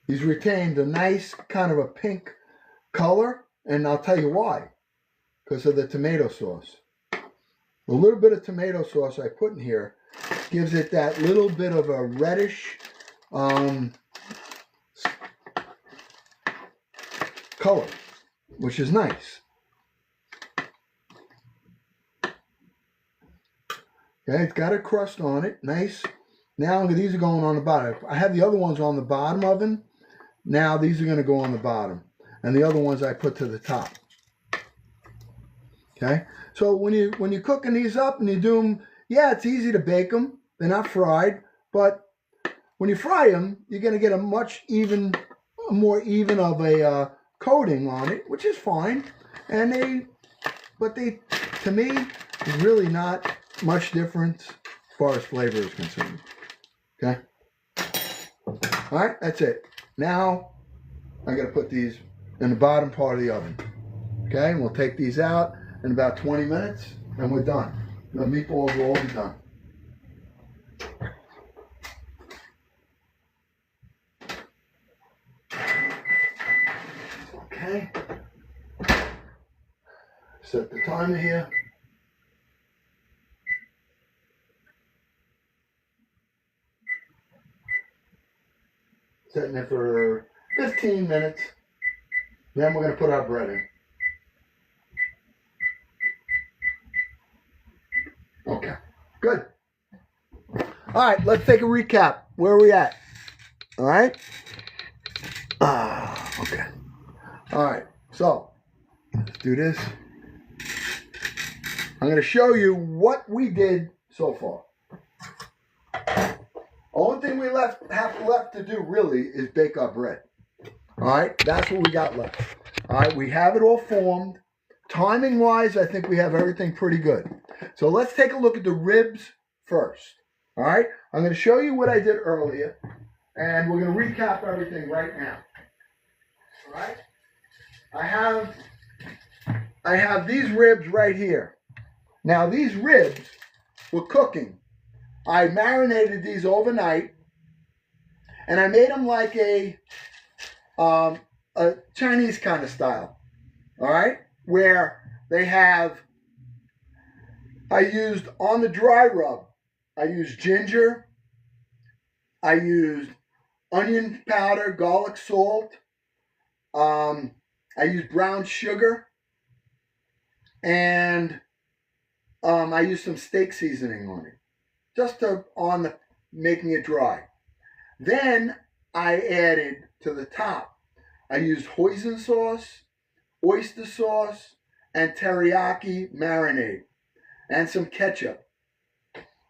He's retained a nice kind of a pink color, and I'll tell you why. Because of the tomato sauce. A little bit of tomato sauce I put in here gives it that little bit of a reddish color, which is nice. Okay, it's got a crust on it, nice. Now these are going on the bottom. I have the other ones on the bottom oven. Now these are going to go on the bottom, and the other ones I put to the top. Okay, so when you're cooking these up and you do them, yeah, it's easy to bake them. They're not fried, but when you fry them, you're going to get a more even of a coating on it, which is fine. And to me, is really not much difference as far as flavor is concerned. Okay. All right, that's it. Now I'm gonna put these in the bottom part of the oven. Okay, and we'll take these out in about 20 minutes and we're done. The meatballs will all be done. Okay. Set the timer here. Setting it for 15 minutes. Then we're going to put our bread in. Okay, good. All right, let's take a recap. Where are we at? All right. Okay. All right, so let's do this. I'm going to show you what we did so far. Only thing we have left to do really is bake our bread. All right, that's what we got left. All right, we have it all formed. Timing wise, I think we have everything pretty good. So let's take a look at the ribs first. All right, I'm going to show you what I did earlier, and we're going to recap everything right now. All right, I have these ribs right here. Now these ribs were cooking. I marinated these overnight, and I made them like a Chinese kind of style. All right, where they have. I used on the dry rub. I used ginger. I used onion powder, garlic salt. I used brown sugar, and I used some steak seasoning on it, just making it dry. Then I added to the top. I used hoisin sauce, oyster sauce, and teriyaki marinade, and some ketchup.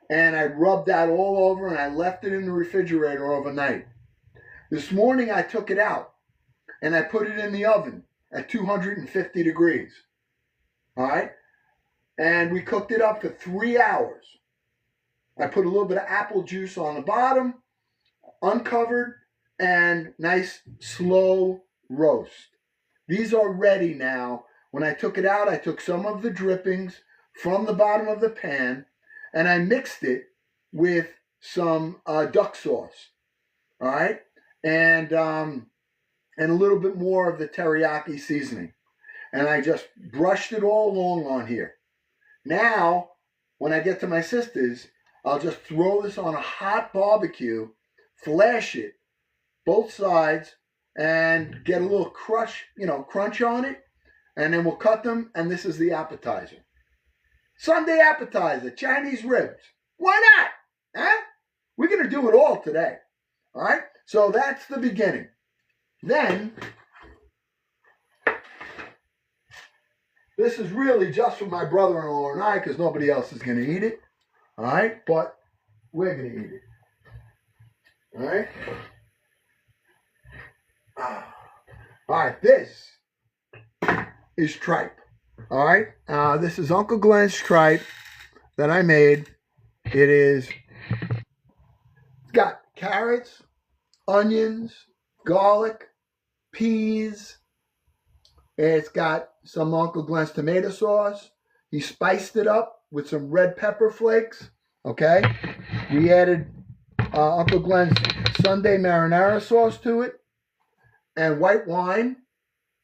And I rubbed that all over, and I left it in the refrigerator overnight. This morning I took it out, and I put it in the oven at 250 degrees. All right? And we cooked it up for 3 hours. I put a little bit of apple juice on the bottom, uncovered, and nice slow roast. These are ready now. When I took it out, I took some of the drippings from the bottom of the pan, and I mixed it with some duck sauce. All right? And a little bit more of the teriyaki seasoning. And I just brushed it all along on here. Now, when I get to my sister's, I'll just throw this on a hot barbecue, flash it, both sides, and get a little crunch on it, and then we'll cut them, and this is the appetizer. Sunday appetizer, Chinese ribs. Why not? Huh? We're going to do it all today. All right? So that's the beginning. Then, this is really just for my brother-in-law and I, because nobody else is going to eat it. All right? But we're going to eat it. All right? All right, this is tripe. All right? This is Uncle Glenn's tripe that I made. It's got carrots, onions, garlic, peas. It's got some Uncle Glenn's tomato sauce. He spiced it up with some red pepper flakes. Okay? We added Uncle Glenn's Sunday marinara sauce to it and white wine.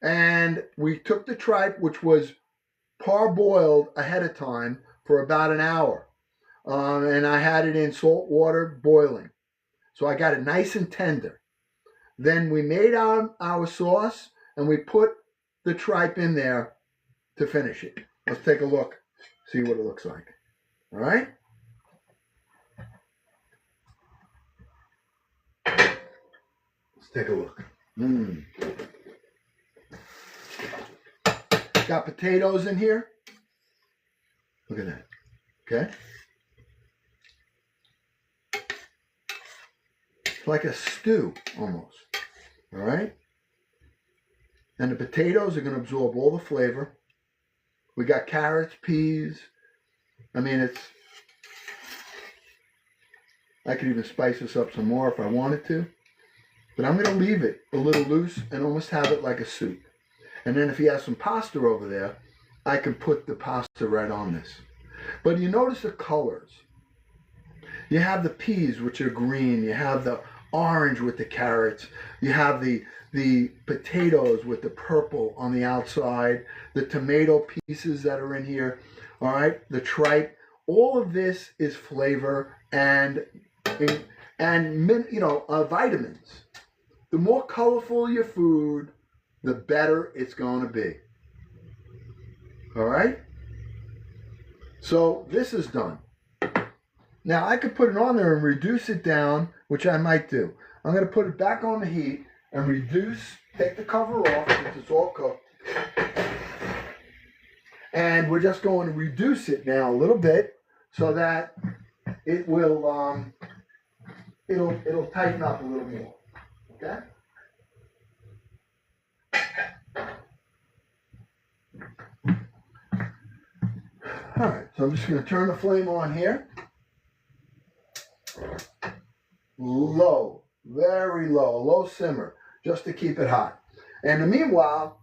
And we took the tripe, which was parboiled ahead of time for about an hour. And I had it in salt water boiling. So I got it nice and tender. Then we made our sauce, and we put the tripe in there to finish it. Let's take a look, see what it looks like. All right? Let's take a look. Got potatoes in here. Look at that. Okay? It's like a stew almost. All right? And the potatoes are going to absorb all the flavor. We got carrots, peas. I mean, I could even spice this up some more if I wanted to. But I'm going to leave it a little loose and almost have it like a soup. And then if you have some pasta over there, I can put the pasta right on this. But you notice the colors. You have the peas, which are green. You have the orange with the carrots. You have the potatoes with the purple on the outside. The tomato pieces that are in here. All right, the tripe. All of this is flavor and vitamins. The more colorful your food, the better it's going to be. All right? So this is done. Now I could put it on there and reduce it down, which I might do. I'm going to put it back on the heat and take the cover off since it's all cooked. And we're just going to reduce it now a little bit so that it will it'll tighten up a little more. Okay? All right, so I'm just going to turn the flame on here. Low, very low, low simmer, just to keep it hot. And meanwhile,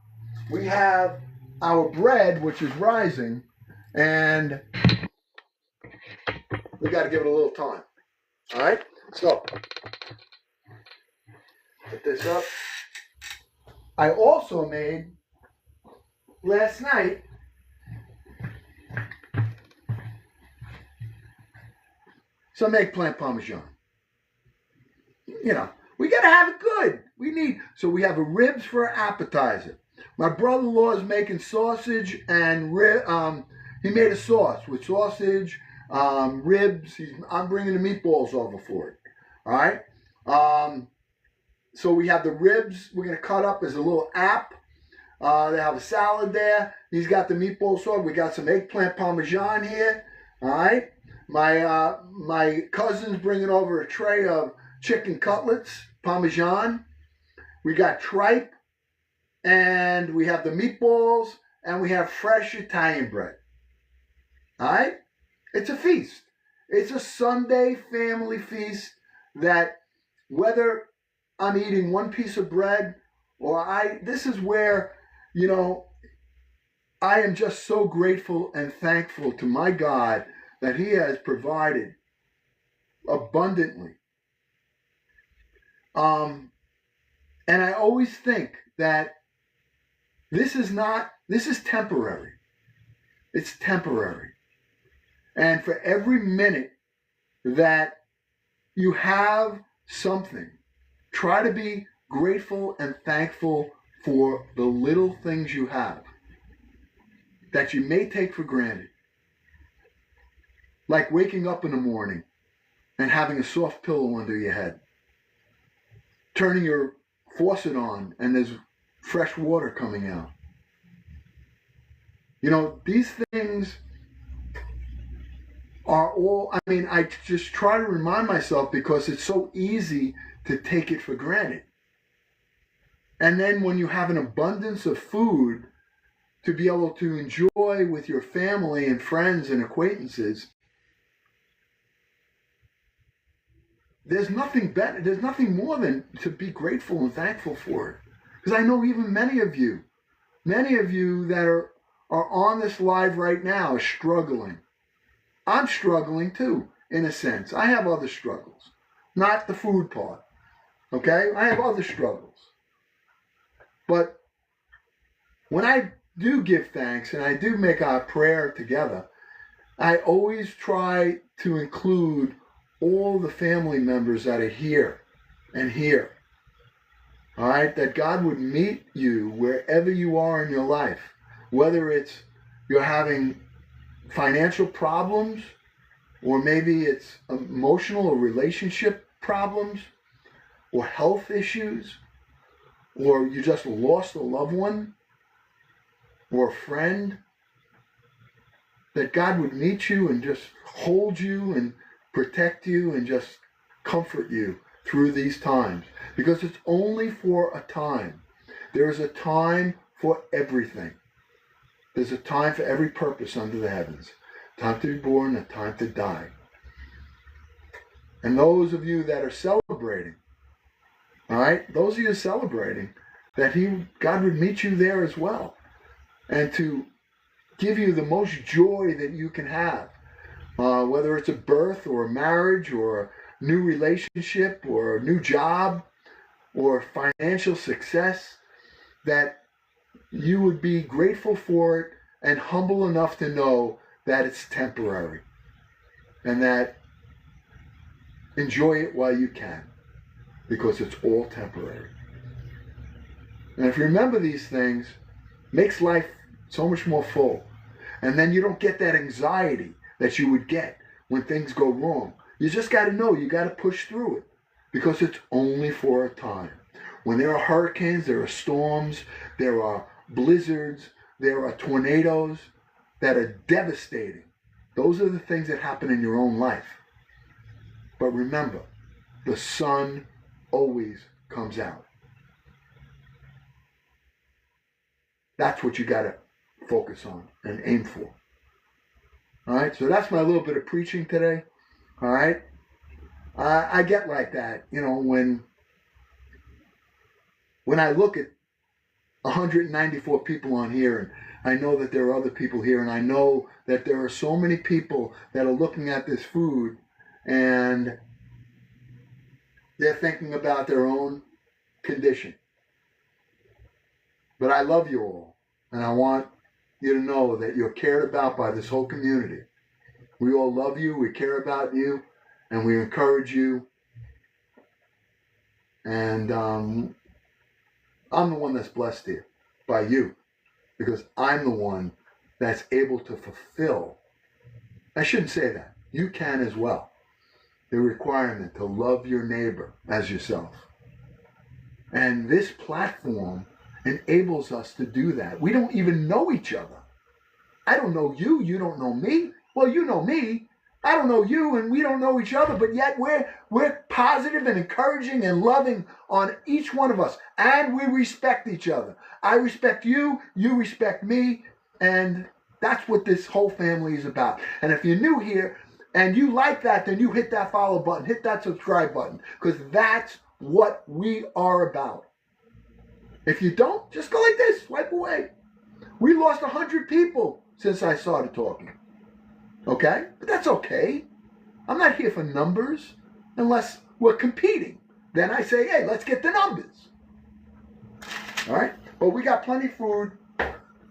we have our bread, which is rising, and we got to give it a little time. All right, so put this up. I also made last night some eggplant parmesan. You know, we got to have it good. So we have a ribs for an appetizer. My brother-in-law is making sausage and he made a sauce with sausage, ribs. I'm bringing the meatballs over for it. All right. So we have the ribs. We're going to cut up as a little app. They have a salad there. He's got the meatball sauce. We got some eggplant parmesan here. All right. My cousin's bringing over a tray of chicken cutlets, parmesan. We got tripe, and we have the meatballs, and we have fresh Italian bread. All right? It's a feast. It's a Sunday family feast that whether I'm eating one piece of bread or this is where, I am just so grateful and thankful to my God that He has provided abundantly. And I always think that this is temporary. It's temporary. And for every minute that you have something, try to be grateful and thankful for the little things you have that you may take for granted. Like waking up in the morning and having a soft pillow under your head. Turning your faucet on and there's fresh water coming out. These things are all, I just try to remind myself because it's so easy to take it for granted. And then when you have an abundance of food to be able to enjoy with your family and friends and acquaintances, there's nothing better, there's nothing more than to be grateful and thankful for it. Because I know even many of you that are on this live right now are struggling. I'm struggling too, in a sense. I have other struggles, not the food part. Okay? I have other struggles. But when I do give thanks and I do make our prayer together, I always try to include all the family members that are here and here. All right? That God would meet you wherever you are in your life. Whether it's you're having financial problems, or maybe it's emotional or relationship problems, or health issues, or you just lost a loved one, or a friend, that God would meet you and just hold you and protect you and just comfort you through these times. Because it's only for a time. There's a time for everything. There's a time for every purpose under the heavens. Time to be born, a time to die. And those of you that are celebrating, All right? Those of you celebrating that God would meet you there as well, and to give you the most joy that you can have, whether it's a birth or a marriage or a new relationship or a new job or financial success, that you would be grateful for it and humble enough to know that it's temporary, and that enjoy it while you can, because it's all temporary. And if you remember these things, makes life so much more full. And then you don't get that anxiety that you would get when things go wrong. You just got to know, you got to push through it, because it's only for a time. When there are hurricanes, there are storms, there are blizzards, there are tornadoes that are devastating. Those are the things that happen in your own life. But remember, the sun always comes out. That's what you got to focus on and aim for. All right, so that's my little bit of preaching today. All right, I get like that, when I look at 194 people on here, and I know that there are other people here, and I know that there are so many people that are looking at this food and they're thinking about their own condition. But I love you all, and I want you to know that you're cared about by this whole community. We all love you, we care about you, and we encourage you. And I'm the one that's blessed here by you, because I'm the one that's able to fulfill, I shouldn't say that, you can as well, the requirement to love your neighbor as yourself. And this platform enables us to do that. We don't even know each other. I don't know you, you don't know me. Well, you know me. I don't know you, and we don't know each other, but yet we're positive and encouraging and loving on each one of us, and we respect each other. I respect you, you respect me, and that's what this whole family is about. And if you're new here and you like that, then you hit that follow button, hit that subscribe button, because that's what we are about. If you don't, just go like this, swipe away. We lost 100 people since I started talking. Okay? But that's okay. I'm not here for numbers unless we're competing. Then I say, hey, let's get the numbers. All right? But we got plenty of food,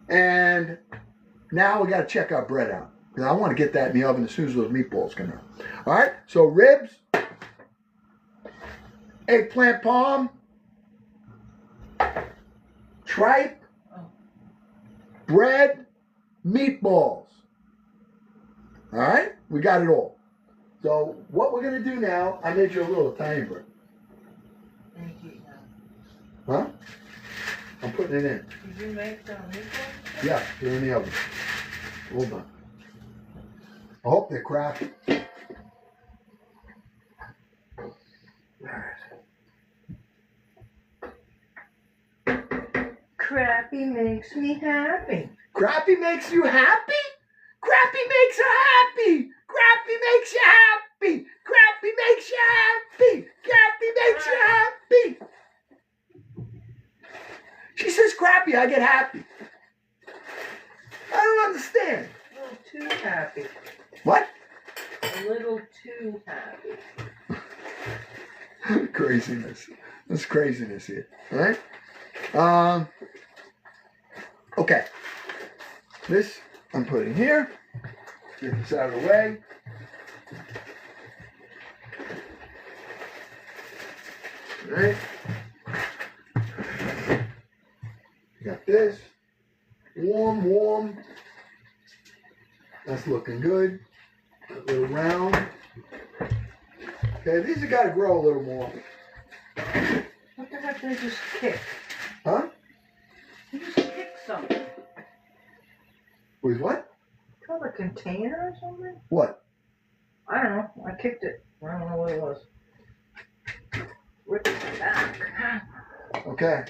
and now we got to check our bread out, because I want to get that in the oven as soon as those meatballs come out. All right? So ribs, eggplant parm, tripe, bread, meatballs. All right? We got it all. So what we're going to do now, I made you a little Italian bread. Thank you. Huh? I'm putting it in. Did you make some meatballs? Yeah, they're in the oven. Hold on. I hope they're crappy. Crappy makes me happy. Crappy makes you happy? Crappy makes her happy. Crappy makes you happy. Crappy makes you happy. Crappy makes you happy. She says crappy, I get happy. I don't understand. A little too happy. What? A little too happy. Craziness. There's craziness here. All right? Okay. This I'm putting here. Get this out of the way. All right. Got this. Warm. That's looking good. A little round. Okay, these have got to grow a little more. What the heck did I just kick? Huh? You just kicked something. With what? Called a container or something? What? I don't know. I kicked it. I don't know what it was. Ripped it back. Okay.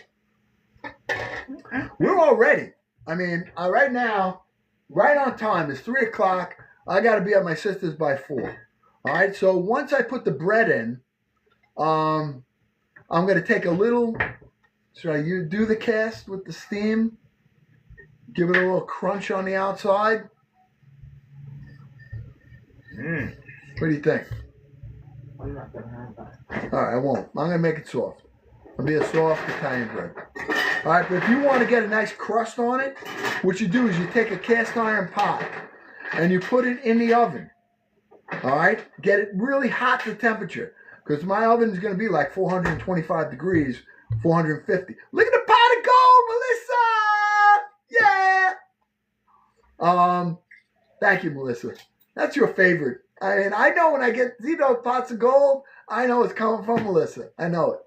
We're all ready. I mean, right now, right on time. It's 3 o'clock. I got to be at my sister's by 4. All right. So once I put the bread in, I'm going to take a little, should I do the cast with the steam? Give it a little crunch on the outside. What do you think? I'm not gonna have that. All right, I won't. I'm going to make it soft. It'll be a soft Italian bread. All right, but if you want to get a nice crust on it, what you do is you take a cast iron pot and you put it in the oven. All right, get it really hot to temperature because my oven is going to be like 425 degrees, 450. Look at the pot of gold, Melissa! Yeah. Thank you, Melissa. That's your favorite. I mean, I know when I see those pots of gold, I know it's coming from Melissa. I know it.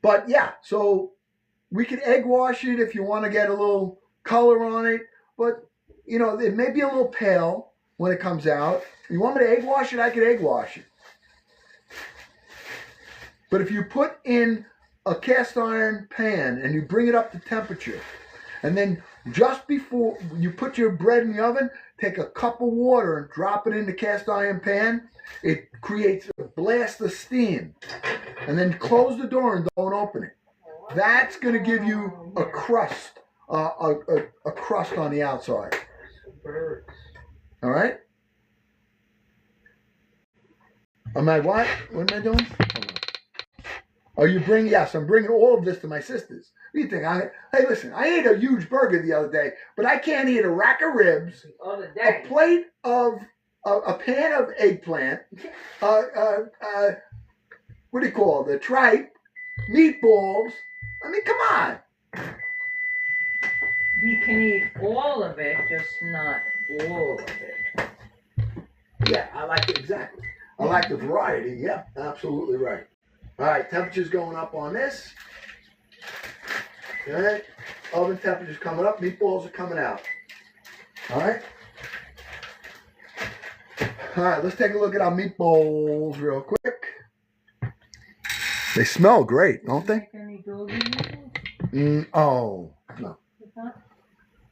But yeah, so we could egg wash it if you want to get a little color on it. But, you know, it may be a little pale when it comes out. You want me to egg wash it? I could egg wash it. But if you put in a cast iron pan and you bring it up to temperature, and then just before you put your bread in the oven, take a cup of water and drop it in the cast iron pan, it creates a blast of steam. And then close the door and don't open it. That's going to give you a crust, a crust on the outside. All right? Am I what? What am I doing? Oh, yes, I'm bringing all of this to my sisters. What do you think? Hey, listen, I ate a huge burger the other day, but I can't eat a rack of ribs, a plate of, a pan of eggplant, what do you call it? The tripe, meatballs. I mean, come on. He can eat all of it, just not all of it. Yeah, I like it exactly. I like the variety. Yeah, absolutely right. All right, temperature's going up on this. Okay, oven temperature's coming up. Meatballs are coming out. All right. All right, let's take a look at our meatballs real quick. They smell great, don't they? Oh, no.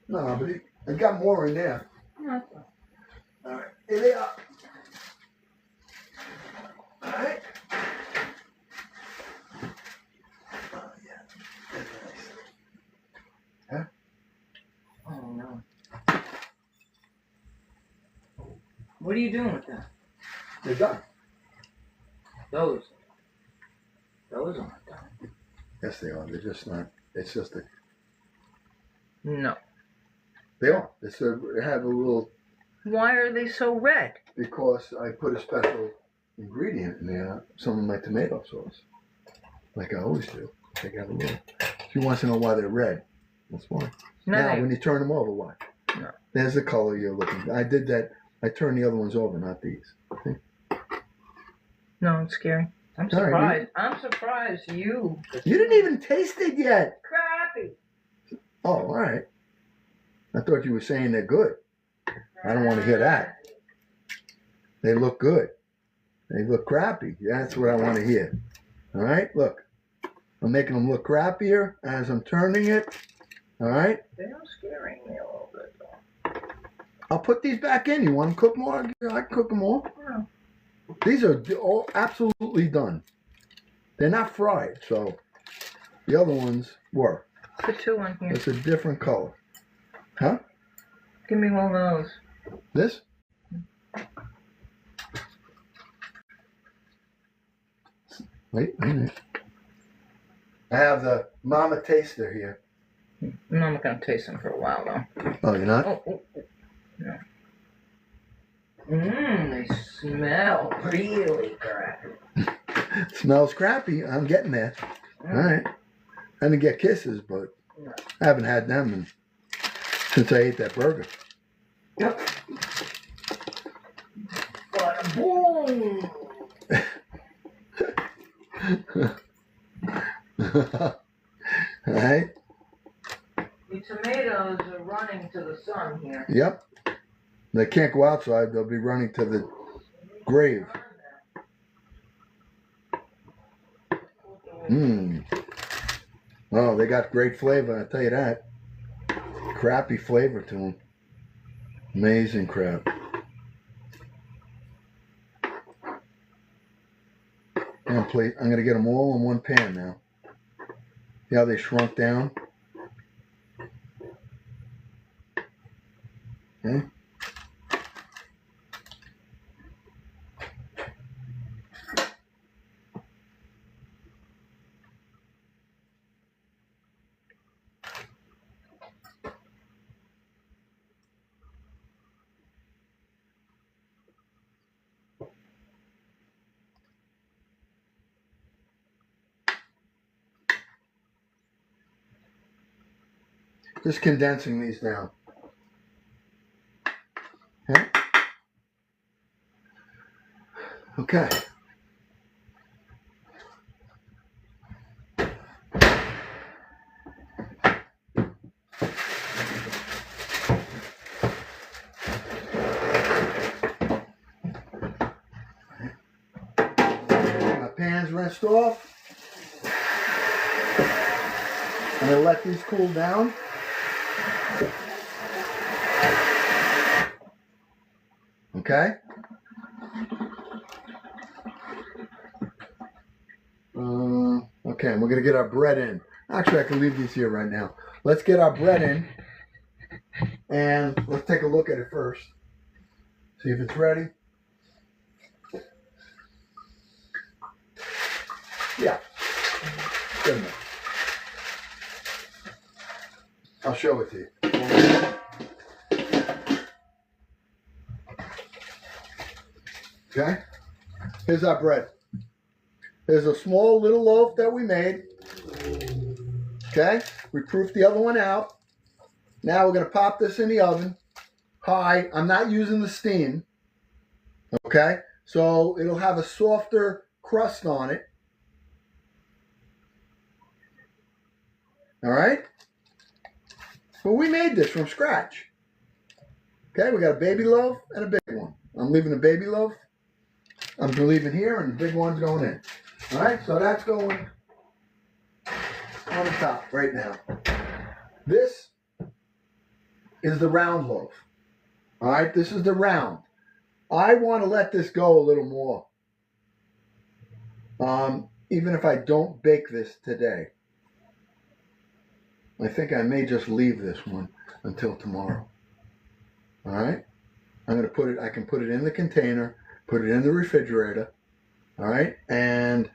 No, but it got more in there. No. All right, here they are. All right. Oh, yeah. Nice. Huh? Oh, no. What are you doing with that? They're done. Those aren't done. Yes, they are. They're just not. It's just a. No. They are. They have a little. Why are they so red? Because I put a special ingredient in there. Some of my tomato sauce, like I always do. They got a little. She wants to know why they're red. That's why. Now, when you turn them over, why? No. There's the color you're looking for. I did that. I turned the other ones over, not these. See? No, it's scary. I'm surprised. Right, I'm surprised you. You didn't even taste it yet. Crappy. Oh, all right. I thought you were saying they're good. I don't want to hear that. They look good. They look crappy. That's what I want to hear. All right? Look. I'm making them look crappier as I'm turning it. All right? They are scaring me a little bit, though. I'll put these back in. You want them cooked more? I can cook them more. Yeah. These are all absolutely done. They're not fried, so the other ones were. Put two in here. It's a different color. Huh? Give me one of those. This? Wait a minute. I have the Mama Taster here. No, I'm not going to taste them for a while, though. Oh, you're not? Oh. No. They smell really crappy. Smells crappy. I'm getting there. All right. I didn't get kisses, but I haven't had them since I ate that burger. Yep. But boom! All right. The tomatoes are running to the sun here. Yep. They can't go outside. They'll be running to the grave. Oh, they got great flavor, I'll tell you that. Crappy flavor to them. Amazing crap. I'm going to get them all in one pan now. See how they shrunk down? Okay. Just condensing these down. Okay. Okay. My pan's rinsed off. I'm going to let these cool down. Okay. Okay, and we're going to get our bread in. Actually, I can leave these here right now. Let's get our bread in. And let's take a look at it first. See if it's ready. Yeah. Good enough. I'll show it to you. Okay. Here's our bread. There's a small little loaf that we made. Okay. We proofed the other one out. Now we're going to pop this in the oven. High. I'm not using the steam. Okay. So it'll have a softer crust on it. All right. But we made this from scratch. Okay. We got a baby loaf and a big one. I'm leaving the baby loaf. I'm leaving here and the big one's going in. All right. So that's going on the top right now. This is the round loaf. All right. This is the round. I want to let this go a little more. Even if I don't bake this today. I think I may just leave this one until tomorrow. All right. I'm going to put it, I can put it in the container, put it in the refrigerator. All right. And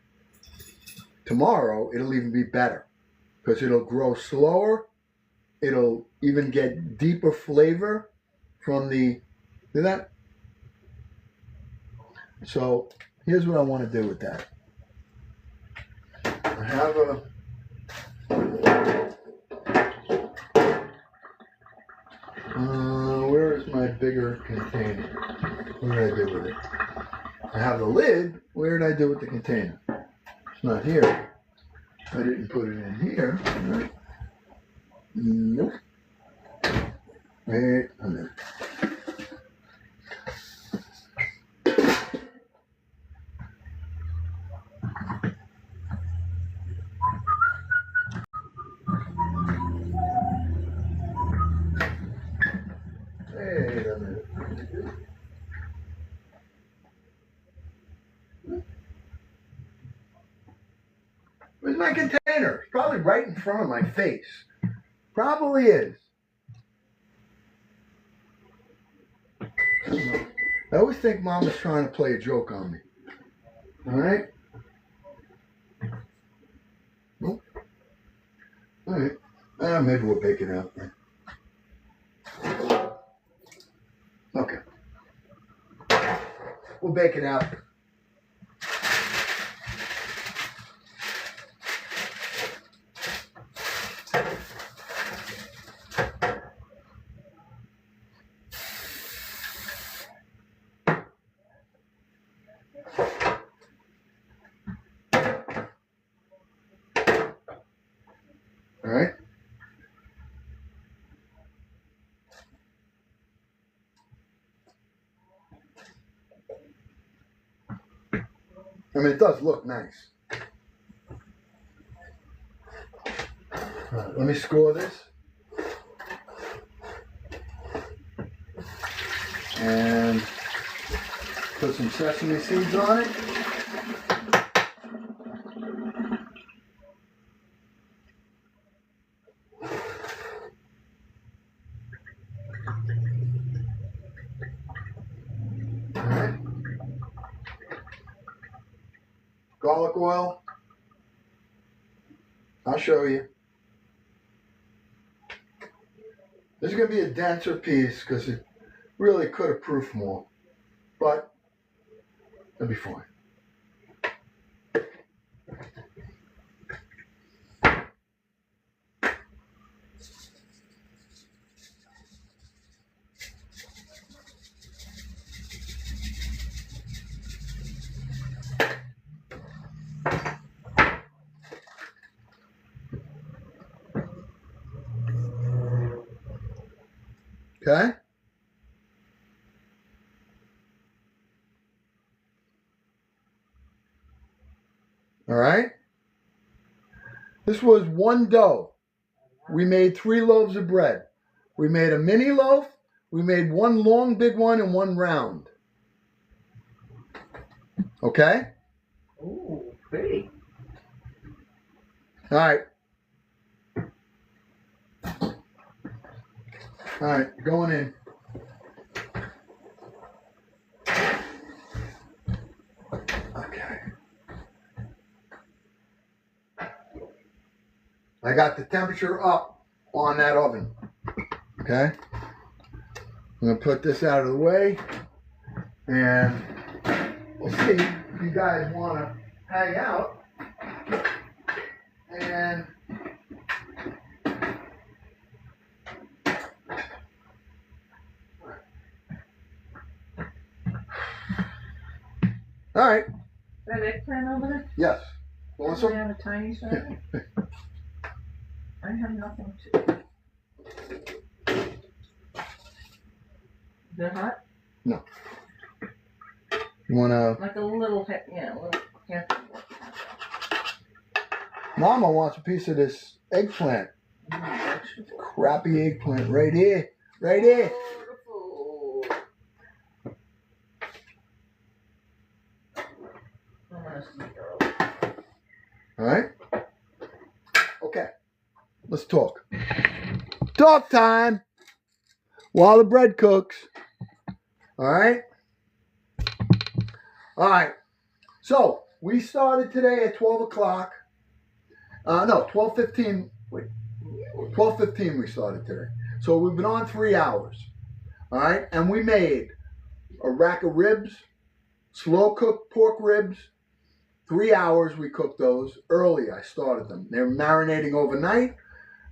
tomorrow it'll even be better because it'll grow slower. It'll even get deeper flavor from the, see that? So here's what I want to do with that. I have a, where is my bigger container? What did I do with it? I have the lid. Where did I do with the container? It's not here. I didn't put it in here. Right. Nope. Wait a minute. Wait a minute. Where's my container? It's probably right in front of my face. Probably is. I always think Mom is trying to play a joke on me. All right? Nope. All right. Maybe we'll bake it out then. Okay. We'll bake it out. All right. I mean, it does look nice. All right, let me score this. And put some sesame seeds on it. garlic oil. I'll show you. This is going to be a denser piece because it really could have proofed more. But it'll be fine. Okay? All right? This was one dough. We made 3 loaves of bread. We made a mini loaf. We made one long big one and one round. Okay? Ooh, pretty. All right. All right, going in. Okay. I got the temperature up on that oven. Okay? I'm going to put this out of the way. And we'll see if you guys want to hang out. And all right. That eggplant over there? Yes. Want some? I have a tiny size. I have nothing to. Is it hot? No. You wanna? Like a little, yeah, a little. Yeah. Mama wants a piece of this eggplant. Crappy eggplant right here. Right here. All right. Okay. Let's talk. Talk time. While the bread cooks. All right. All right. So we started today at 12 o'clock. No, 12:15. Wait. 12:15 we started today. So we've been on 3 hours. All right. And we made a rack of ribs, slow cooked pork ribs. 3 hours we cooked those early. I started them. They were marinating overnight.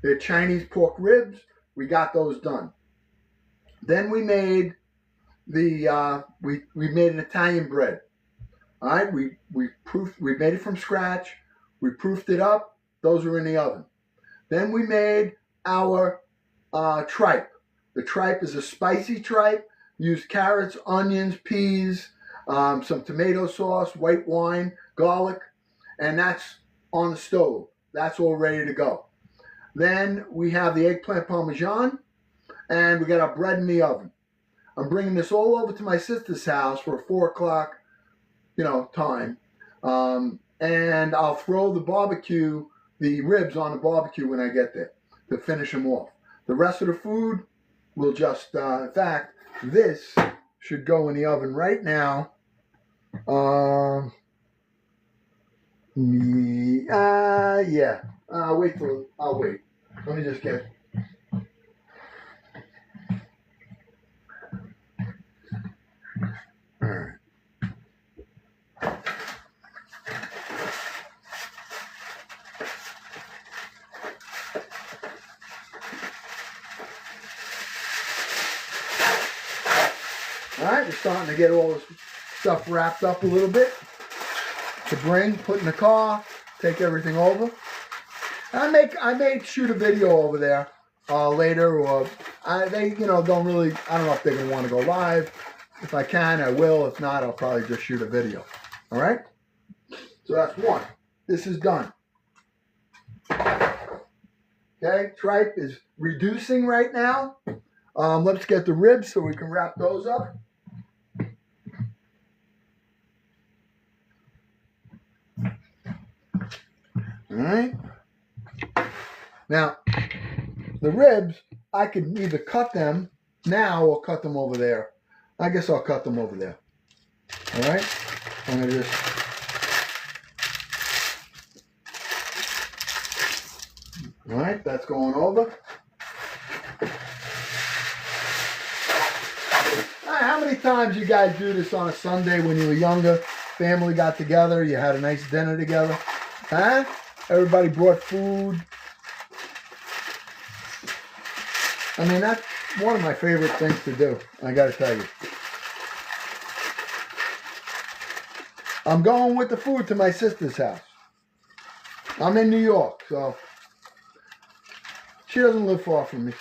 They're Chinese pork ribs. We got those done. Then we made the we made an Italian bread. All right, we made it from scratch. We proofed it up. Those are in the oven. Then we made our tripe. The tripe is a spicy tripe. Used carrots, onions, peas, some tomato sauce, white wine, garlic, and that's on the stove. That's all ready to go. Then we have the eggplant parmesan, and we got our bread in the oven. I'm bringing this all over to my sister's house for a 4 o'clock, time, and I'll throw the ribs on the barbecue when I get there to finish them off. The rest of the food will just, in fact, this should go in the oven right now. Yeah. I'll wait. Let me just get. All right. All right, we're starting to get all this stuff wrapped up a little bit to put in the car, take everything over. I may shoot a video over there later, or they don't really. I don't know if they're gonna want to go live. If I can, I will. If not, I'll probably just shoot a video. All right. So that's one. This is done. Okay, tripe is reducing right now. Let's get the ribs so we can wrap those up. All right. Now, the ribs, I could either cut them now or cut them over there. I guess I'll cut them over there. All right. I'm going to just All right, that's going over. All right, how many times you guys do this on a Sunday when you were younger? Family got together, you had a nice dinner together. Huh? Everybody brought food. I mean, that's one of my favorite things to do, I gotta tell you. I'm going with the food to my sister's house. I'm in New York, so she doesn't live far from me.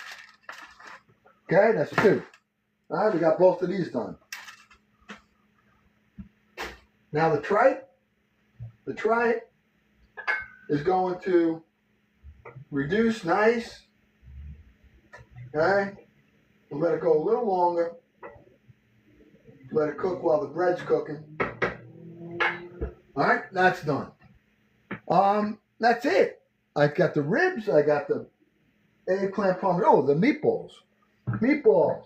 Okay, that's 2. All right, we got both of these done. Now the tripe is going to reduce nice. Okay, we'll let it go a little longer. Let it cook while the bread's cooking. All right, that's done. That's it. I got the ribs. I got the eggplant parm. Oh, the meatballs. Meatballs.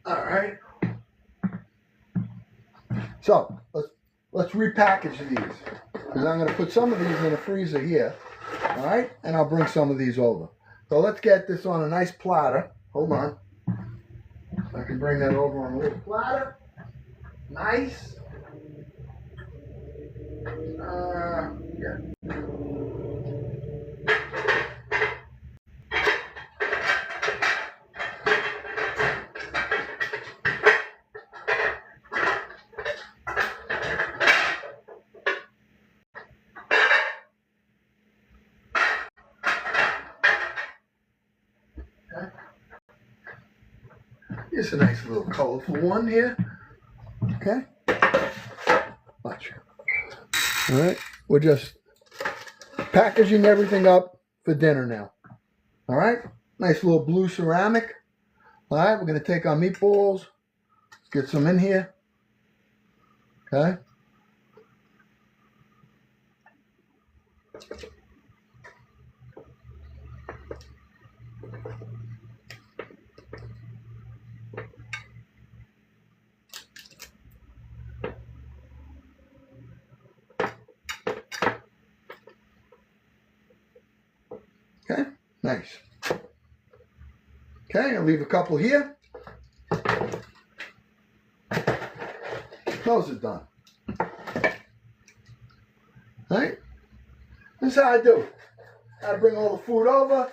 All right. So let's repackage these, because I'm going to put some of these in the freezer here. All right, and I'll bring some of these over. So let's get this on a nice platter. Hold on. I can bring that over on a little platter. Nice. Yeah. Here's a nice little colorful one here. Okay. Watch. All right. We're just packaging everything up for dinner now. All right. Nice little blue ceramic. All right. We're going to take our meatballs. Let's get some in here. Okay. Okay, nice. Okay, I'll leave a couple here. Those are done. All right, this is how I do it. I bring all the food over.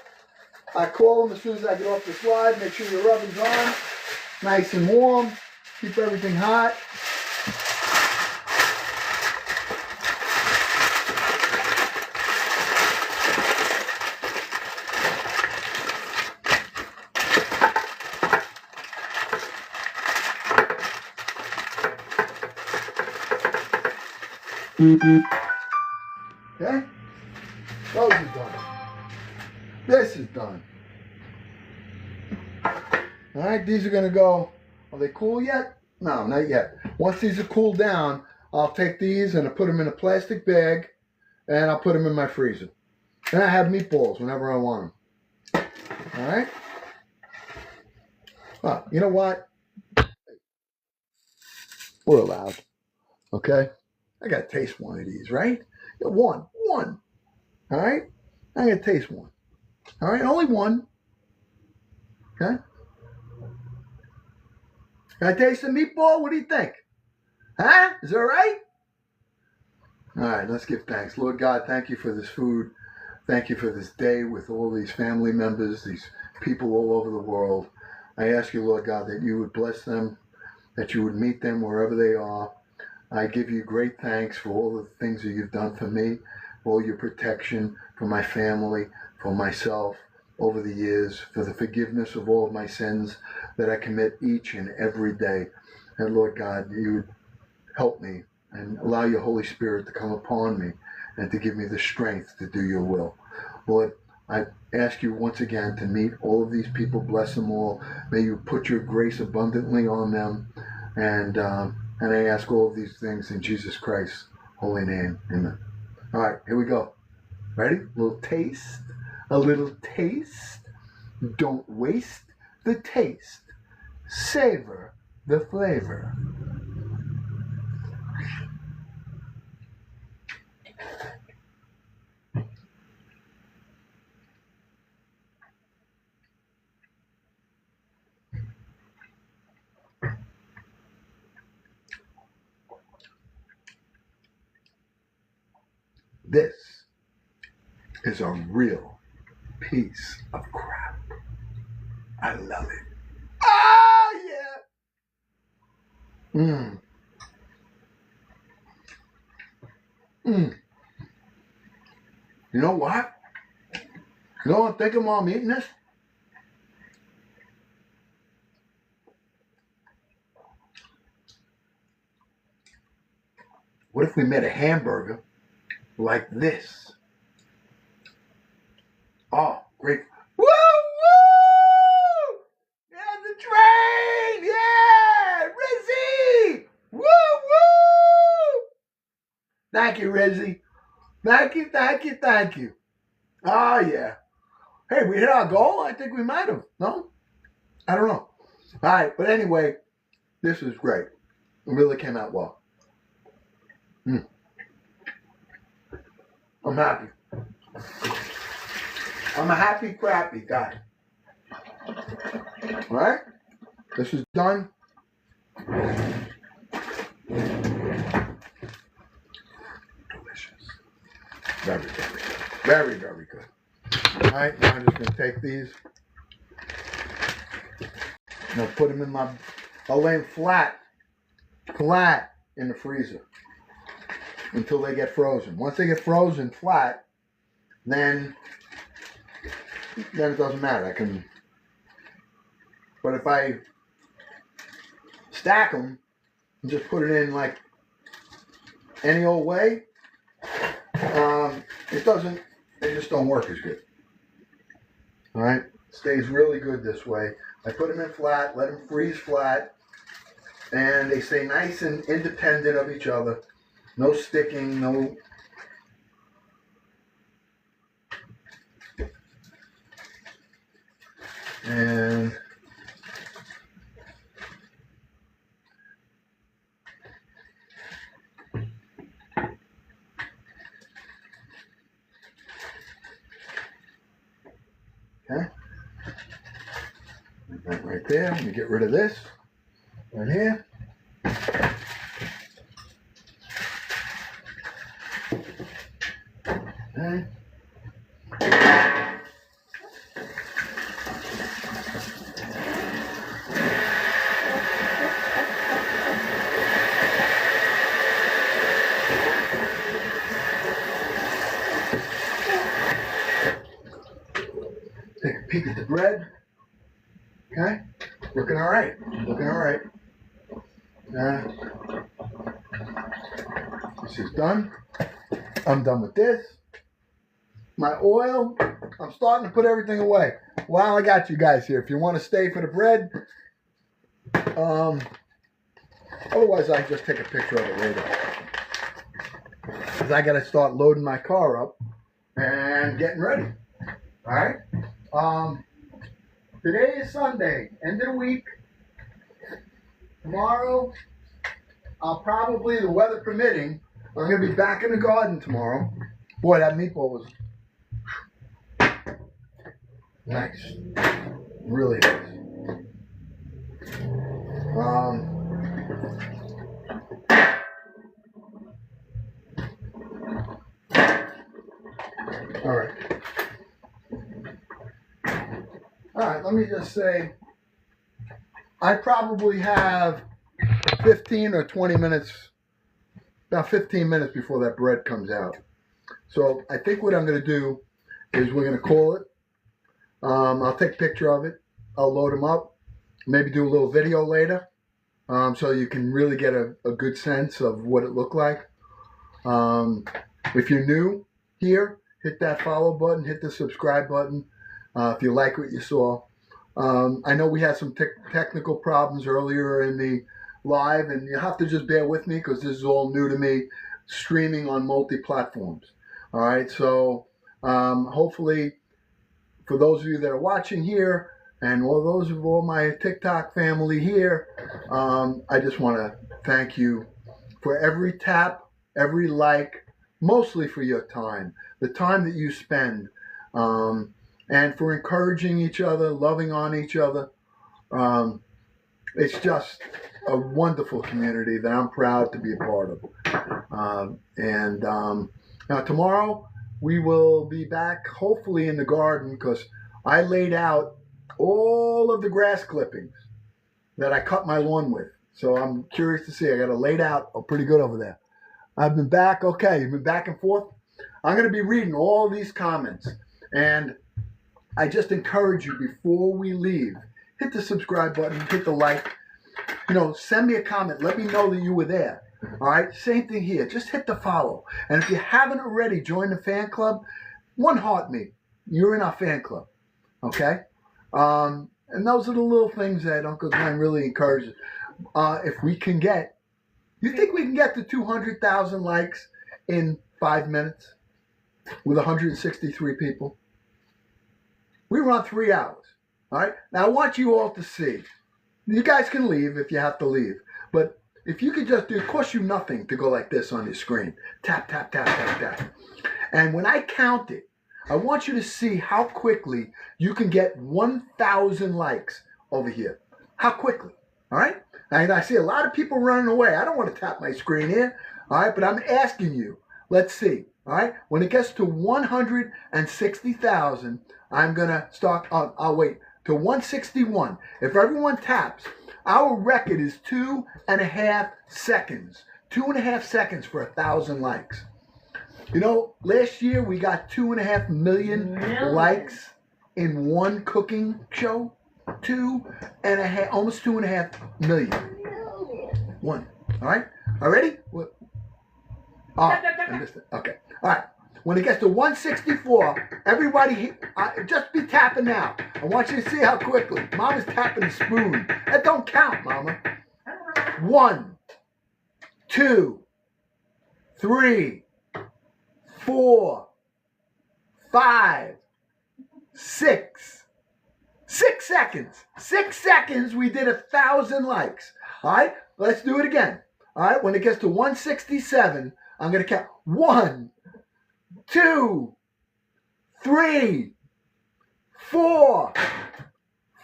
I call them as soon as I get off the slide. Make sure your oven's on, nice and warm. Keep everything hot. Okay, those are done. This is done. All right, these are gonna go. Are they cool yet? No, not yet. Once these are cooled down, I'll take these and I'll put them in a plastic bag and I'll put them in my freezer. And I have meatballs whenever I want them. All right. Well, you know what? We're allowed. Okay. I gotta taste one of these, right? One. All right. I'm gonna taste one. All right, only one. Okay. Can I taste the meatball? What do you think? Huh? Is that right? All right, let's give thanks. Lord God, thank you for this food. Thank you for this day with all these family members, these people all over the world. I ask you, Lord God, that you would bless them, that you would meet them wherever they are. I give you great thanks for all the things that you've done for me, for all your protection, for my family, for myself over the years, for the forgiveness of all of my sins that I commit each and every day. And Lord God, you would help me and allow your Holy Spirit to come upon me and to give me the strength to do your will. Lord, I ask you once again to meet all of these people, bless them all. May you put your grace abundantly on them. And I ask all of these things in Jesus Christ's holy name. Amen. All right, here we go. Ready? A little taste. A little taste. Don't waste the taste. Savor the flavor. This is a real piece of crap. I love it. Oh, yeah. Mmm. Mmm. You know what? You know what I'm thinking while I'm eating this? What if we made a hamburger like this? Oh, great. Woo, woo! Yeah, the train! Yeah! Rizzy! Woo, woo! Thank you, Rizzy. Thank you, thank you, thank you. Oh, yeah. Hey, we hit our goal? I think we might have. No? I don't know. All right, but anyway, this is great. It really came out well. I'm happy. I'm a happy, crappy guy. All right? This is done. Delicious. Very, very good. Very, very good. All right, now I'm just going to take these. And I'll put them in my, I'll lay them flat in the freezer until they get frozen. Once they get frozen flat, then it doesn't matter. I can, but if I stack them and just put it in like any old way, they just don't work as good. All right, stays really good this way. I put them in flat, let them freeze flat, and they stay nice and independent of each other. No sticking, no. And okay, that right there. Let me get rid of this right here. Okay. Take a peek at the bread. Okay, looking all right. Looking all right. This is done. I'm done with this. My oil, I'm starting to put everything away. Well, I got you guys here. If you want to stay for the bread, otherwise I just take a picture of it later. Because I got to start loading my car up and getting ready. All right. Today is Sunday, end of the week. Tomorrow, I'll probably, the weather permitting, I'm going to be back in the garden tomorrow. Boy, that meatball was nice. Really nice. All right. All right, let me just say, I probably have 15 or 20 minutes, about 15 minutes before that bread comes out. So I think what I'm going to do is we're going to call it. I'll take a picture of it. I'll load them up. Maybe do a little video later so you can really get a good sense of what it looked like. If you're new here, hit that follow button, hit the subscribe button if you like what you saw. I know we had some technical problems earlier in the live, and you have to just bear with me because this is all new to me, streaming on multi-platforms. All right, so hopefully for those of you that are watching here and all my TikTok family here, I just want to thank you for every tap, every like, mostly for your time, the time that you spend, and for encouraging each other, loving on each other. It's just a wonderful community that I'm proud to be a part of. Now tomorrow we will be back, hopefully in the garden, because I laid out all of the grass clippings that I cut my lawn with. So I'm curious to see. I got it laid out pretty good over there. I've been back. Okay, you've been back and forth. I'm going to be reading all these comments, and I just encourage you before we leave, hit the subscribe button, hit the like. Send me a comment. Let me know that you were there. All right. Same thing here. Just hit the follow. And if you haven't already joined the fan club, one heart me. You're in our fan club. Okay. And those are the little things that Uncle Glenn really encourages. If we can get, you think we can get to 200,000 likes in 5 minutes with 163 people? We were on 3 hours. All right. Now I want you all to see. You guys can leave if you have to leave. But if you could just do, it costs you nothing to go like this on your screen. Tap, tap, tap, tap, tap. And when I count it, I want you to see how quickly you can get 1,000 likes over here. How quickly. All right? And I see a lot of people running away. I don't want to tap my screen here. All right? But I'm asking you. Let's see. All right? When it gets to 160,000, I'm going to start. I'll wait. To 161. If everyone taps, our record is 2.5 seconds. 2.5 seconds for 1,000 likes. Last year we got 2.5 million likes in one cooking show. 2.5, almost 2.5 million. One. All right. All ready? I missed it. Okay. All right. When it gets to 164, everybody just be tapping now. I want you to see how quickly. Mama's tapping the spoon. That don't count, Mama. 1, 2, 3, 4, 5, 6. 6 seconds. 6 seconds, we did 1,000 likes. All right? Let's do it again. All right? When it gets to 167, I'm going to count. 1, 2, 3, 4,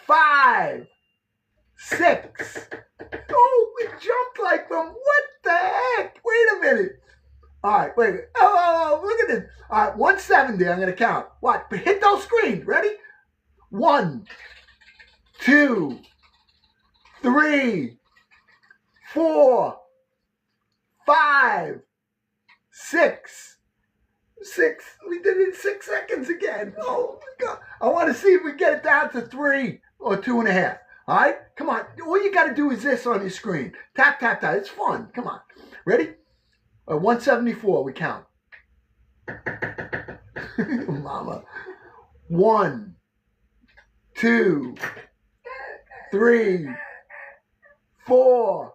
5, 6. Oh, we jumped like them. What the heck? Wait a minute. All right, wait. Oh, look at this. All right, 170. I'm going to count. What? But hit those screens. Ready? 1, 2, 3, 4, 5, 6. 6. We did it in 6 seconds again. Oh my God. I want to see if we get it down to 3 or 2.5. All right? Come on. All you got to do is this on your screen. Tap, tap, tap. It's fun. Come on. Ready? 174. We count. Mama. 1, 2, 3, 4,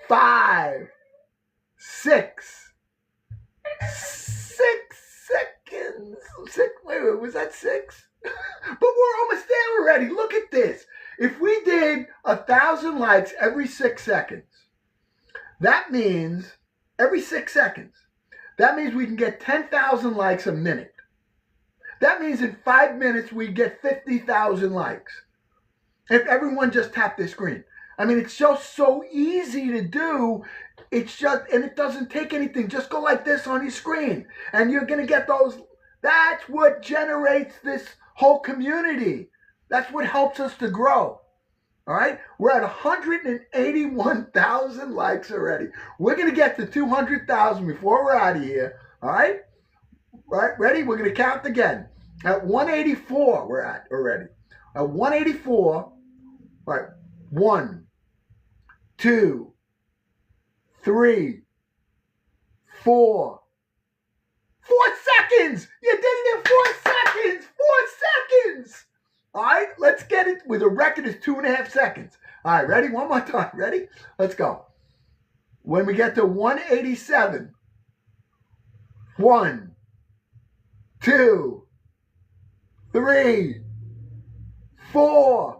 5, 6. 6 seconds. 6. Wait, was that 6? But we're almost there already. Look at this. If we did 1,000 likes every 6 seconds, that means every 6 seconds. That means we can get 10,000 likes a minute. That means in 5 minutes we get 50,000 likes. If everyone just tapped their screen. I mean, it's just so easy to do. It's just, and it doesn't take anything. Just go like this on your screen, and you're going to get those. That's what generates this whole community. That's what helps us to grow. All right? We're at 181,000 likes already. We're going to get to 200,000 before we're out of here. All right? Right? Ready? We're going to count again. At 184, we're at already. At 184, all right, 1, 2, 3, 4. 4 seconds! You did it in 4 seconds! 4 seconds! All right, let's get it with a record is 2.5 seconds. All right, ready? One more time. Ready? Let's go. When we get to 187, 1, 2, 3, 4.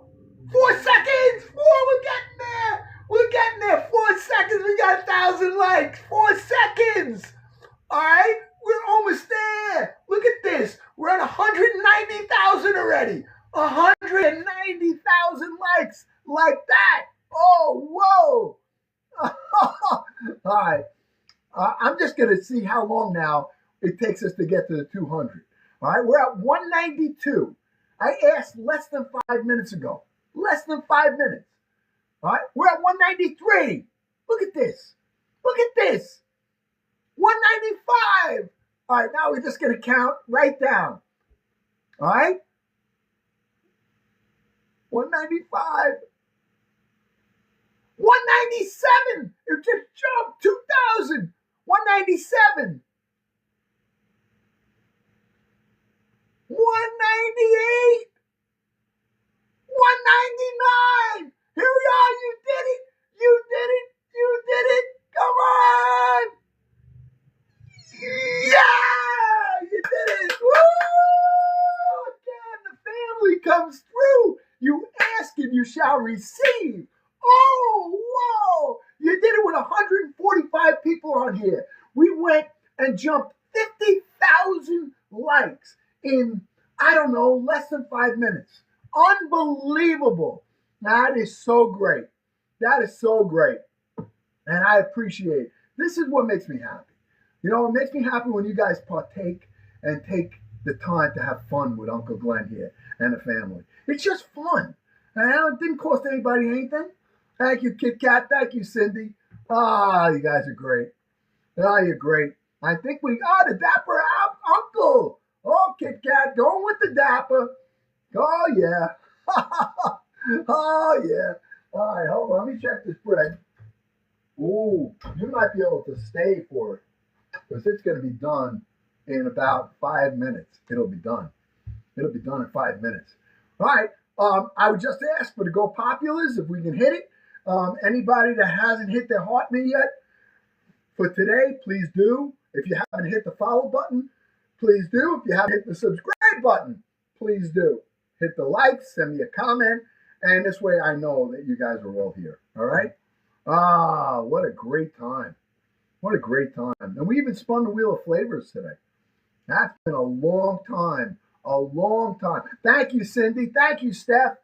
4 seconds! 4, we're getting there! We're getting there! 4 seconds, we got 1,000 likes! 4 seconds! Alright? We're almost there! Look at this! We're at 190,000 already! 190,000 likes! Like that! Oh, whoa! Alright. I'm just going to see how long now it takes us to get to the 200. All right, we're at 192. I asked less than 5 minutes ago. Less than 5 minutes. All right, we're at 193. Look at this. Look at this. 195. All right, now we're just going to count right down. All right, 195. 197. It just jumped 2,000. 197. 198. 199. Here we are. You did it. You did it. You did it. Come on. Yeah, you did it. Woo! Again, the family comes through. You ask and you shall receive. Oh, whoa. You did it with 145 people on here. We went and jumped 50,000 likes in, I don't know, less than 5 minutes. Unbelievable. That is so great. That is so great. And I appreciate it. This is what makes me happy. You know, it makes me happy when you guys partake and take the time to have fun with Uncle Glenn here and the family. It's just fun. And it didn't cost anybody anything. Thank you, Kit Kat. Thank you, Cindy. Ah, you guys are great. Ah, you're great. I think the Dapper Uncle. Oh, Kit Kat, going with the Dapper. Oh, yeah. Oh, yeah. All right, hold on. Let me check this bread. Ooh, you might be able to stay for it because it's going to be done in about 5 minutes. It'll be done. It'll be done in 5 minutes. All right. I would just ask for the Go Populars if we can hit it. Anybody that hasn't hit their heart me yet for today, please do. If you haven't hit the follow button, please do. If you haven't hit the subscribe button, please do. Hit the like, send me a comment, and this way I know that you guys are all here. All right? Ah, what a great time. What a great time. And we even spun the wheel of flavors today. That's been a long time. A long time. Thank you, Cindy. Thank you, Steph.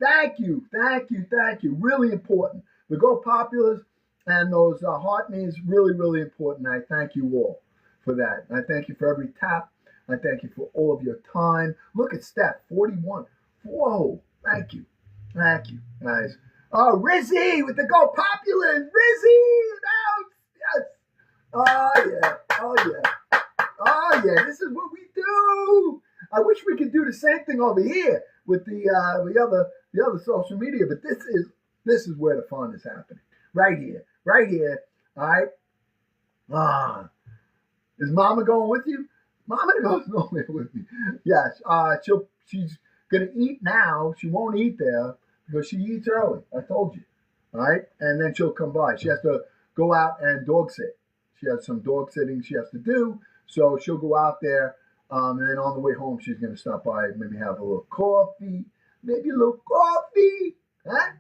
Thank you. Thank you. Thank you. Really important. The Go Populars and those heart means really, really important. I thank you all for that. I thank you for every tap. I thank you for all of your time. Look at Steph, 41. Whoa. Thank you. Thank you, guys. Oh, Rizzy with the Go Populars. Rizzy. Yes. Oh, yeah. Oh, yeah. Oh, yeah. This is what we do. I wish we could do the same thing over here with the other social media, but this is where the fun is happening. Right here. All right. Is Mama going with you? Mama goes nowhere with me. Yes. She's gonna eat now. She won't eat there because she eats early. I told you. All right. And then she'll come by. She has to go out and dog sit. She has some dog sitting she has to do. So she'll go out there. And then on the way home, she's going to stop by, maybe have a little coffee. Huh?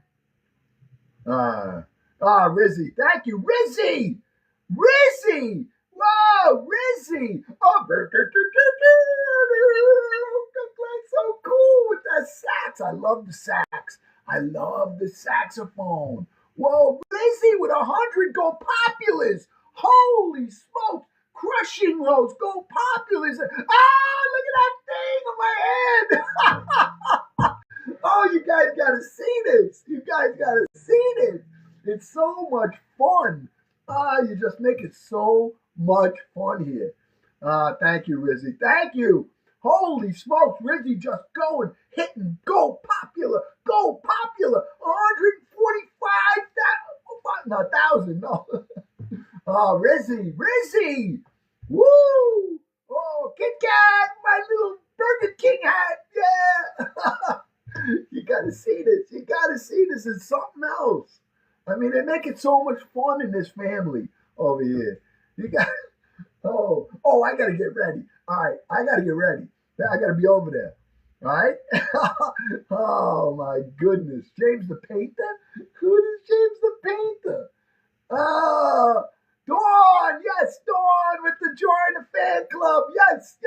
Rizzy. Thank you. Rizzy! Whoa, Rizzy! Oh, so cool with that sax. I love the sax. I love the saxophone. Whoa, Rizzy with 100 Go Populars. Holy smokes. Crushing those Go Populars. Look at that thing on my head. Oh, you guys got to see this. You guys got to see this. It's so much fun. You just make it so much fun here. Thank you, Rizzy. Thank you. Holy smokes, Rizzy just going, hitting Go Popular. 145,000. No. Oh, Rizzy. Woo! Oh, Kit Kat, my little Burger King hat. Yeah. You got to see this. It's something else. I mean, they make it so much fun in this family over here. You got. Oh, I got to get ready. All right, I got to get ready. I got to be over there. All right. Oh my goodness, James the Painter. Who is James the Painter? Dawn, yes, Dawn with the join the fan club. Yes.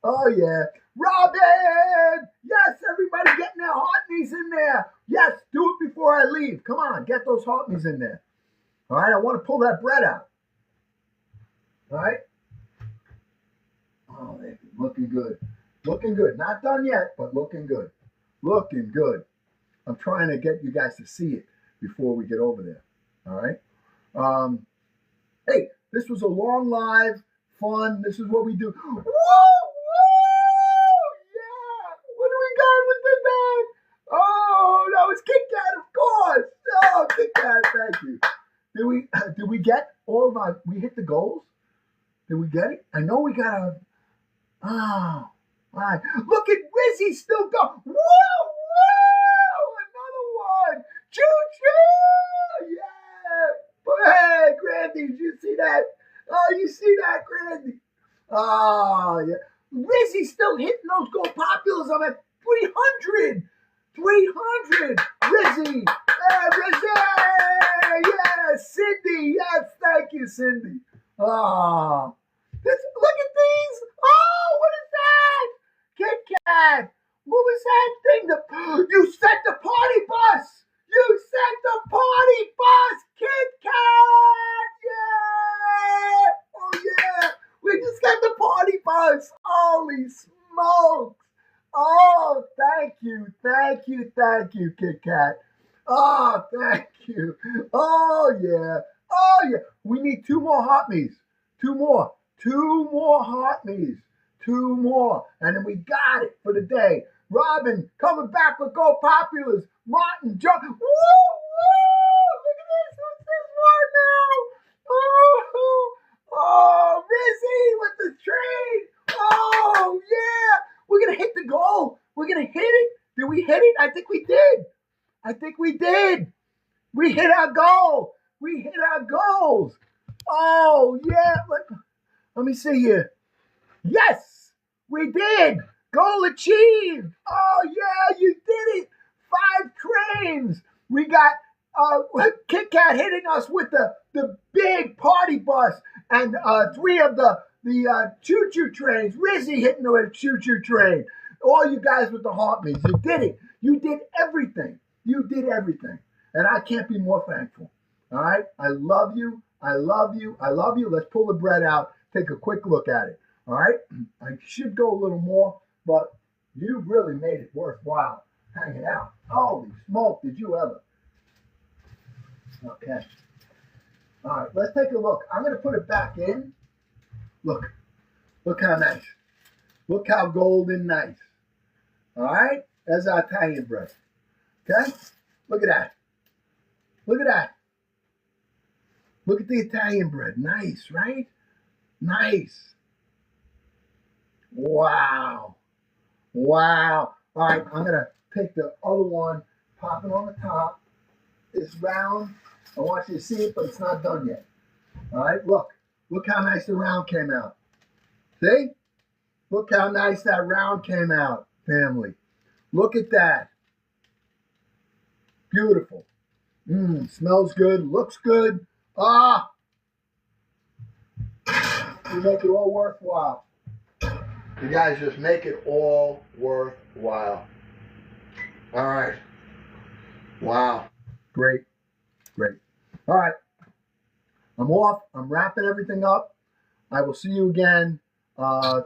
Oh yeah, Robin. Yes, everybody getting their heartbeats in there. Yes, do it before I leave. Come on, get those heartbeats in there. All right, I want to pull that bread out. All right. Oh, they're looking good. Looking good. Not done yet, but looking good. Looking good. I'm trying to get you guys to see it before we get over there. All right. Hey, this was a long live, fun. This is what we do. Woo! Woo! Yeah! What do we got with the bag? Oh, that was Kit Kat, of course. Oh, Kit Kat, thank you. Did we get all of our? We hit the goals. Did we get it? I know we got a. Oh, all right. Look at Rizzy still go. Woo! Woo! Another one. Choo choo! Yeah! Hey, Grandy, did you see that? Oh, you see that, Grandy? Oh, yeah. Rizzy's still hitting those Go Populars. I'm at 300. 300. Rizzy. Rizzy. Yeah, Cindy. Yes, thank you, Cindy. Oh, look at these. Oh, what is that? Kit Kat. What was that thing? You sent the party bus. You sent the party bus. Kit Kat. Yeah. Oh, yeah. We just got the party bus. Holy smokes. Oh, thank you. Thank you. Thank you, Kit Kat. Oh, thank you. Oh, yeah. Oh, yeah. We need 2 more hot me's. 2 more. 2 more hot me's. 2 more. And then we got it for the day. Robin coming back with Go Populars. Martin, John. Woo! Woo! Look at this. What's this one now? Oh, oh, Rizzy with the train. Oh, yeah. We're going to hit the goal. We're going to hit it. Did we hit it? I think we did. I think we did. We hit our goal. We hit our goals. Oh, yeah. Let me see here. Yes, we did. Goal achieved. Oh, yeah, you did it. 5 trains. We got Kit Kat hitting us with the big party bus and 3 of the choo-choo trains. Rizzy hitting with a choo-choo train. All you guys with the heart me's. You did it. You did everything. You did everything. And I can't be more thankful. All right? I love you. I love you. I love you. Let's pull the bread out. Take a quick look at it. All right? I should go a little more, but you really made it worthwhile hanging out. Holy smoke, did you ever? Okay. All right, let's take a look. I'm going to put it back in. Look. Look how nice. Look how golden nice. All right? There's our Italian bread. Okay? Look at that. Look at that. Look at the Italian bread. Nice, right? Nice. Wow. Wow. All right, I'm going to take the other one, pop it on the top. It's round. I want you to see it, but it's not done yet. All right, look. Look how nice the round came out. See? Look how nice that round came out, family. Look at that. Beautiful. Smells good, looks good. Ah! You make it all worthwhile. You guys just make it all worthwhile. All right. Wow. Great. Great. All right. I'm off. I'm wrapping everything up. I will see you again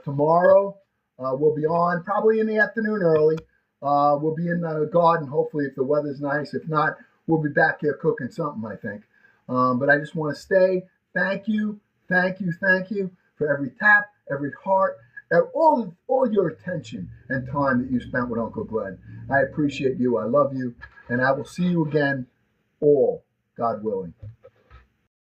tomorrow. We'll be on probably in the afternoon early. We'll be in the garden, hopefully, if the weather's nice. If not, we'll be back here cooking something, I think. But I just want to stay. Thank you. Thank you. Thank you for every tap, every heart, all your attention and time that you spent with Uncle Glenn. I appreciate you. I love you. And I will see you again, all, God willing.